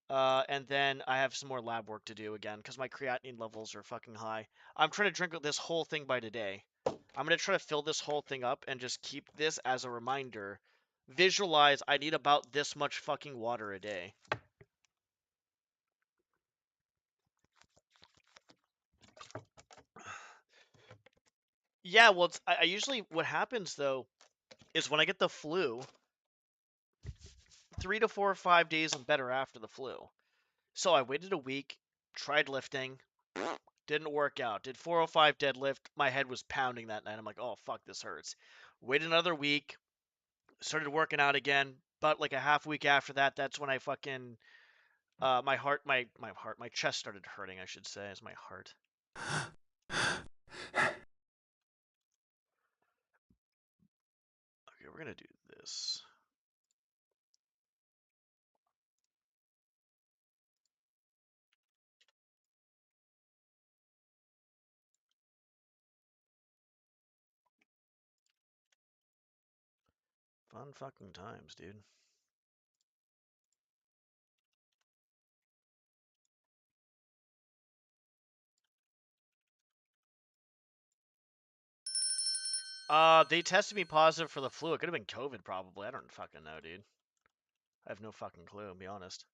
and then I have some more lab work to do again because my creatinine levels are fucking high. I'm trying to drink this whole thing by today. I'm gonna try to fill this whole thing up and just keep this as a reminder. Visualize I need about this much fucking water a day. Yeah, well, I usually what happens though is when I get the flu, 3 to 4 or 5 days I'm better after the flu. So I waited a week, tried lifting, didn't work out. Did 405 deadlift. My head was pounding that night. I'm like, oh fuck, this hurts. Waited another week, started working out again. But like a half week after that, that's when I fucking my chest started hurting. I should say, as my heart. Okay, we're gonna do this. Fun fucking times, dude. They tested me positive for the flu. It could have been COVID, probably. I don't fucking know, dude. I have no fucking clue, to be honest.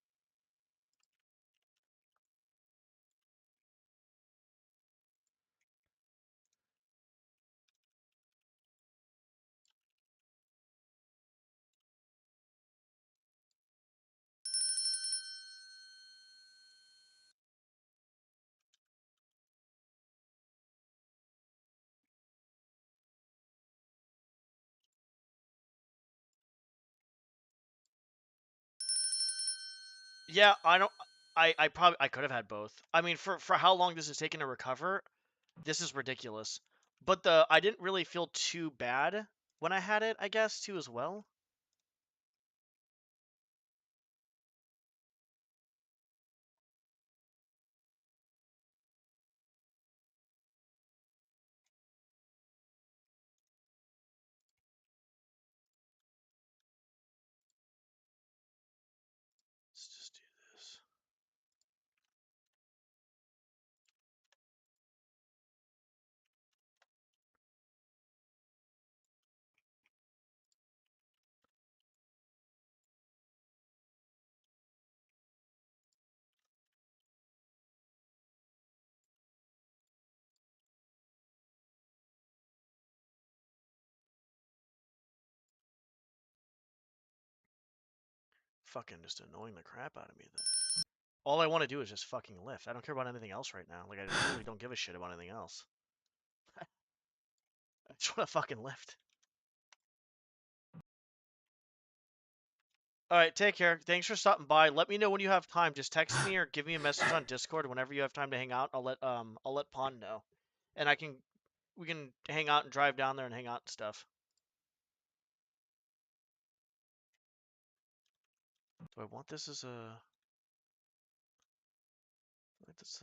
Yeah, I don't. I could have had both. I mean, for how long this is taking to recover, this is ridiculous. But I didn't really feel too bad when I had it, I guess, too, as well. Let's just do this. Fucking just annoying the crap out of me, then. All I want to do is just fucking lift. I don't care about anything else right now. Like, I really don't give a shit about anything else. I just want to fucking lift. All right, take care. Thanks for stopping by. Let me know when you have time. Just text me or give me a message on Discord whenever you have time to hang out. I'll let Pond know, and we can hang out and drive down there and hang out and stuff. Do I want this as a like this?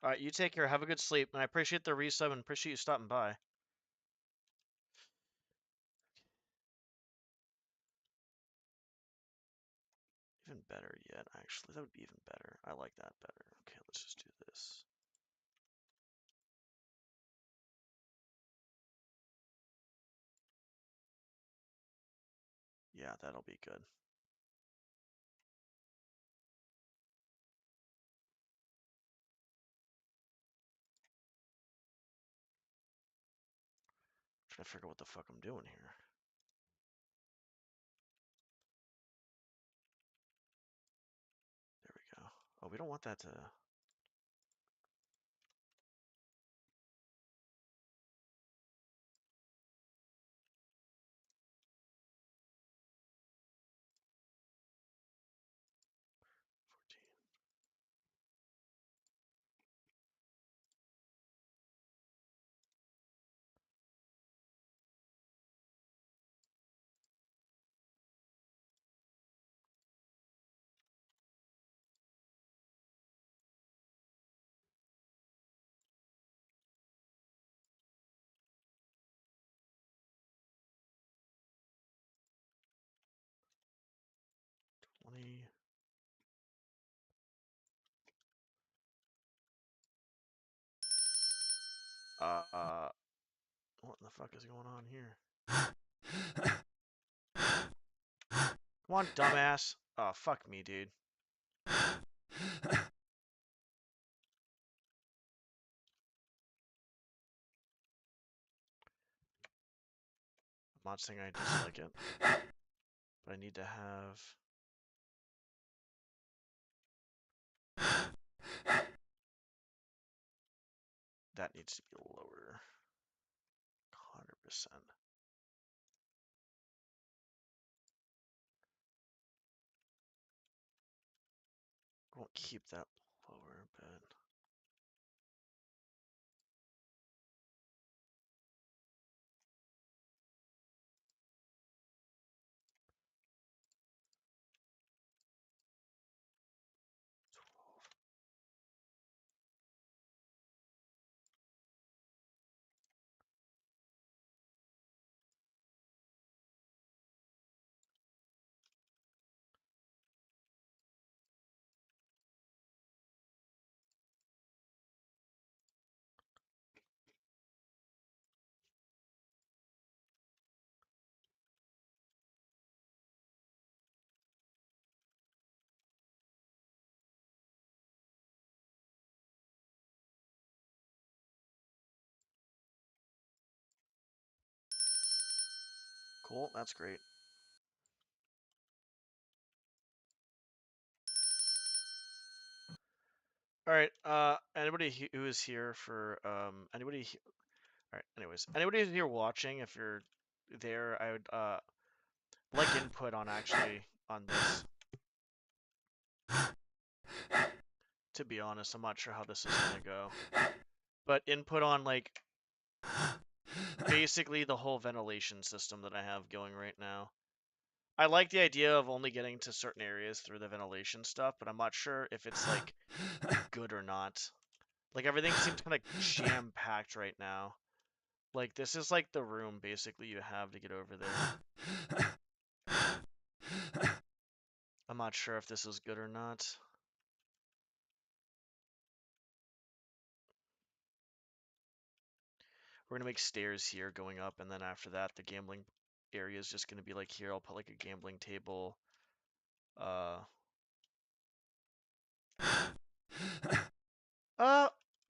All right, you take care. Have a good sleep, and I appreciate the resub and appreciate you stopping by. Even better yet, actually. That would be even better. I like that better. Okay, let's just do this. Yeah, that'll be good. trying to figure out what the fuck I'm doing here. There we go. Oh, we don't want that to... $20. What in the fuck is going on here? Come on, dumbass. Oh, fuck me, dude. I'm not saying I dislike it, but I need to have... That needs to be lower. 100%. Won't keep that lower, but... Cool, that's great. All right, anybody who is here for, anybody, all right, anyways, anybody who's here watching, if you're there, I would, like input on actually, on this. To be honest, I'm not sure how this is gonna go. But input on, like, basically the whole ventilation system that I have going right now. I like the idea of only getting to certain areas through the ventilation stuff, but I'm not sure if it's, like, good or not. Like, everything seems kind of jam-packed right now. Like, this is, like, the room, basically, you have to get over there. I'm not sure if this is good or not. We're gonna make stairs here going up, and then after that, the gambling area is just gonna be, like, here. I'll put, like, a gambling table.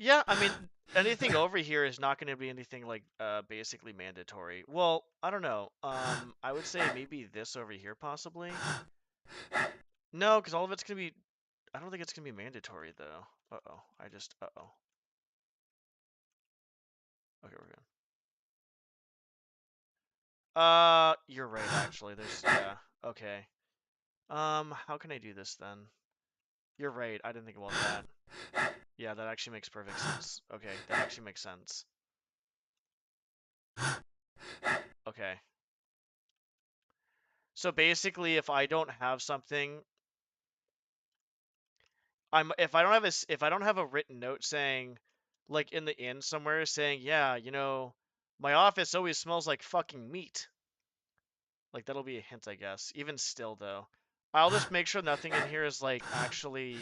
Yeah, I mean, anything over here is not going to be anything like basically mandatory. Well, I don't know. I would say maybe this over here possibly. No, because all of it's going to be. I don't think it's going to be mandatory though. Uh-oh. Uh-oh. Okay, we're good. You're right actually. Yeah. Okay. How can I do this then? You're right. I didn't think about that. Yeah, that actually makes perfect sense. Okay, that actually makes sense. Okay. So basically, if I don't have something, if I don't have a written note saying, like in the inn somewhere saying, yeah, you know, my office always smells like fucking meat. Like that'll be a hint, I guess. Even still, though, I'll just make sure nothing in here is like actually.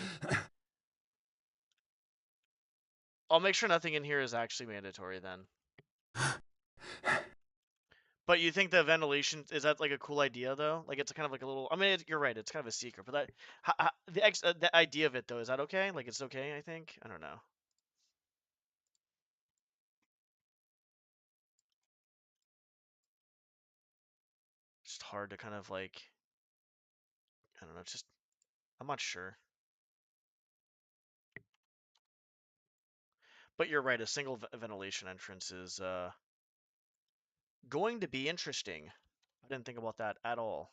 I'll make sure nothing in here is actually mandatory then. But you think the ventilation is that like a cool idea though? Like it's kind of like a little. I mean, you're right. It's kind of a secret, but that the idea of it though, is that okay? Like it's okay, I think. I don't know. just hard to kind of like, I don't know, just, I'm not sure. But you're right, a single ventilation entrance is going to be interesting. I didn't think about that at all.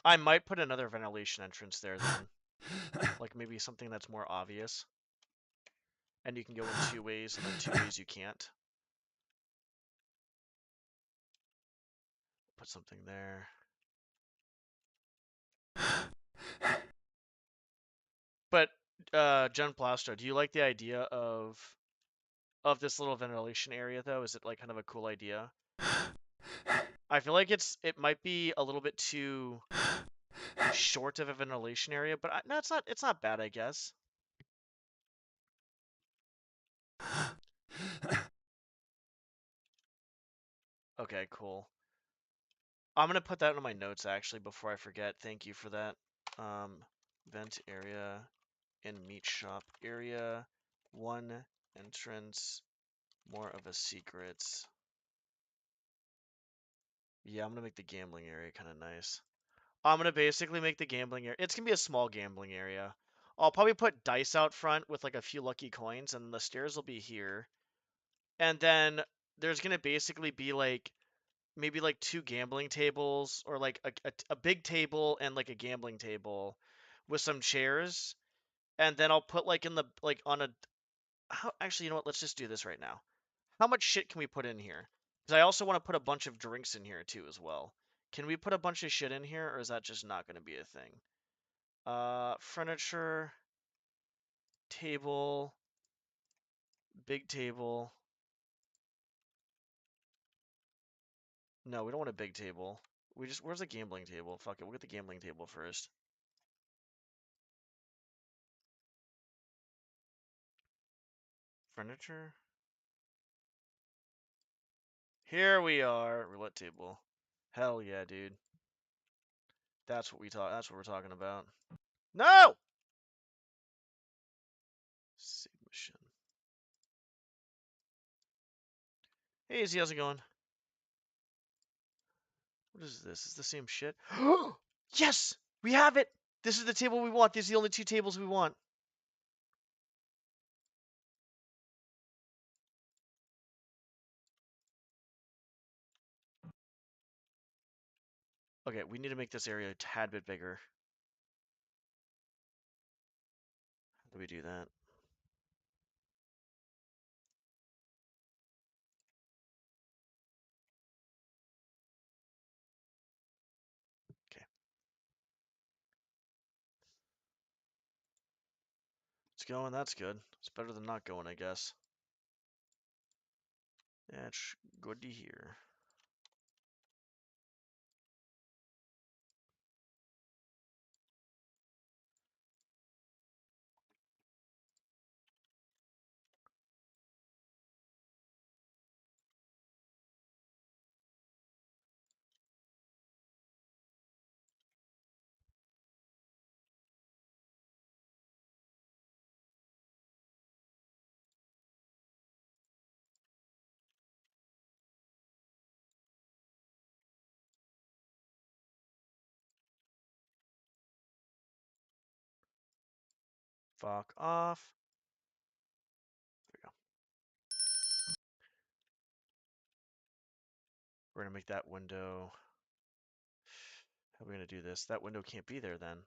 I might put another ventilation entrance there then. Like maybe something that's more obvious. And you can go in 2 ways, and then 2 ways you can't. Put something there. But, Jen Plasto, do you like the idea of this little ventilation area, though? Is it, like, kind of a cool idea? I feel like it might be a little bit too short of a ventilation area, but no, it's not bad, I guess. Okay, cool. I'm gonna put that in my notes, actually, before I forget. Thank you for that. Vent area in meat shop area. 1 entrance, more of a secret. Yeah, I'm gonna make the gambling area kind of nice. I'm gonna basically make the gambling area. It's gonna be a small gambling area. I'll probably put dice out front with like a few lucky coins, and the stairs will be here. And then there's gonna basically be like maybe like 2 gambling tables, or like a big table and like a gambling table with some chairs. And then I'll put like in the like on a actually, you know what? Let's just do this right now. How much shit can we put in here? Because I also want to put a bunch of drinks in here too as well. Can we put a bunch of shit in here, or is that just not going to be a thing? Furniture, table, big table. No, we don't want a big table. Where's the gambling table? Fuck it, we'll get the gambling table first. Furniture. Here we are, roulette table. Hell yeah, dude. That's what we're talking about. No! Save mission. Hey, Izzy, how's it going? What is this? Is the same shit? Yes! We have it! This is the table we want. These are the only 2 tables we want. Okay, we need to make this area a tad bit bigger. How do we do that? Okay. It's going, that's good. It's better than not going, I guess. That's good to hear. Fuck off. There we go. We're gonna make that window. How are we gonna do this? That window can't be there then.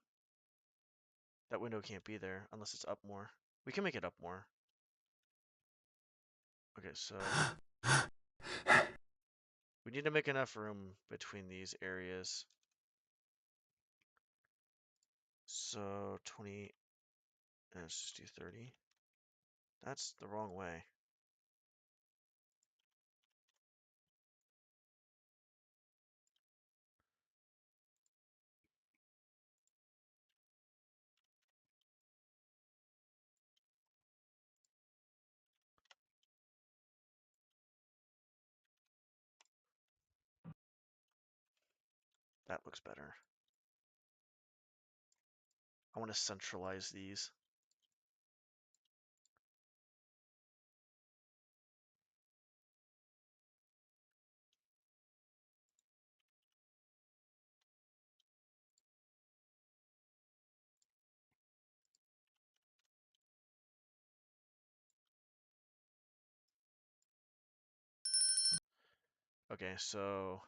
That window can't be there unless it's up more. We can make it up more. Okay, so we need to make enough room between these areas. So 20, let's just do 30. That's the wrong way. That looks better. I want to centralize these. Okay, so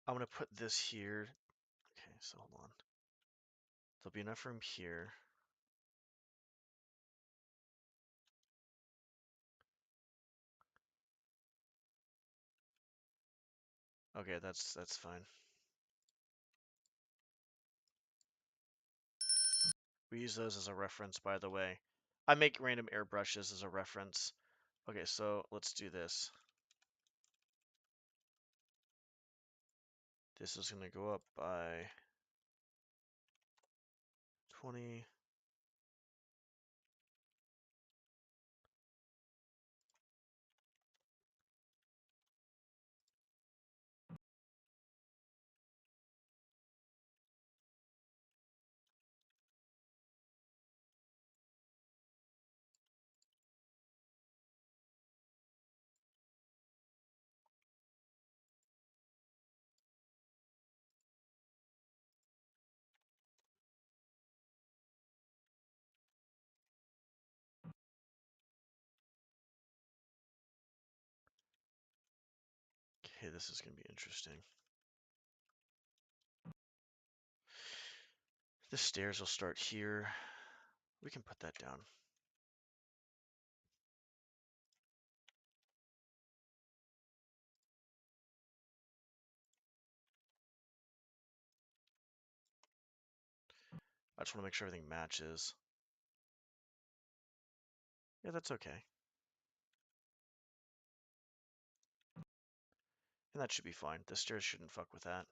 I'm going to put this here. Okay, so hold on. There'll be enough room here. Okay, that's fine. We use those as a reference, by the way. I make random airbrushes as a reference. Okay, so let's do this. This is going to go up by 20. Okay, this is going to be interesting. The stairs will start here. We can put that down. I just want to make sure everything matches. Yeah, that's okay. And that should be fine. The stairs shouldn't fuck with that.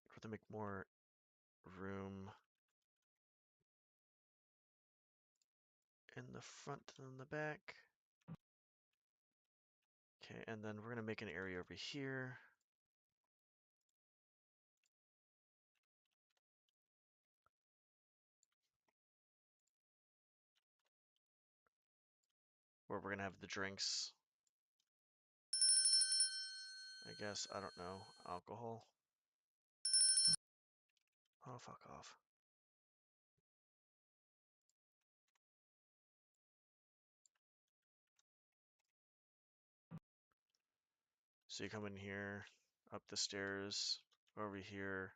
We're going to make more room in the front than the back. Okay, and then we're going to make an area over here. Where we're going to have the drinks. I guess, I don't know, alcohol. Oh, fuck off. So you come in here, up the stairs, over here,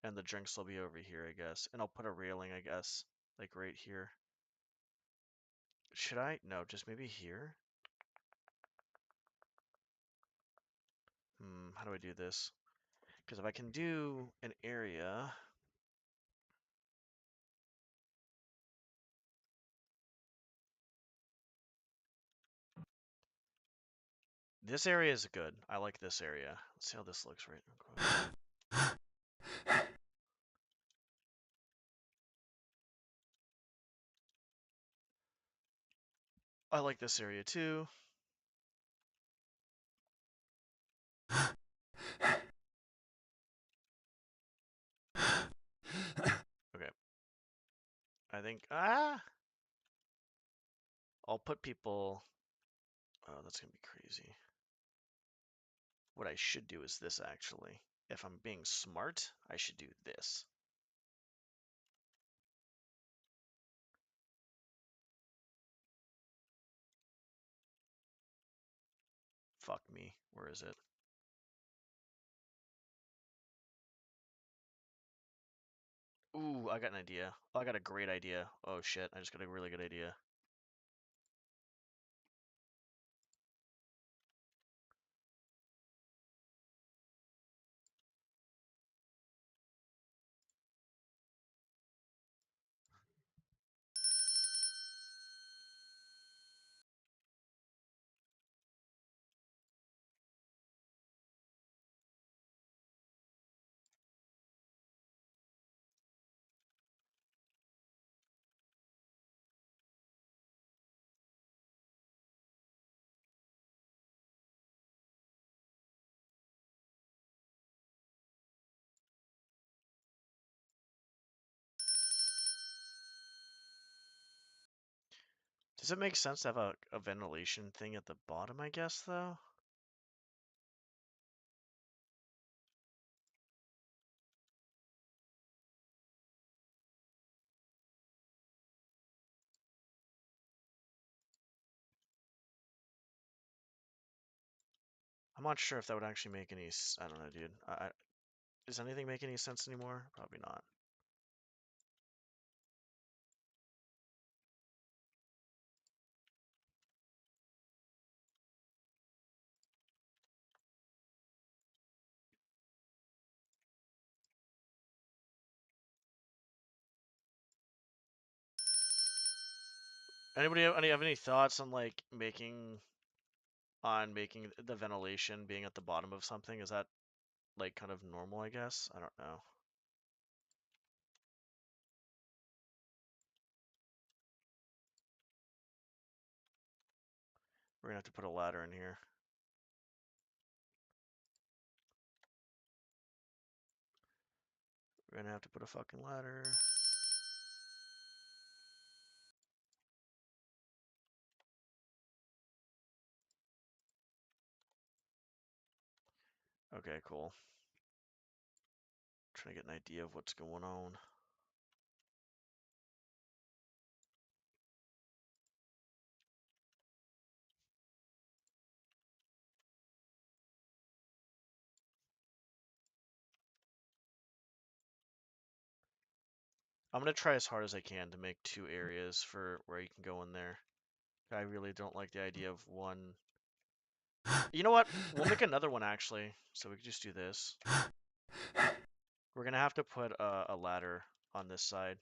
and the drinks will be over here, I guess. And I'll put a railing, I guess, like right here. Should I? No, just maybe here? How do I do this? Because if I can do an area... This area is good. I like this area. Let's see how this looks right now. I like this area too. Okay. I think, I'll put people, oh, that's gonna be crazy. What I should do is this actually. If I'm being smart, I should do this. Fuck me. Where is it? Ooh, I got an idea. Oh, I got a great idea. Oh shit, I just got a really good idea. Does it make sense to have a ventilation thing at the bottom, I guess, though? I'm not sure if that would actually make any I don't know, dude. Does anything make any sense anymore? Probably not. Anybody have any thoughts on like making the ventilation being at the bottom of something? Is that like kind of normal, I guess? I don't know. We're gonna have to put a ladder in here. We're gonna have to put a fucking ladder. Okay, cool. Trying to get an idea of what's going on. I'm gonna try as hard as I can to make 2 areas for where you can go in there. I really don't like the idea of one. You know what? We'll make another one actually. So we can just do this. We're gonna have to put a ladder on this side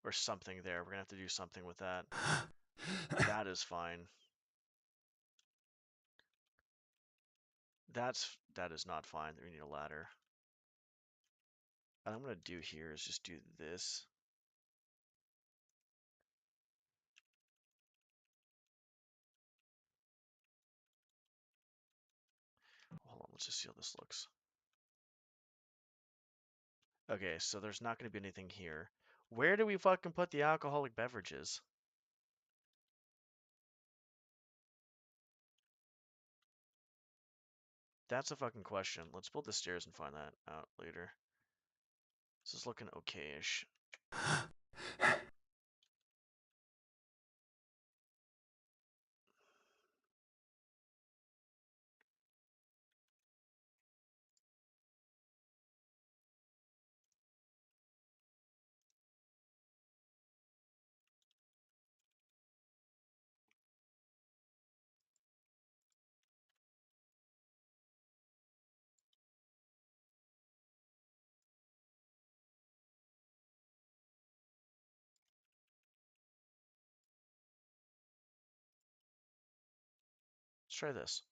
or something there. We're gonna have to do something with that. That is fine. That is not fine. We need a ladder. What I'm gonna do here is just do this. Hold on, let's just see how this looks. Okay, so there's not gonna be anything here. Where do we fucking put the alcoholic beverages? That's a fucking question. Let's build the stairs and find that out later. This is looking okay-ish. Let's try this.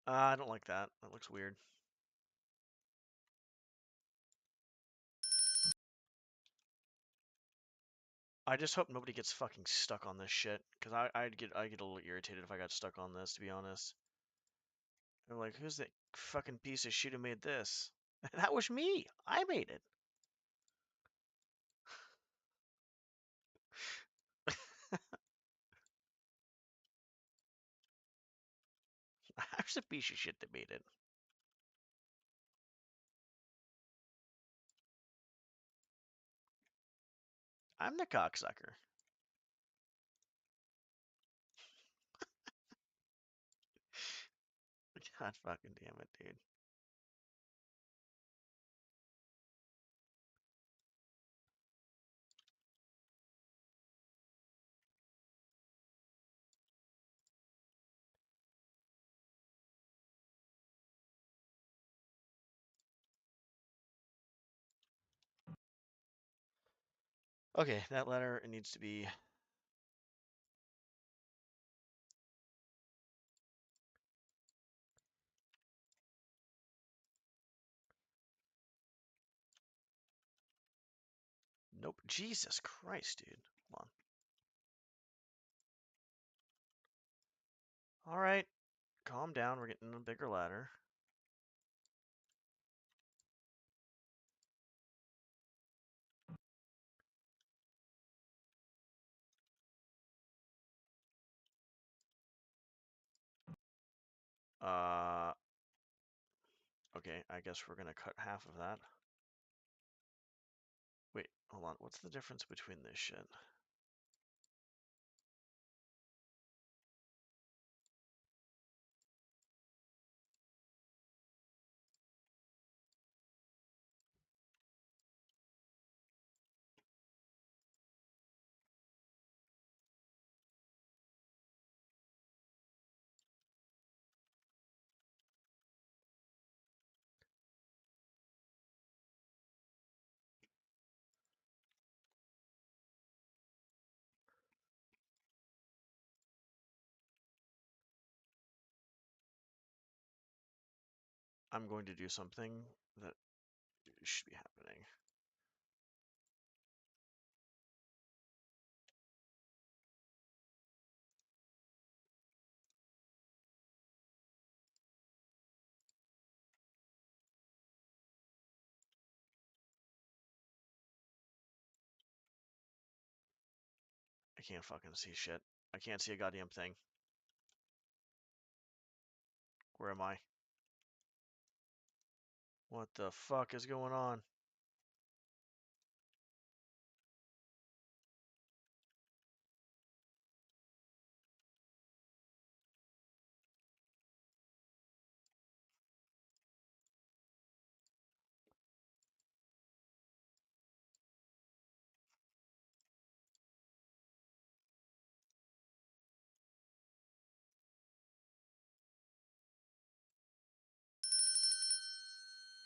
I don't like that. That looks weird. I just hope nobody gets fucking stuck on this shit, because I'd get a little irritated if I got stuck on this, to be honest. They're like, who's that fucking piece of shit who made this? That was me. I made it. I was the piece of shit that made it. I'm the cocksucker. God fucking damn it, dude. Okay, that letter, it needs to be... Nope. Jesus Christ, dude. Hold on. Alright. Calm down. We're getting a bigger ladder. Okay, I guess we're gonna cut half of that. Wait, hold on. What's the difference between this shit? I'm going to do something that should be happening. I can't fucking see shit. I can't see a goddamn thing. Where am I? What the fuck is going on?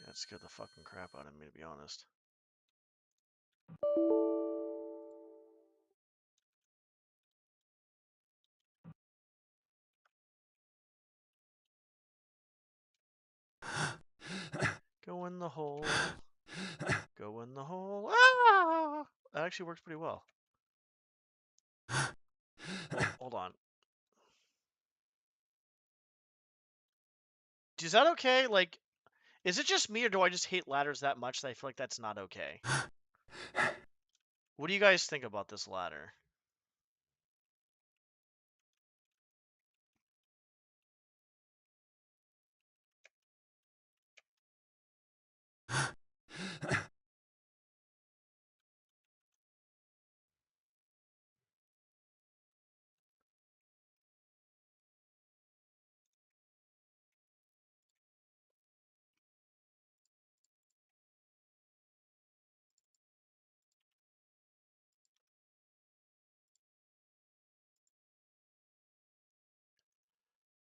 Yeah, it scared the fucking crap out of me, to be honest. Go in the hole. Go in the hole. Ah! That actually works pretty well. Well, hold on. Is that okay? Like, is it just me or do I just hate ladders that much that I feel like that's not okay? What do you guys think about this ladder?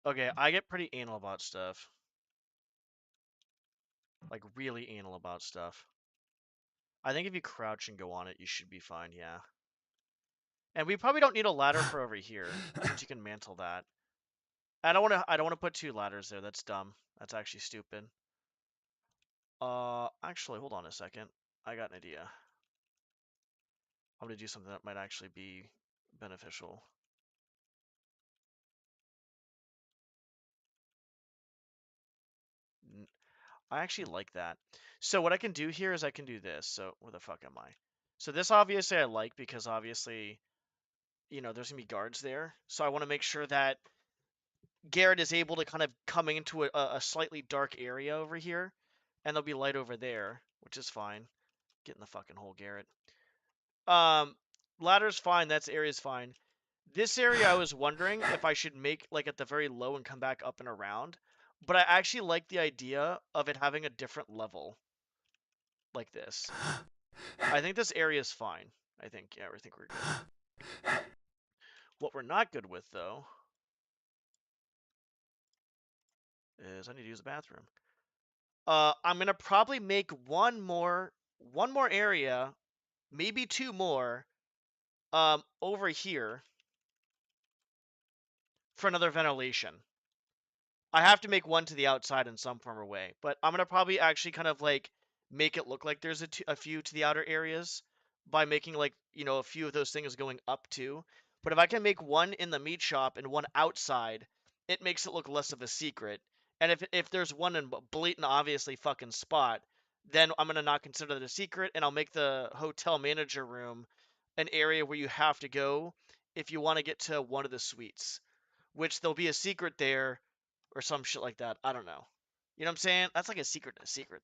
Okay, I get pretty anal about stuff. Like, really anal about stuff. I think if you crouch and go on it, you should be fine, yeah. And we probably don't need a ladder for over here, since you can mantle that. I don't want to put two ladders there. That's dumb. That's actually stupid. Actually, hold on a second. I got an idea. I'm gonna do something that might actually be beneficial. I actually like that. So what I can do here is I can do this. So where the fuck am I? So this obviously I like because obviously, you know, there's gonna be guards there. So I want to make sure that Garrett is able to kind of come into a slightly dark area over here, and there'll be light over there, which is fine. Get in the fucking hole, Garrett. Um, ladder's fine. That's area's fine. This area, I was wondering if I should make like at the very low and come back up and around, but I actually like the idea of it having a different level like this. I think this area is fine. I think, yeah, I think we're good. What we're not good with, though, is I need to use the bathroom. I'm gonna probably make one more area, maybe two more, over here for another ventilation. I have to make one to the outside in some form or way, but I'm gonna probably actually kind of like make it look like there's a few to the outer areas by making like, you know, a few of those things going up too. But if I can make one in the meat shop and one outside, it makes it look less of a secret. And if there's one in blatant obviously fucking spot, then I'm gonna not consider it a secret, and I'll make the hotel manager room an area where you have to go if you want to get to one of the suites, which there'll be a secret there or some shit like that. I don't know. You know what I'm saying? That's like a secret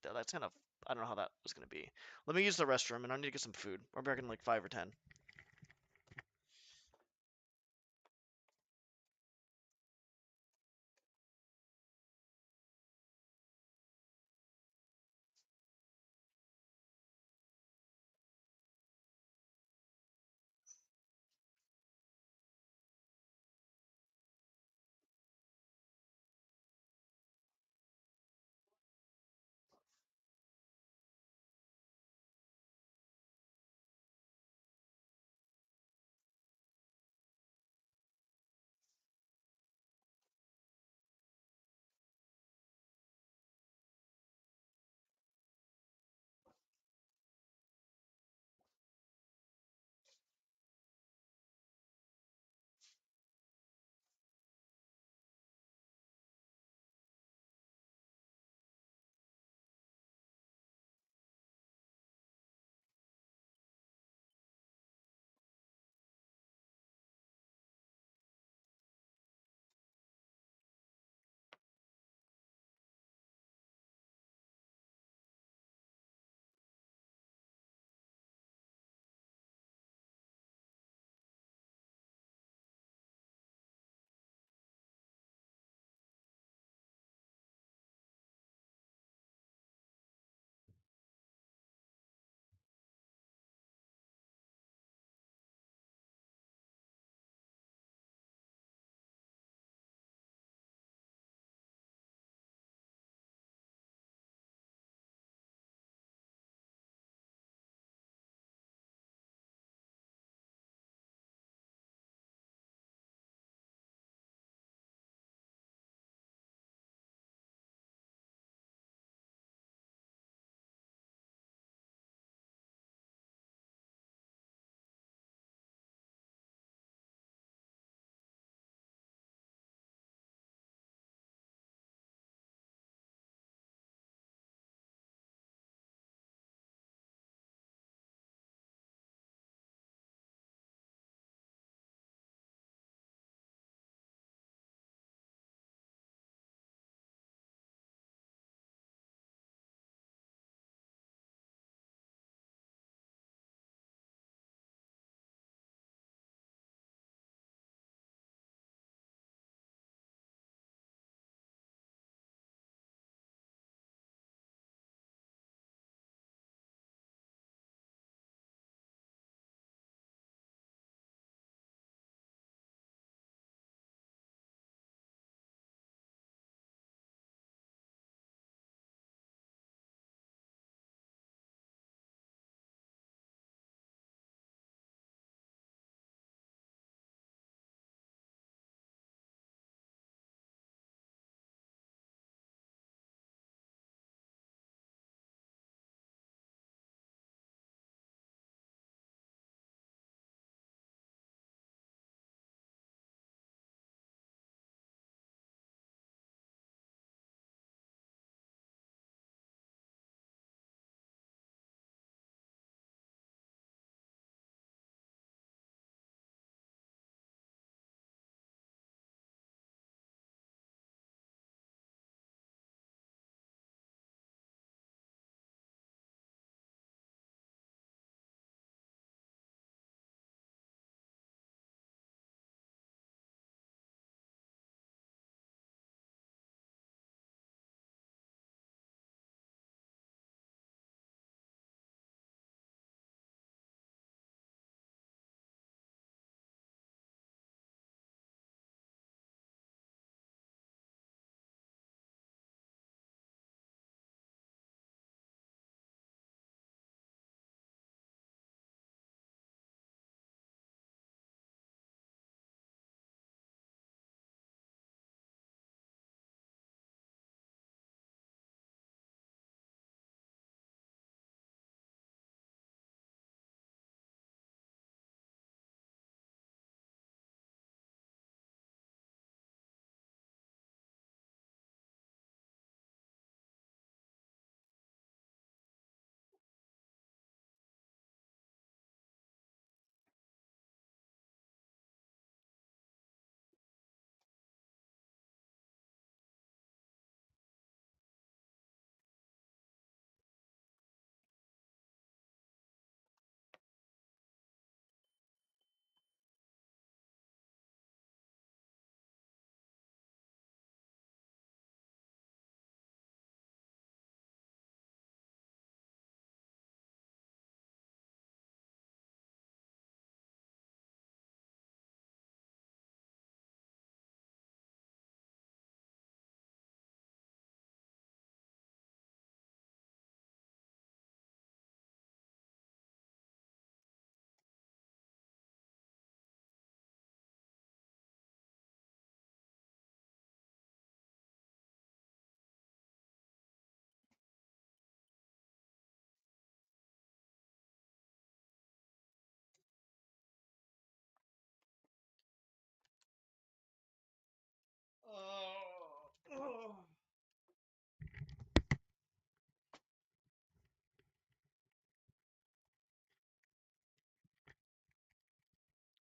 though. That's kind of I don't know how that was gonna be. Let me use the restroom and I need to get some food. I'll be back in like 5 or 10.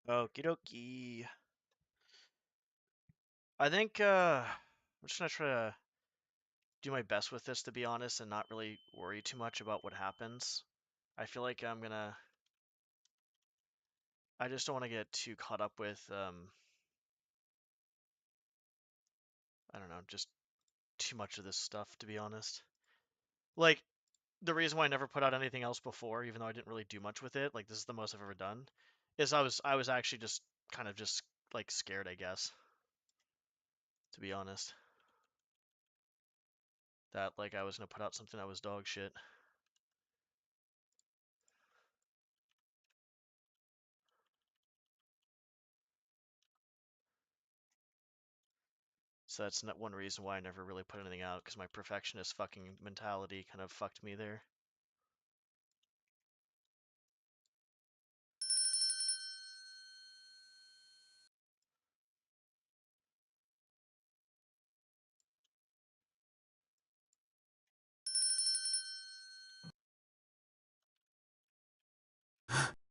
Okie dokie. I think I'm just gonna try to do my best with this, to be honest, and not really worry too much about what happens. I feel like I just don't want to get too caught up with I don't know, just too much of this stuff, to be honest. Like the reason why I never put out anything else before, even though I didn't really do much with it, like this is the most I've ever done, is I was actually just kind of just like scared, I guess, to be honest, that like I was gonna put out something that was dog shit. So that's not one reason why I never really put anything out, because my perfectionist fucking mentality kind of fucked me there.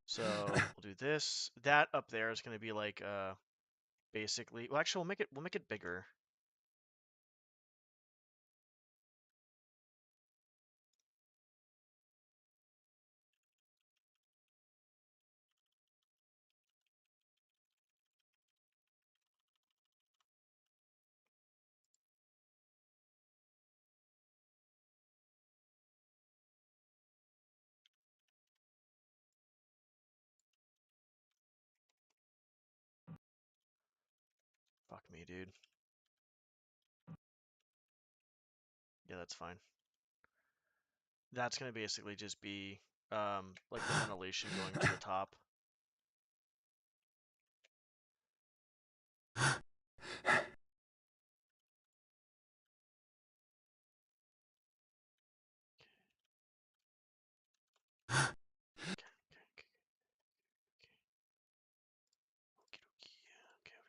So we'll do this. That up there is gonna be like basically, well actually we'll make it bigger. Fuck me, dude. Yeah, that's fine. That's gonna basically just be like the ventilation going to the top. Okay, okay, okay, okay, over here.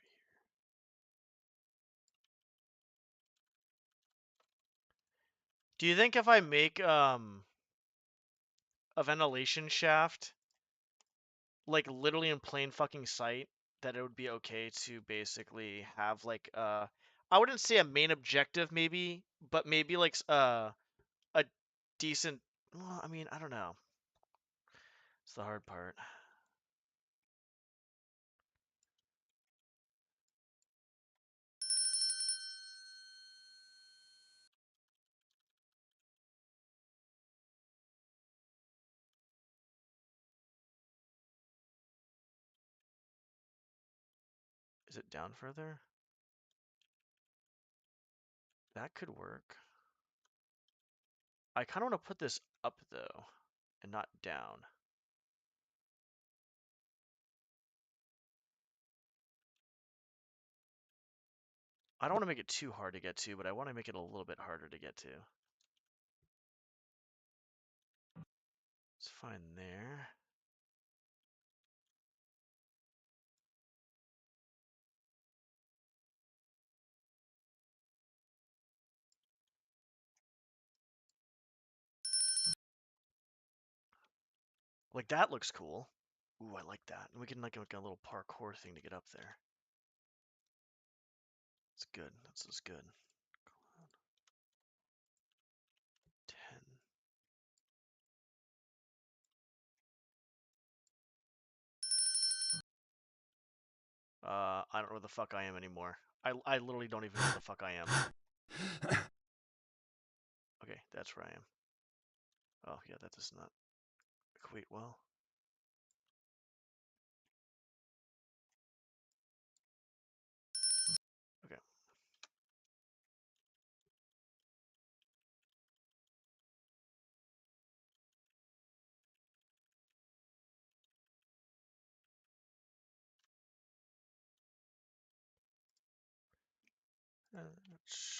Do you think if I make a ventilation shaft like literally in plain fucking sight, that it would be okay to basically have like I wouldn't say a main objective maybe, but maybe like a decent, well, I mean, I don't know. It's the hard part. Is it down further? That could work. I kind of want to put this up though, and not down. I don't want to make it too hard to get to, but I want to make it a little bit harder to get to. It's fine there. Like that looks cool. Ooh, I like that. And we can like make a little parkour thing to get up there. It's good. This is good. 10. I don't know where the fuck I am anymore. I literally don't even know where the fuck I am. Okay, that's where I am. Oh, yeah, that does not equate well. Okay.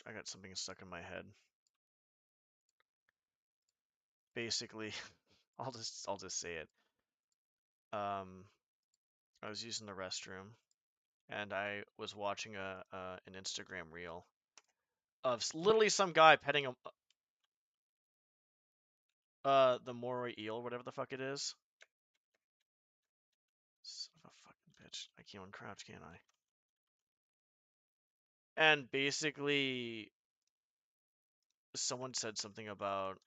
I got something stuck in my head. Basically, I'll just say it. I was using the restroom, and I was watching an Instagram reel of literally some guy petting the moray eel, whatever the fuck it is. Son of a fucking bitch. I can't uncrouch, can't I? And basically, someone said something about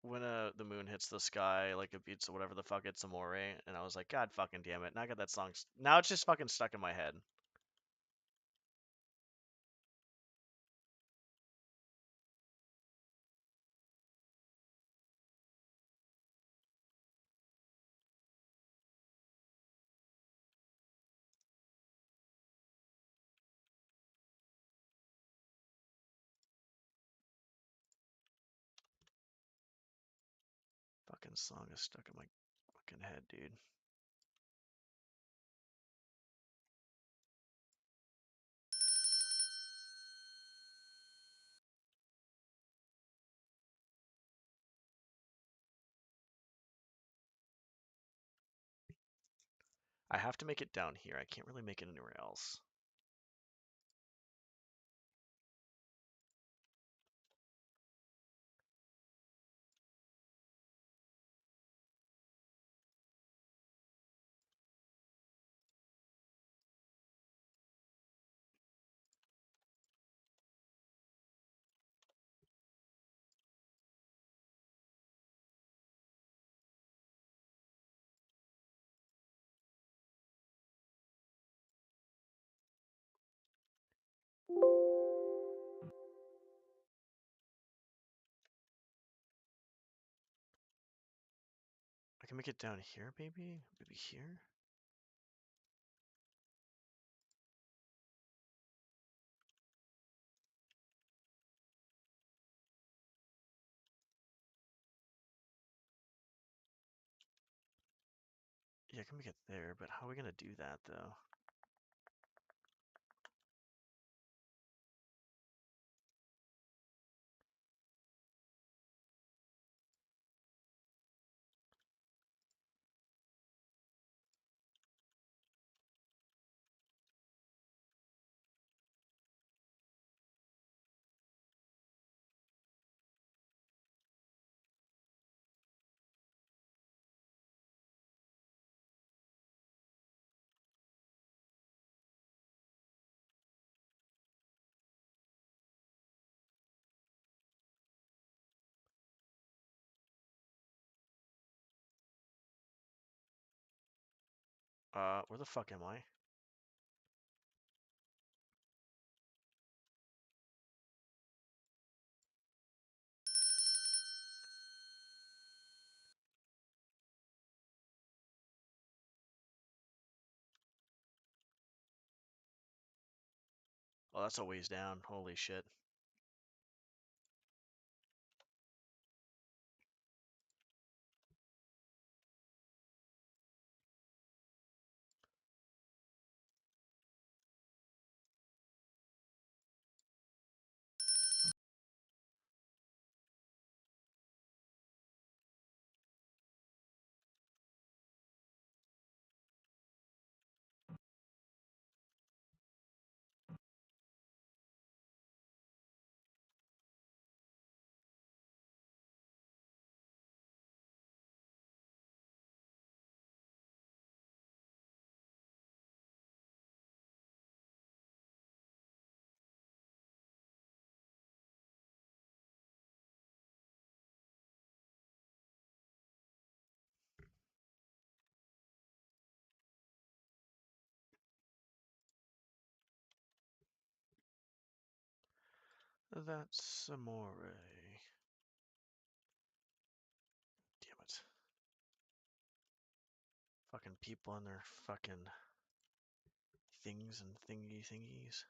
when the moon hits the sky, like it beats whatever the fuck it's Amore, and I was like, God fucking damn it! Now I got that song. Now it's just fucking stuck in my head. Fucking song is stuck in my fucking head, dude. I have to make it down here. I can't really make it anywhere else. I can make it down here, maybe? Maybe here? Yeah, I can make it there, but how are we gonna do that, though? Where the fuck am I? Oh, that's a ways down. Holy shit. That's Amore. Damn it. Fucking people and their fucking things and thingies.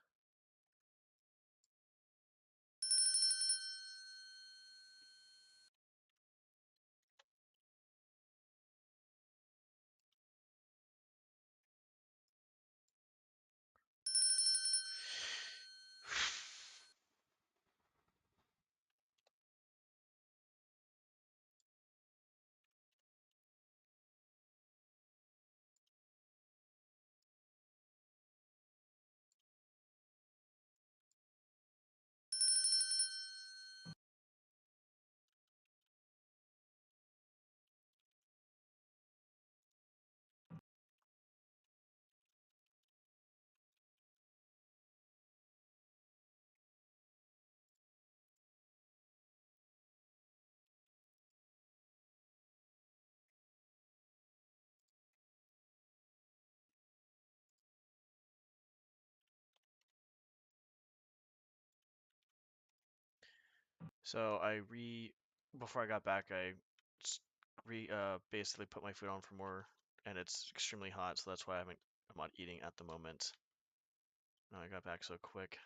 So before I got back, I basically put my food on for more, and it's extremely hot, so that's why I'm not eating at the moment. No, I got back so quick.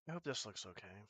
I hope this looks okay.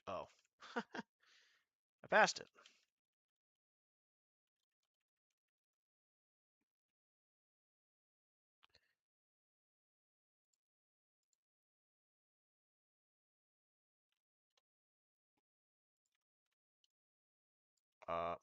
Oh. I passed it. Uh,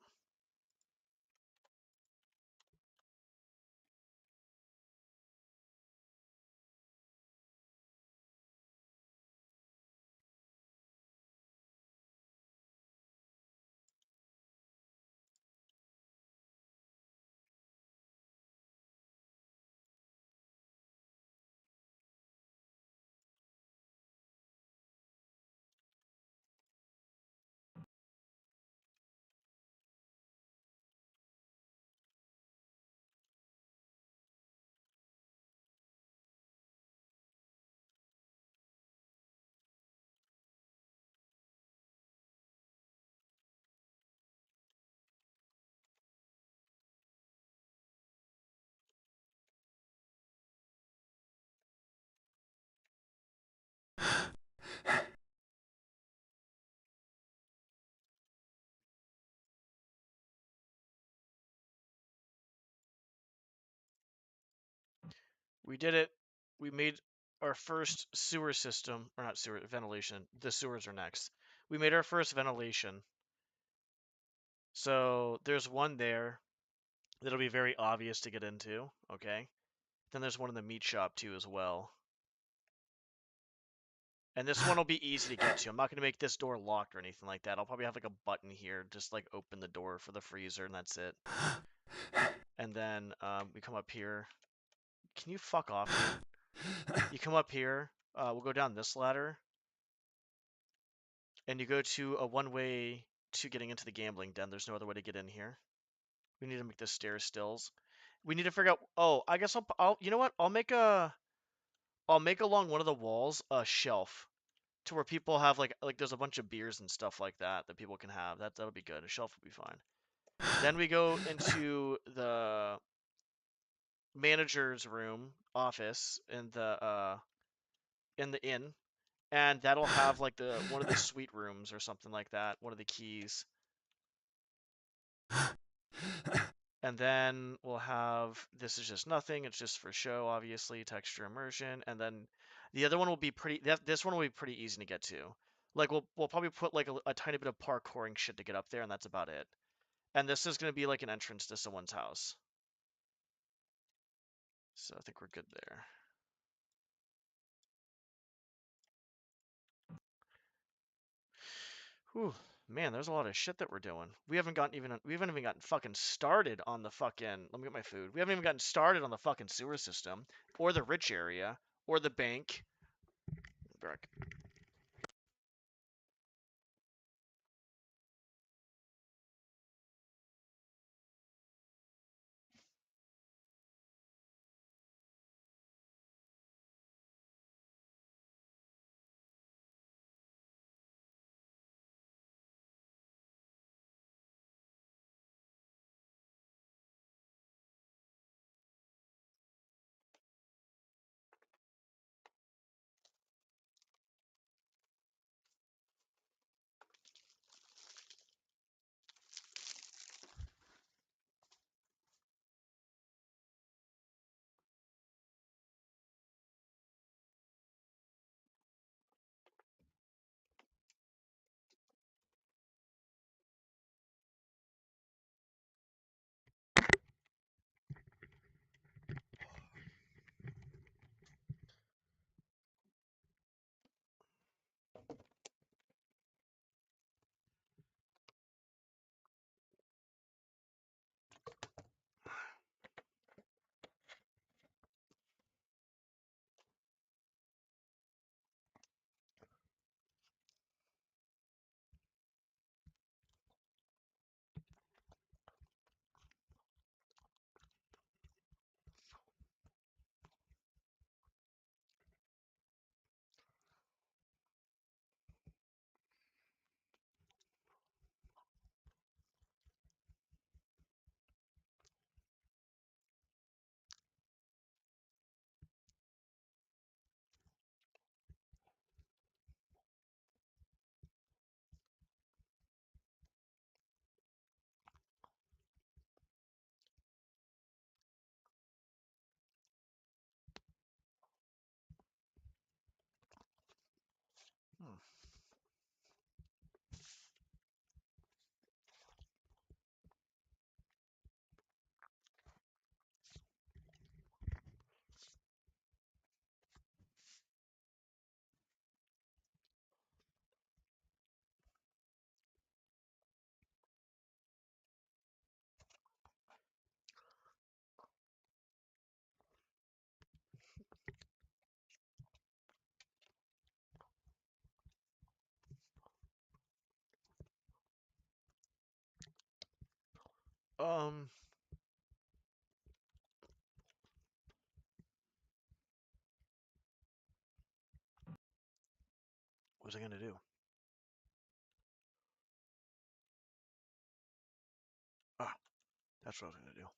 We did it. We made our first sewer system, or not sewer, ventilation. The sewers are next. We made our first ventilation. So there's one there that'll be very obvious to get into, okay? Then there's one in the meat shop too as well. And this one will be easy to get to. I'm not going to make this door locked or anything like that. I'll probably have like a button here, just like open the door for the freezer, and that's it. And then we come up here. Can you fuck off, dude? You come up here. We'll go down this ladder. And you go to a one-way to getting into the gambling den. There's no other way to get in here. We need to make the stairs stills. We need to figure out. Oh, I guess I'll. You know what? I'll make along one of the walls a shelf to where people have like there's a bunch of beers and stuff like that that people can have. That'll be good. A shelf will be fine. Then we go into the manager's room office in the inn, and that'll have like the one of the suite rooms or something like that. One of the keys. And then we'll have, this is just nothing, it's just for show, obviously, texture immersion. And then the other one will be this one will be pretty easy to get to. Like we'll probably put like a tiny bit of parkouring shit to get up there, and that's about it. And this is gonna be like an entrance to someone's house. So I think we're good there. Whew, man, there's a lot of shit that we're doing. We haven't even gotten fucking started on the fucking, let me get my food. We haven't even gotten started on the fucking sewer system, or the rich area, or the bank. Back. Hmm. Um, what was I gonna do? Ah, that's what I was gonna do.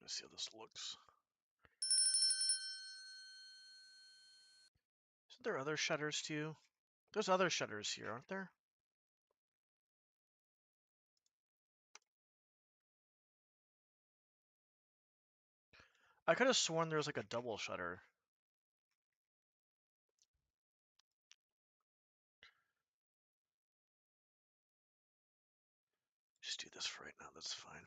me see how this looks. Isn't there other shutters too? There's other shutters here, aren't there? I could have sworn there was like a double shutter. Just do this for right now, that's fine.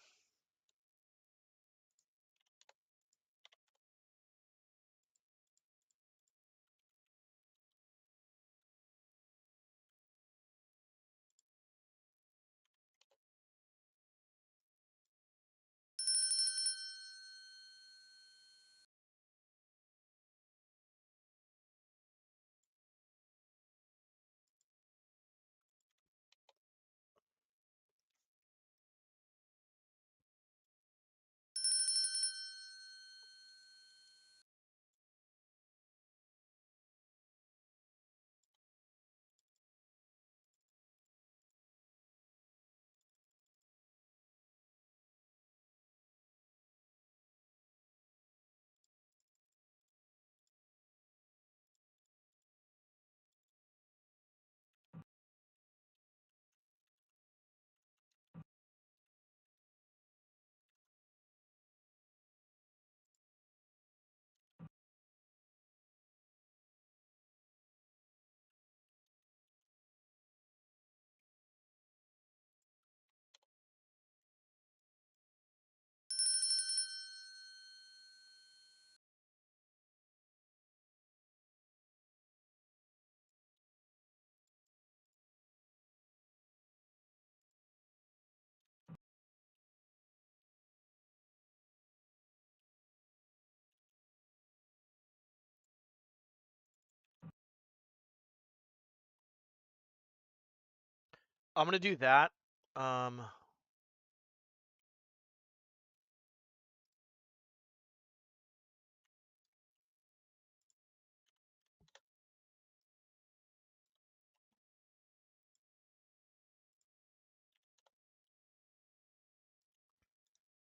I'm gonna do that.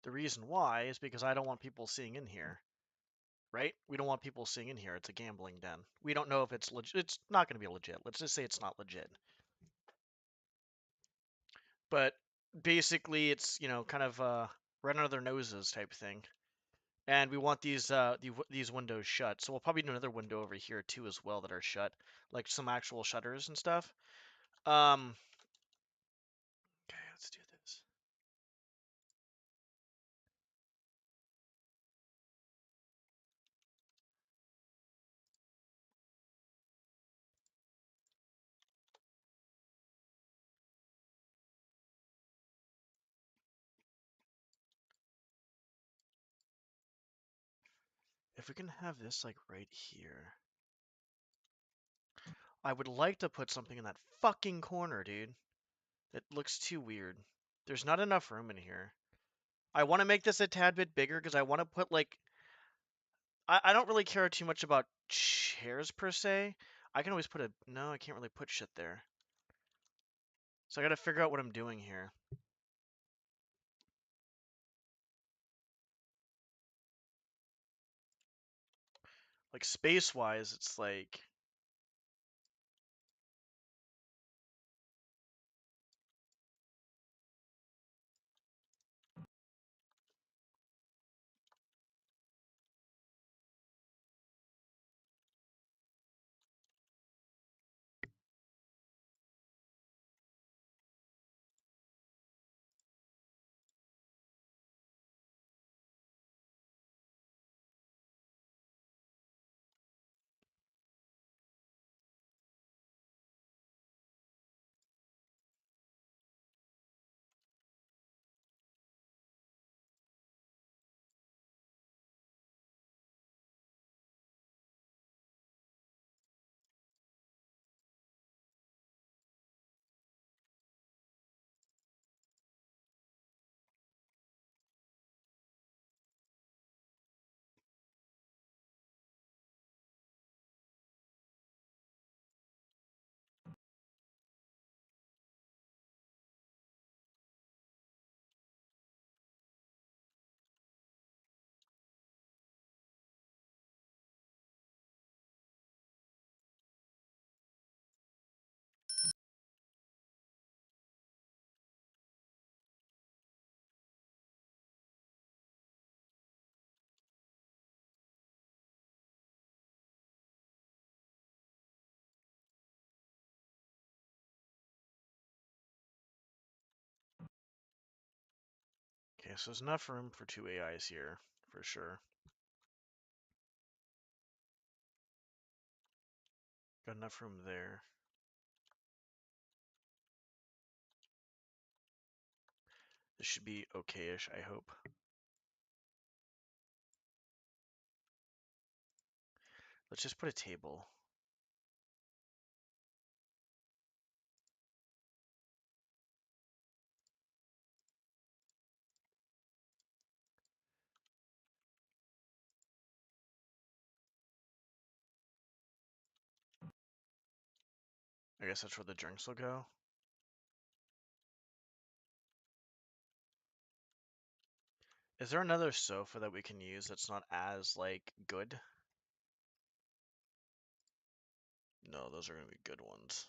The reason why is because I don't want people seeing in here, right? We don't want people seeing in here. It's a gambling den. We don't know if it's legit. It's not going to be legit. Let's just say it's not legit. But basically, it's, you know, kind of right under their noses type thing. And we want these windows shut. So we'll probably do another window over here too as well that are shut, like some actual shutters and stuff. Okay, let's do this. If we can have this like right here. I would like to put something in that fucking corner, dude. It looks too weird. There's not enough room in here. I want to make this a tad bit bigger because I want to put like I don't really care too much about chairs per se. I can always put a no, I can't really put shit there. So I gotta figure out what I'm doing here. Like space-wise, it's like Okay, so there's enough room for 2 AIs here, for sure. Got enough room there. This should be okay-ish, I hope. Let's just put a table. I guess that's where the drinks will go. Is there another sofa that we can use that's not as, like, good? No, those are going to be good ones.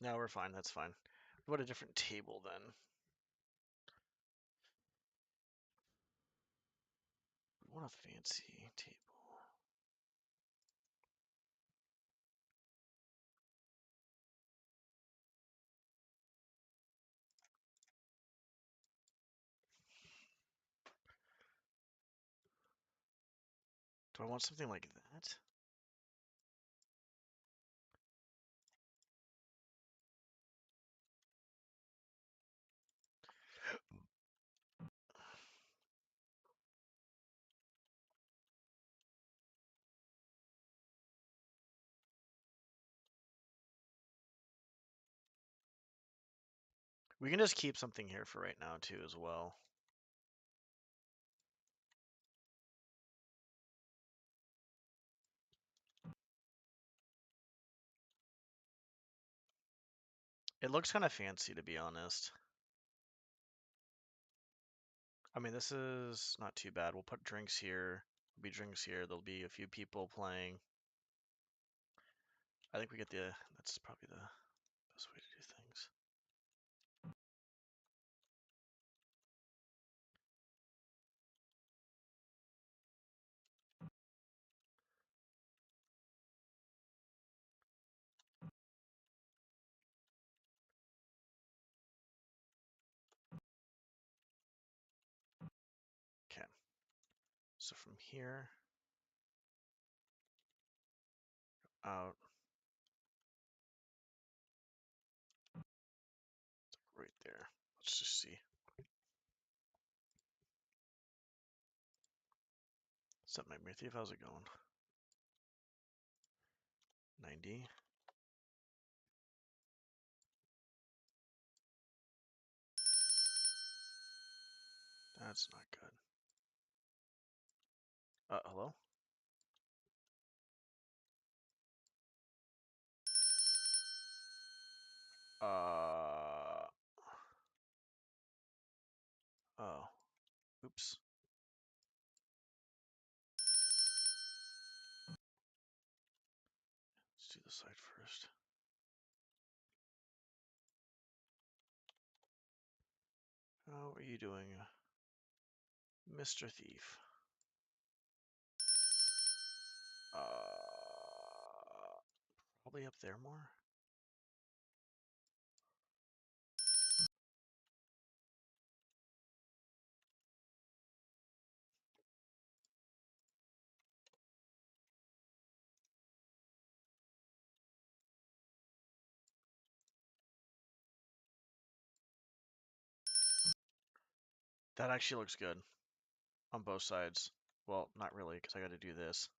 No, we're fine. That's fine. What a different table then. We want a fancy table. Do I want something like that? We can just keep something here for right now too as well. It looks kind of fancy, to be honest. I mean, this is not too bad. We'll put drinks here. There'll be drinks here. There'll be a few people playing. I think we get the, that's probably the best way to do things. Okay. So from here, out, right there. Let's just see. What's up, Nightmare Thief? How's it going? 90. That's not good. Hello? Oh. Oops. Let's do the side first. How are you doing, Mr. Thief? Probably up there more. That actually looks good on both sides. Well, not really, because I got to do this.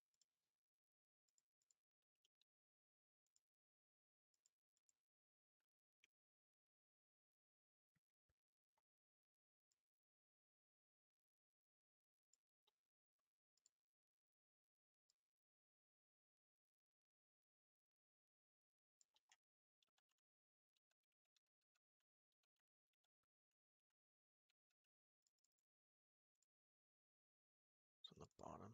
It's on the bottom.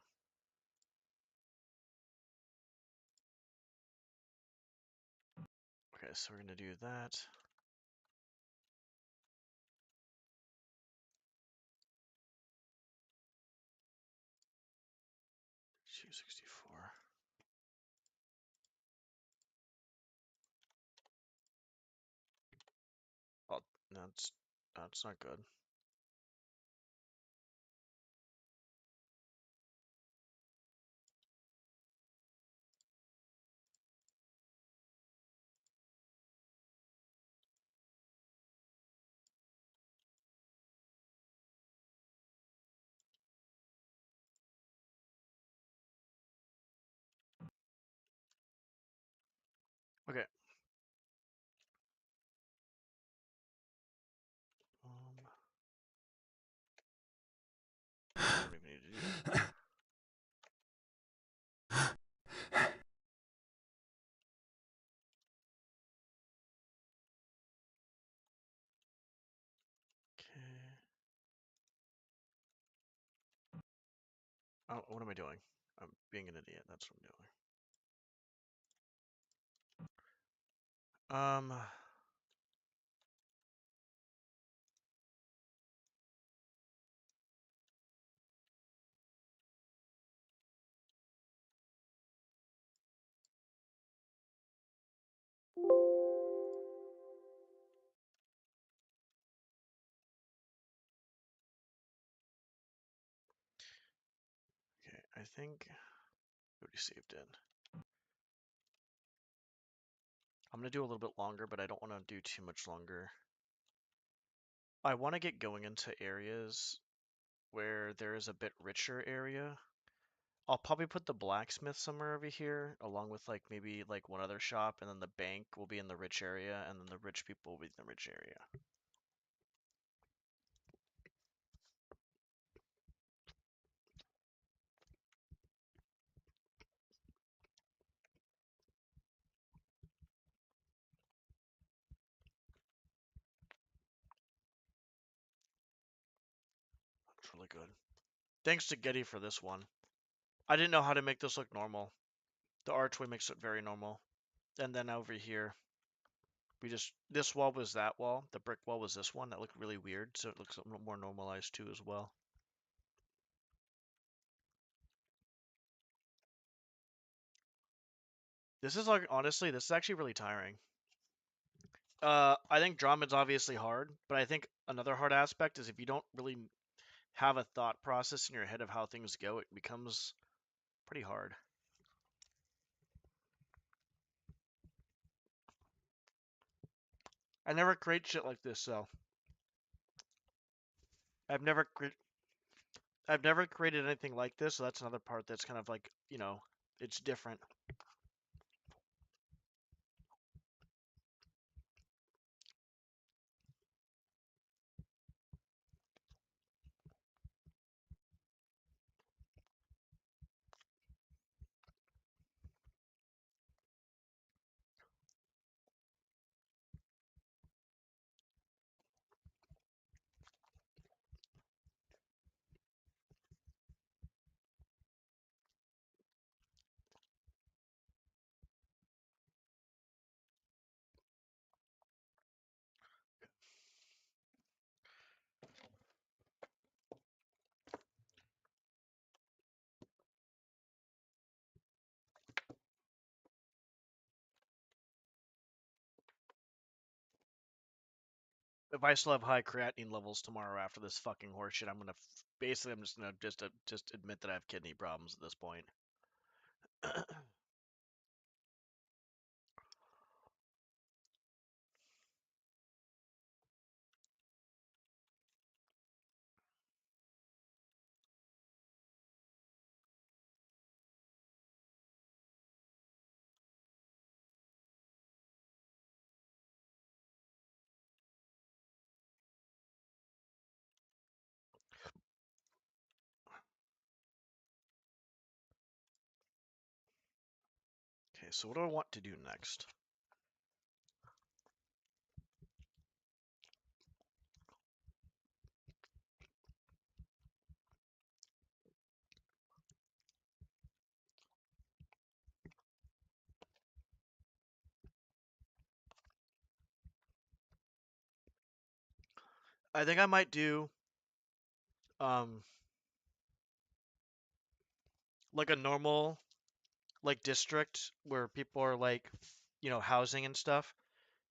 Okay, so we're going to do that. 264. That's not good. Okay. I don't even need to do that. Okay. Oh, what am I doing? I'm being an idiot. That's what I'm doing. Okay, I think we already saved in. I'm gonna do a little bit longer, but I don't want to do too much longer. I want to get going into areas where there is a bit richer area. I'll probably put the blacksmith somewhere over here, along with like maybe like one other shop, and then the bank will be in the rich area, and then the rich people will be in the rich area. That's really good. Thanks to Getty for this one. I didn't know how to make this look normal. The archway makes it very normal. And then over here, this wall was that wall. The brick wall was this one. That looked really weird, so it looks a little more normalized too as well. This is like, honestly, this is actually really tiring. I think DromED's obviously hard, but I think another hard aspect is if you don't really have a thought process in your head of how things go, it becomes pretty hard. I never create shit like this, so I've never I've never created anything like this, so that's another part that's kind of like, it's different. If I still have high creatinine levels tomorrow after this fucking horseshit, I'm just gonna just admit that I have kidney problems at this point. Okay, so what do I want to do next? I think I might do um like a normal like district where people are like housing and stuff.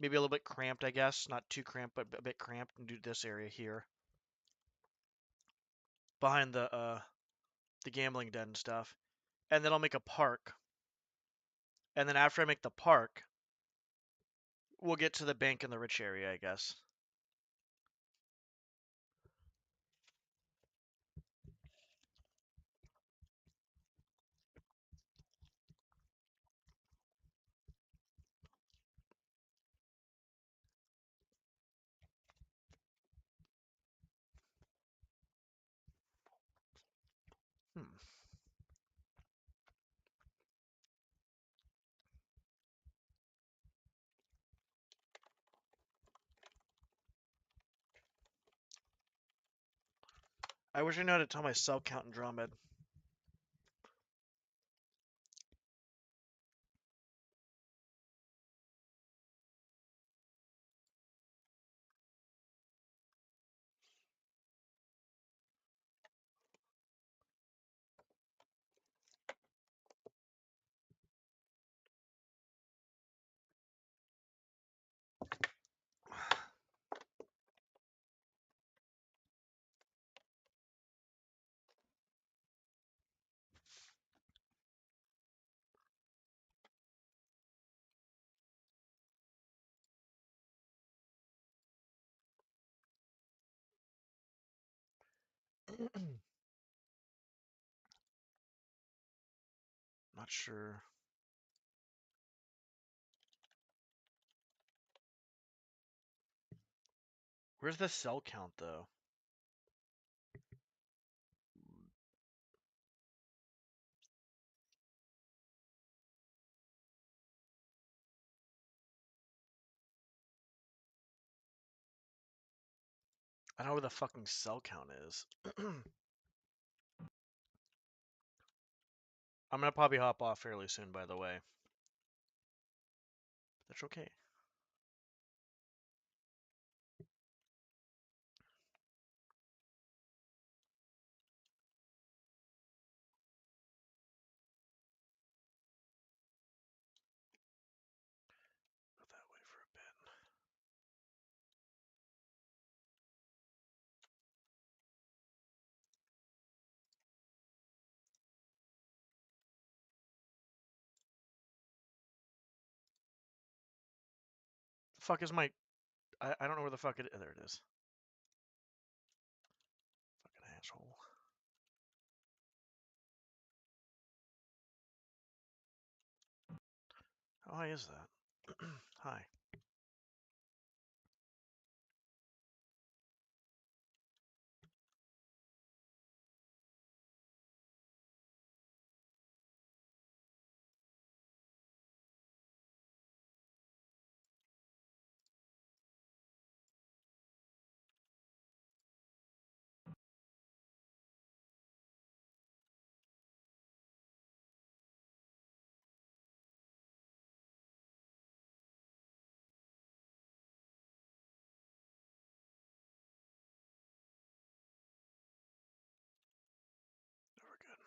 maybe a little bit cramped, I guess. Not too cramped, but a bit cramped, and do this area here behind the gambling den and stuff. And then I'll make a park. And then after I make the park, we'll get to the bank in the rich area, I guess. Hmm. I wish I knew how to tell my cell count in DromED. Not sure. Where's the cell count, though? I don't know where the fucking cell count is. I'm gonna probably hop off fairly soon, by the way. That's okay. Go that way for a bit. The fuck is my... I don't know where the fuck it is. There it is. Fucking asshole. How high is that? Hi. We're good.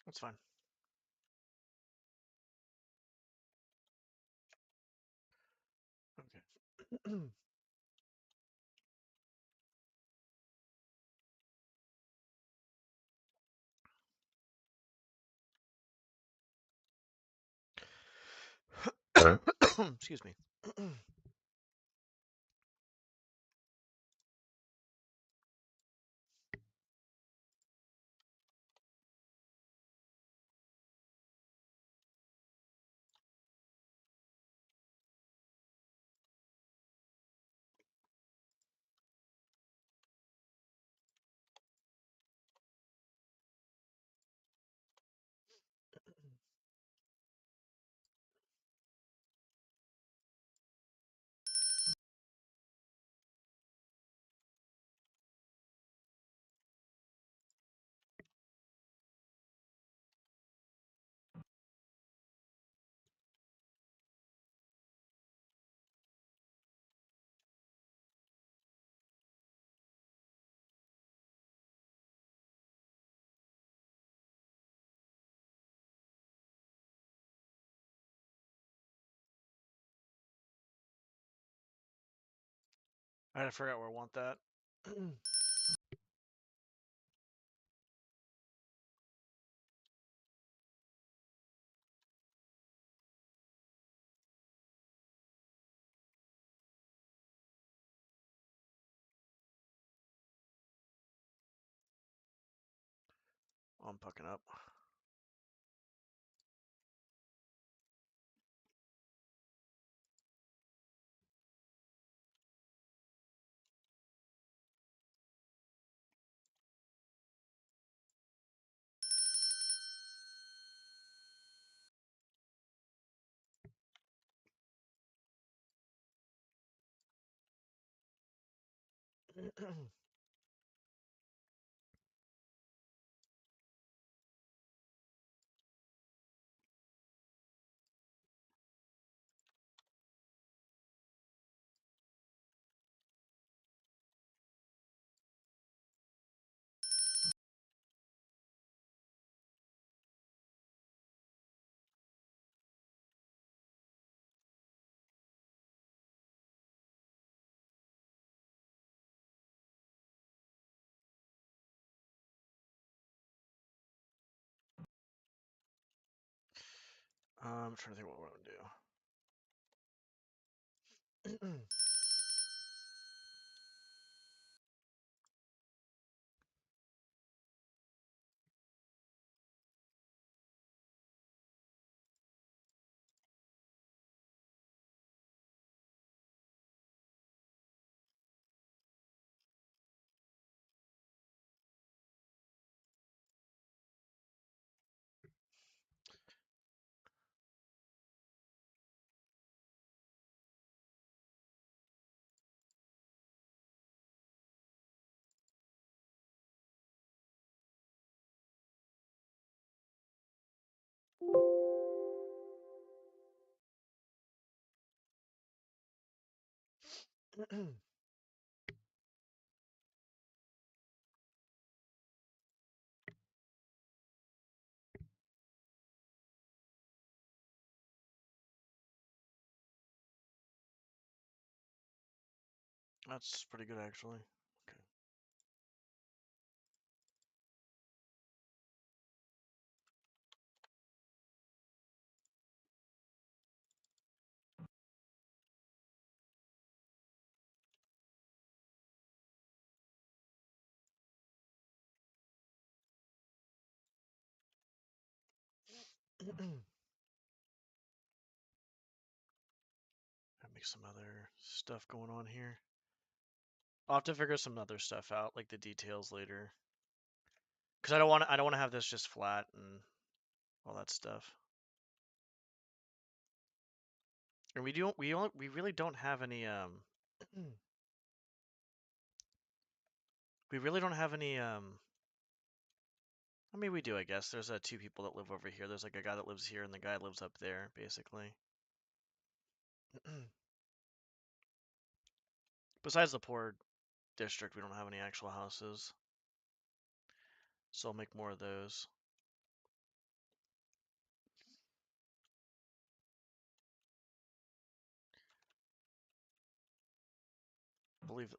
That's fine. Excuse me. I forgot where I want that. I'm pucking up. I'm trying to think what we're gonna do. That's pretty good, actually. Okay. That makes some other stuff going on here. I'll have to figure some other stuff out, like the details later. Because I don't want to have this just flat and all that stuff. And we really don't have any we really don't have any I mean we do, I guess. There's two people that live over here. There's like a guy that lives here and the guy lives up there, basically. Besides the poor district, we don't have any actual houses. So I'll make more of those.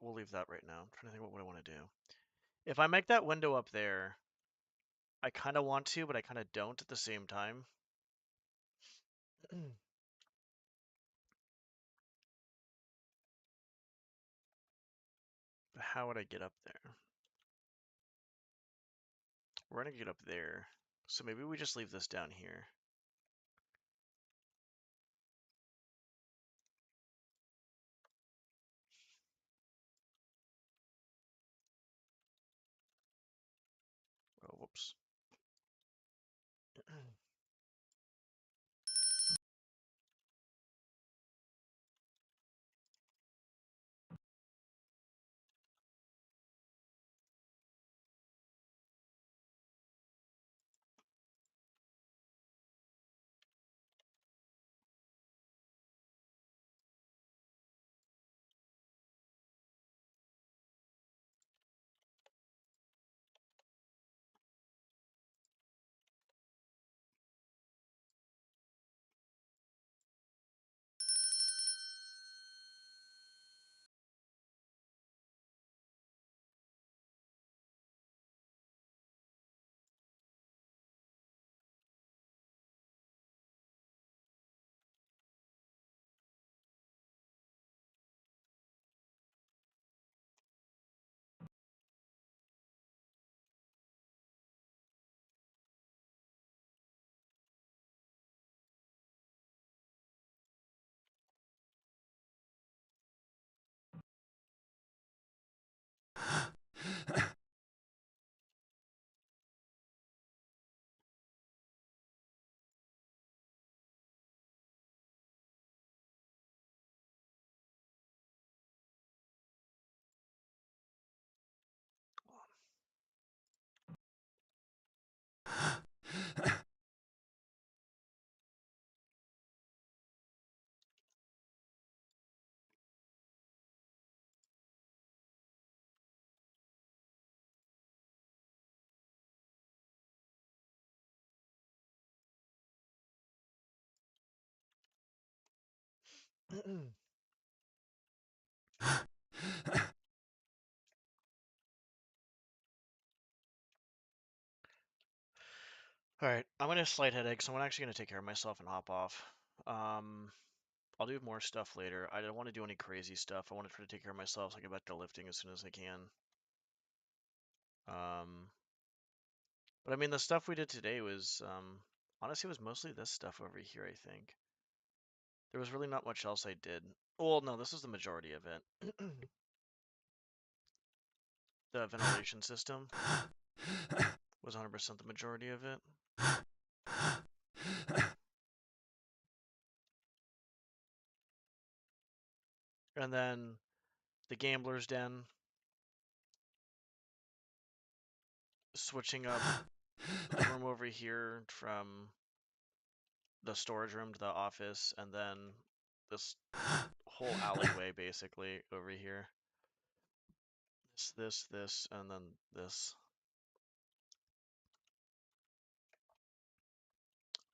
we'll leave that right now. I'm trying to think what I want to do. If I make that window up there, I kind of want to, but I kind of don't at the same time. But how would I get up there? We're gonna get up there. So maybe we just leave this down here. Oh, whoops. All right, I'm gonna slight headache, so I'm actually gonna take care of myself and hop off. Um, I'll do more stuff later. I don't want to do any crazy stuff. I want to try to take care of myself so I get back to lifting as soon as I can. Um, but I mean, the stuff we did today was, honestly, it was mostly this stuff over here, I think. There was really not much else I did. Well, no, this was the majority of it. The ventilation system was 100% the majority of it. And then the gambler's den, switching up the room over here from the storage room to the office, and then this whole alleyway basically over here. This, and then this.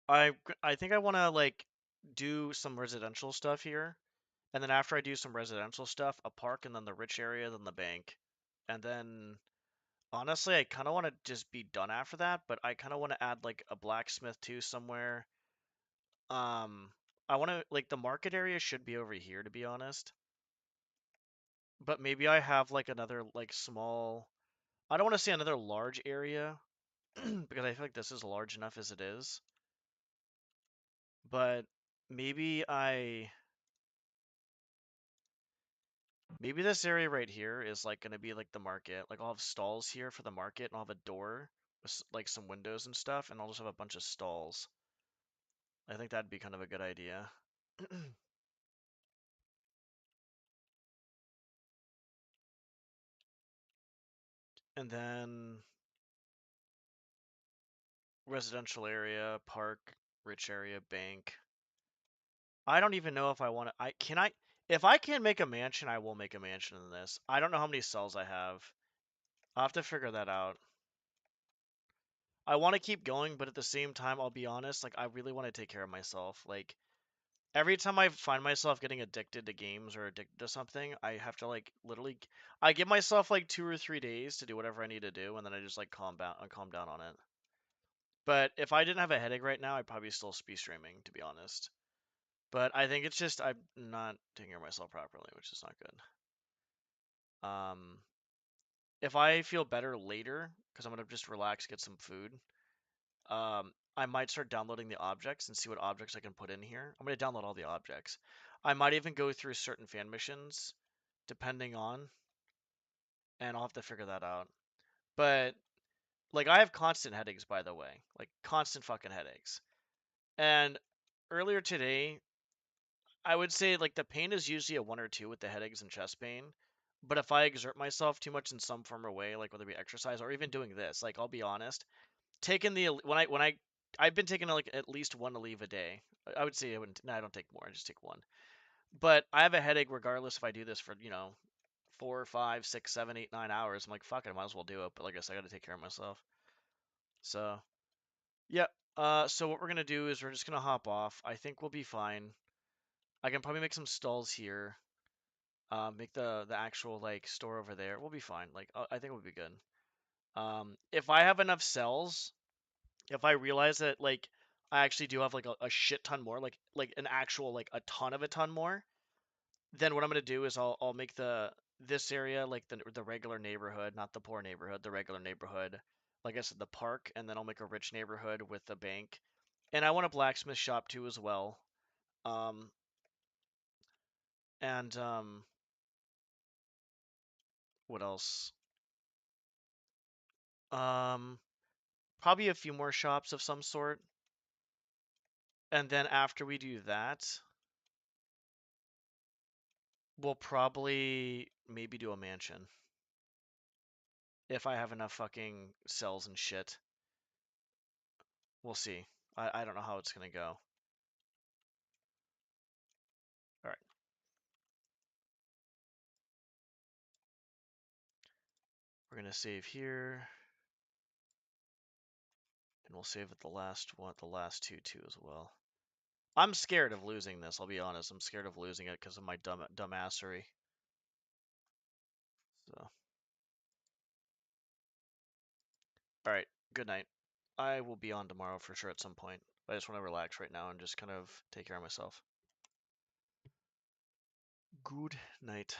I think I want to like do some residential stuff here, and then after I do some residential stuff, a park, and then the rich area, then the bank, and then honestly, I kind of want to just be done after that. But I kind of want to add like a blacksmith too somewhere. Um, I want to like the market area should be over here to be honest. But maybe I have like another like small. I don't want to say another large area because I feel like this is large enough as it is. But maybe maybe this area right here is like gonna be like the market. Like I'll have stalls here for the market, and I'll have a door with like some windows and stuff, and I'll just have a bunch of stalls. I think that'd be kind of a good idea. And then residential area, park, rich area, bank. I don't even know if I want to. If I can make a mansion, I will make a mansion in this. I don't know how many cells I have. I'll have to figure that out. I want to keep going, but at the same time, I'll be honest, like I really want to take care of myself. Like Every time I find myself getting addicted to games or addicted to something, I have to like literally I give myself like 2 or 3 days to do whatever I need to do, and then I just like calm down on it. But if I didn't have a headache right now, I'd probably still be streaming, to be honest. But I think it's just I'm not taking care of myself properly, which is not good. Um, if I feel better later, because I'm gonna just relax, get some food, I might start downloading the objects and see what objects I can put in here. I'm gonna download all the objects. I might even go through certain fan missions, depending on, and I'll have to figure that out. But like I have constant headaches, by the way, like constant fucking headaches. And earlier today, I would say like the pain is usually a 1 or 2 with the headaches and chest pain. But if I exert myself too much in some form or way, like whether it be exercise or even doing this, like I'll be honest, taking the when I I've been taking like at least one Aleve a day. I would say I wouldn't. No, I don't take more. I just take one. But I have a headache regardless if I do this for 4, 5, 6, 7, 8, 9 hours. I'm like, fuck it, I might as well do it. But like I said, I got to take care of myself. So yeah. So what we're gonna do is we're just gonna hop off. I think we'll be fine. I can probably make some stalls here. Make the actual like store over there. We'll be fine. Like I think we'll be good. If I have enough cells, if I realize that like I actually do have like a shit ton more, like an actual like a ton of a ton more, then what I'm gonna do is I'll make this area like the regular neighborhood, not the poor neighborhood, the regular neighborhood. Like I said, the park, and then I'll make a rich neighborhood with a bank, and I want a blacksmith shop too as well. Um, and what else? Um, Probably a few more shops of some sort, and then after we do that, we'll probably maybe do a mansion. If I have enough fucking cells and shit. We'll see. I don't know how it's gonna go. Alright. We're gonna save here. And we'll save at the last one, the last two too as well. I'm scared of losing this, I'll be honest. I'm scared of losing it because of my dumbassery. So alright, good night. I will be on tomorrow for sure at some point. I just want to relax right now and just kind of take care of myself. Good night.